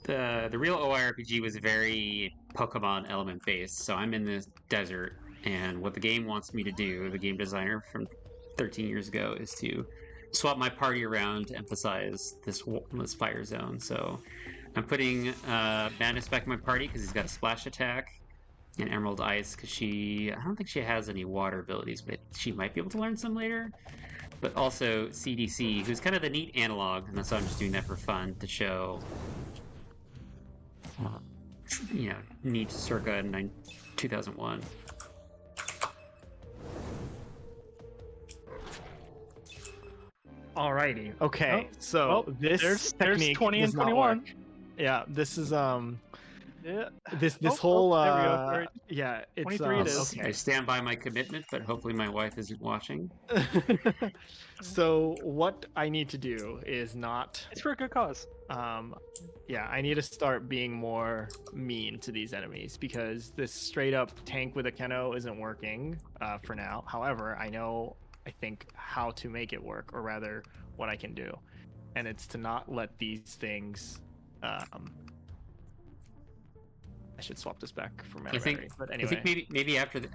The real OIRPG was very Pokemon element based, so I'm in this desert, and what the game wants me to do, the game designer from 13 years ago, is to swap my party around to emphasize this fire zone. So I'm putting Madness back in my party because he's got a splash attack, and Emerald Ice because I don't think she has any water abilities, but she might be able to learn some later. But also CDC, who's kind of the neat analog, and so I'm just doing that for fun to show neat circa 2001.
Alrighty. Okay.
Oh,
So
well,
this
there's
technique
20
does
and
not
21.
work. Yeah. This is
Yeah.
this whole
there we go. All right.
yeah, it's
23 it is.
okay.
I stand by my commitment, but hopefully my wife isn't watching.
So what I need to do is not
It's for a good cause.
yeah, I need to start being more mean to these enemies because this straight up tank with a Keno isn't working for now. However, I think how to make it work, or rather what I can do. And it's to not let these things I should swap this back for mana battery. But
I
anyway.
think maybe after this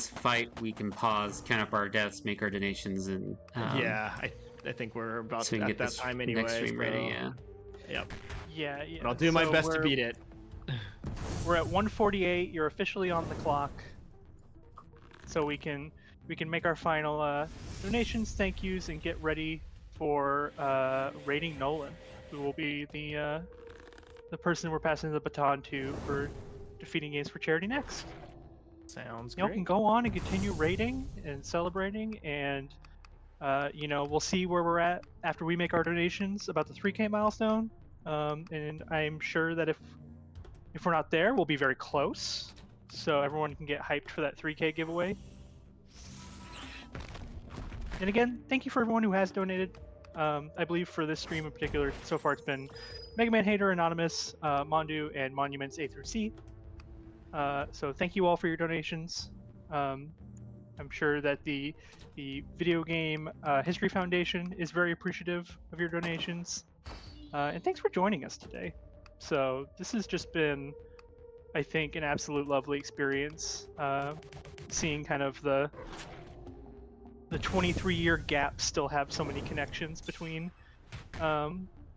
fight we can pause, count up our deaths, make our donations, and
yeah, I think we're about
so we can
at
get
that
this
time anyway.
next stream ready.
So,
Yeah.
Yep.
Yeah.
But I'll do my
So
best to beat it.
We're at 1:48. You're officially on the clock, so we can make our final donations, thank yous, and get ready for raiding Nolan, who will be the person we're passing the baton to for defeating Games for Charity next.
Sounds
Y'all
great.
can go on and continue raiding and celebrating, and we'll see where we're at after we make our donations about the 3K milestone. And I'm sure that if we're not there, we'll be very close. So everyone can get hyped for that 3K giveaway. And again, thank you for everyone who has donated. I believe for this stream in particular, so far it's been Mega Man Hater, Anonymous, Mondu, and Monuments A through C. So thank you all for your donations. I'm sure that the Video Game History Foundation is very appreciative of your donations. And thanks for joining us today. So this has just been, I think, an absolute lovely experience. Seeing kind of the 23-year gap still have so many connections between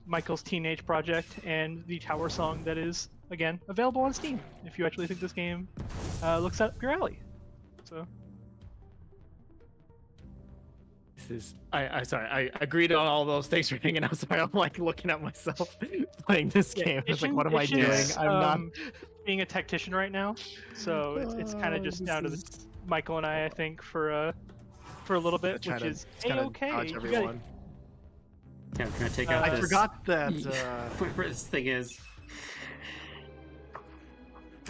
Michael's teenage project and the Tower Song that is, again, available on Steam if you actually think this game looks up your alley. So
This is I agreed on all those. Thanks for hanging out. Sorry, I'm like looking at myself playing this game. It's like, what am I doing?
Ishin's,
I'm not
being a tactician right now, so it's kind of just
this
down to
is-
Michael and I think for a little bit,
trying
which
to-
is
trying to
okay.
dodge
You gotta,
everyone.
Yeah, I'm trying to take out
I
this.
I forgot that.
Whatever this thing is.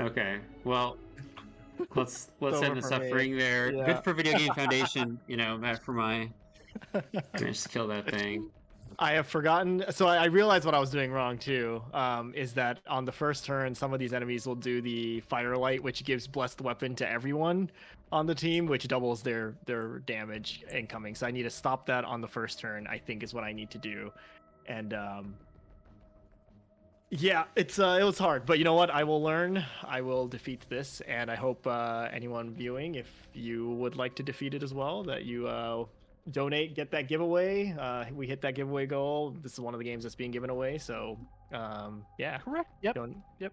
Okay, well, let's
over
end the
for me.
suffering there.
Yeah.
Good for Video Game Foundation, for my managed to kill that thing.
I have forgotten. So I realized what I was doing wrong too. Is that on the first turn, some of these enemies will do the Firelight, which gives blessed weapon to everyone on the team, which doubles their damage incoming. So I need to stop that on the first turn, I think is what I need to do. And yeah, it was hard, but you know what? I will learn. I will defeat this, and I hope anyone viewing, if you would like to defeat it as well, that you donate, get that giveaway. We hit that giveaway goal. This is one of the games that's being given away, so yeah.
correct. Yep.
Yep.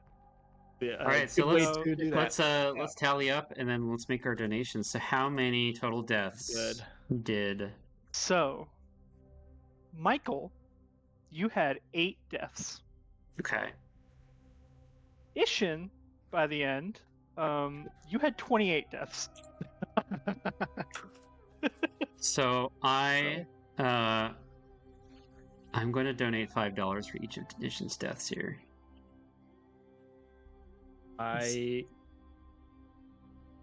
All right, so
good way
let's-
to do that.
let's tally up and then let's make our donations. So how many total deaths
Good.
did?
So, Michael, you had 8 deaths.
Okay.
Ishin, by the end, you had 28 deaths.
So I'm going to donate $5 for each of Ishin's deaths here.
I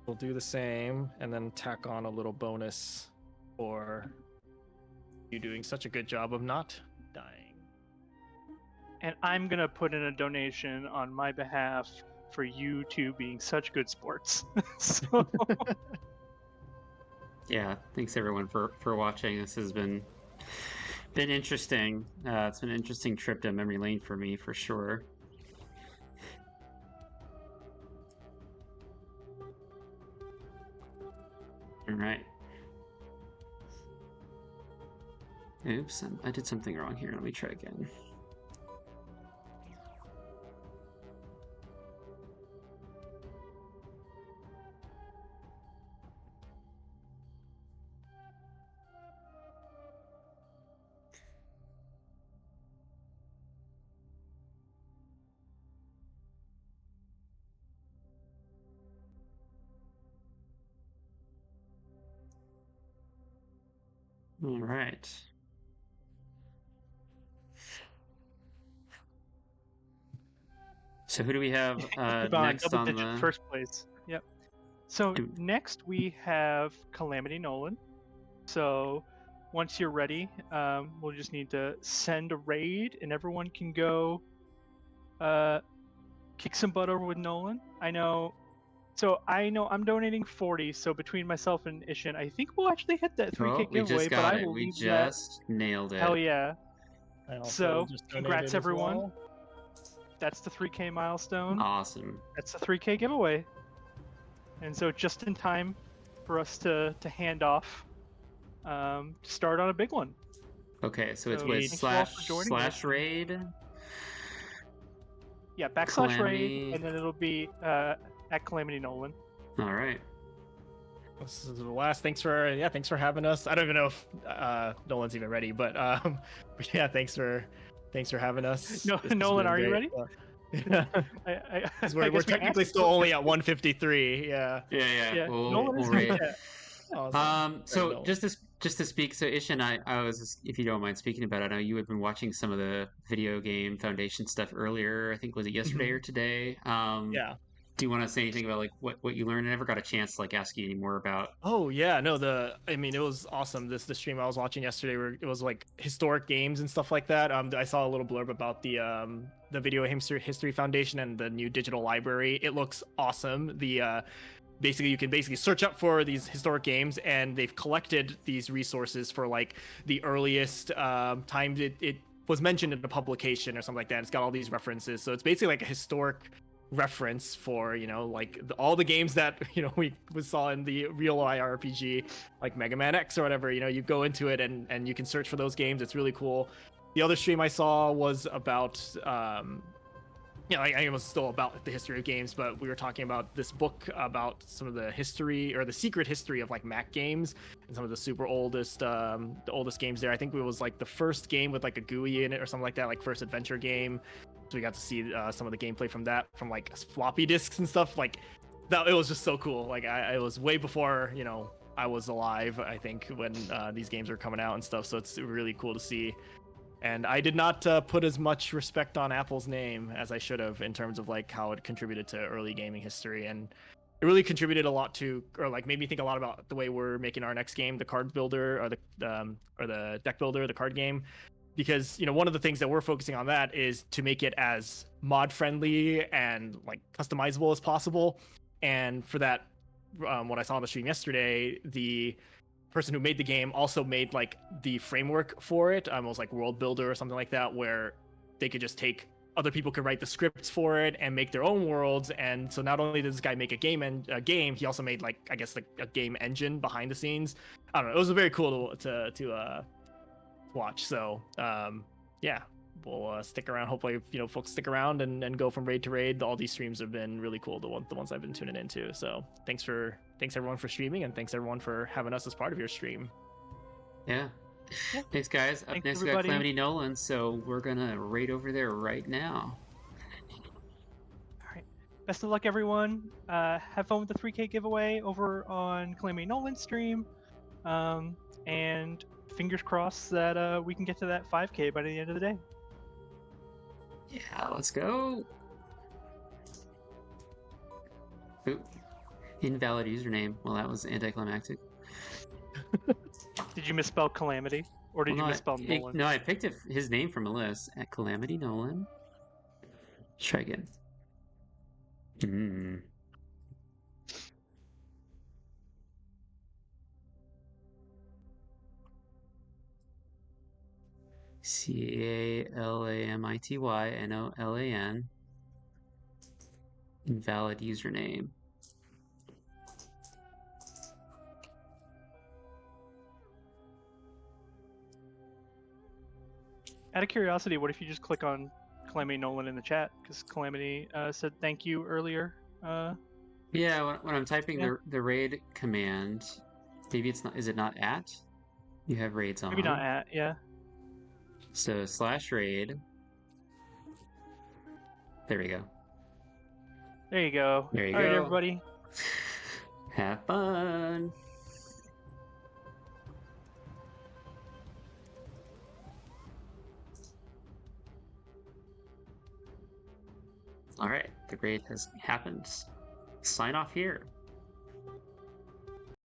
will do the same and then tack on a little bonus for you doing such a good job of not dying.
And I'm going to put in a donation on my behalf for you two being such good sports. So,
Yeah, thanks everyone for watching. This has been interesting. It's been an interesting trip down memory lane for me, for sure. All right. Oops, I did something wrong here. Let me try again. All right. So who do we have
Keep on
next
double
on
digit
the?
first place. Yep. So
do-
next we have Calamity Nolan. So once you're ready, we'll just need to send a raid, and everyone can go kick some butt over with Nolan. I know I'm donating 40. So between myself and Ishin, I think we'll actually hit that 3K
Oh, we
giveaway.
just
But
got
I
it.
will
We
leave that.
just nailed it.
Hell yeah!
I also
So
just
congrats
donated as
everyone.
well.
That's the 3K milestone.
Awesome.
That's the 3K giveaway. And so just in time for us to hand off, start on a big one.
Okay, so it's
So
with
thank you all for joining
slash
us.
raid.
Yeah, /
Calamity.
raid, and then it'll be at Calamity Nolan.
All right.
This is the last. Thanks for having us. I don't even know if Nolan's even ready, but yeah, thanks for having us.
No,
This has
Nolan,
been
are you
great.
ready?
Yeah.
I
We're
guess we
technically
asked
still
before.
only at 153. Yeah.
Yeah.
Nolan
We'll
is
raid.
yeah.
Awesome.
So
Nolan.
just to speak, so Ish and I was, if you don't mind speaking about it, I know you had been watching some of the video game foundation stuff earlier. I think was it yesterday or today?
Yeah.
Do you want to say anything about like what you learned? I never got a chance to like ask you any more about.
Oh yeah, no, I mean it was awesome. The stream I was watching yesterday where it was like historic games and stuff like that. I saw a little blurb about the Video History Foundation and the new digital library. It looks awesome. Basically you can search up for these historic games, and they've collected these resources for like the earliest times it was mentioned in the publication or something like that. It's got all these references, so it's basically like a historic reference for, you know, like all the games that, you know, we saw in the real IRPG, like Mega Man X or whatever. You know, you go into it and you can search for those games. It's really cool. The other stream I saw was about it was still about the history of games, but we were talking about this book about some of the history or the secret history of like Mac games and some of the super oldest the oldest games there. I think it was like the first game with like a GUI in it or something like that, like first adventure game. So we got to see some of the gameplay from that, from like floppy disks and stuff like that. It was just so cool. Like it was way before, you know, I was alive, I think, when these games were coming out and stuff. So it's really cool to see. And I did not put as much respect on Apple's name as I should have in terms of like how it contributed to early gaming history. And it really contributed a lot to, or like made me think a lot about the way we're making our next game, the card builder or the deck builder, the card game. Because, you know, one of the things that we're focusing on that is to make it as mod friendly and like customizable as possible. And for that, what I saw on the stream yesterday, the person who made the game also made like the framework for it, almost like World Builder or something like that, where they could just take, other people could write the scripts for it and make their own worlds. And so not only did this guy make a game, he also made like, I guess, like a game engine behind the scenes. I don't know. It was very cool to watch. So yeah, we'll stick around. Hopefully, you know, folks stick around and go from raid to raid. All these streams have been really cool, the ones I've been tuning into. So thanks everyone for streaming, and thanks everyone for having us as part of your stream.
Yeah. Thanks, guys. Up
Thanks,
next, we got
everybody.
Calamity Nolan, so we're gonna raid over there right now.
All right. Best of luck, everyone. Have fun with the 3K giveaway over on Calamity Nolan's stream. And fingers crossed that we can get to that 5K by the end of the day.
Yeah, let's go. Ooh. Invalid username. Well, that was anticlimactic.
Did you misspell Calamity? Or did you misspell Nolan?
No, I picked his name from a list at Calamity Nolan. Let's try again. CALAMITYNOLAN. Invalid username.
Out of curiosity, what if you just click on Calamity Nolan in the chat? Because Calamity said thank you earlier.
Yeah, when I'm typing the raid command, maybe it's not. Is it not at? You have raids on.
Maybe not at. Yeah.
So /raid. There we go.
There you go.
There you
All
go.
right, everybody.
Have fun. All right, the raid has happened. Sign off here.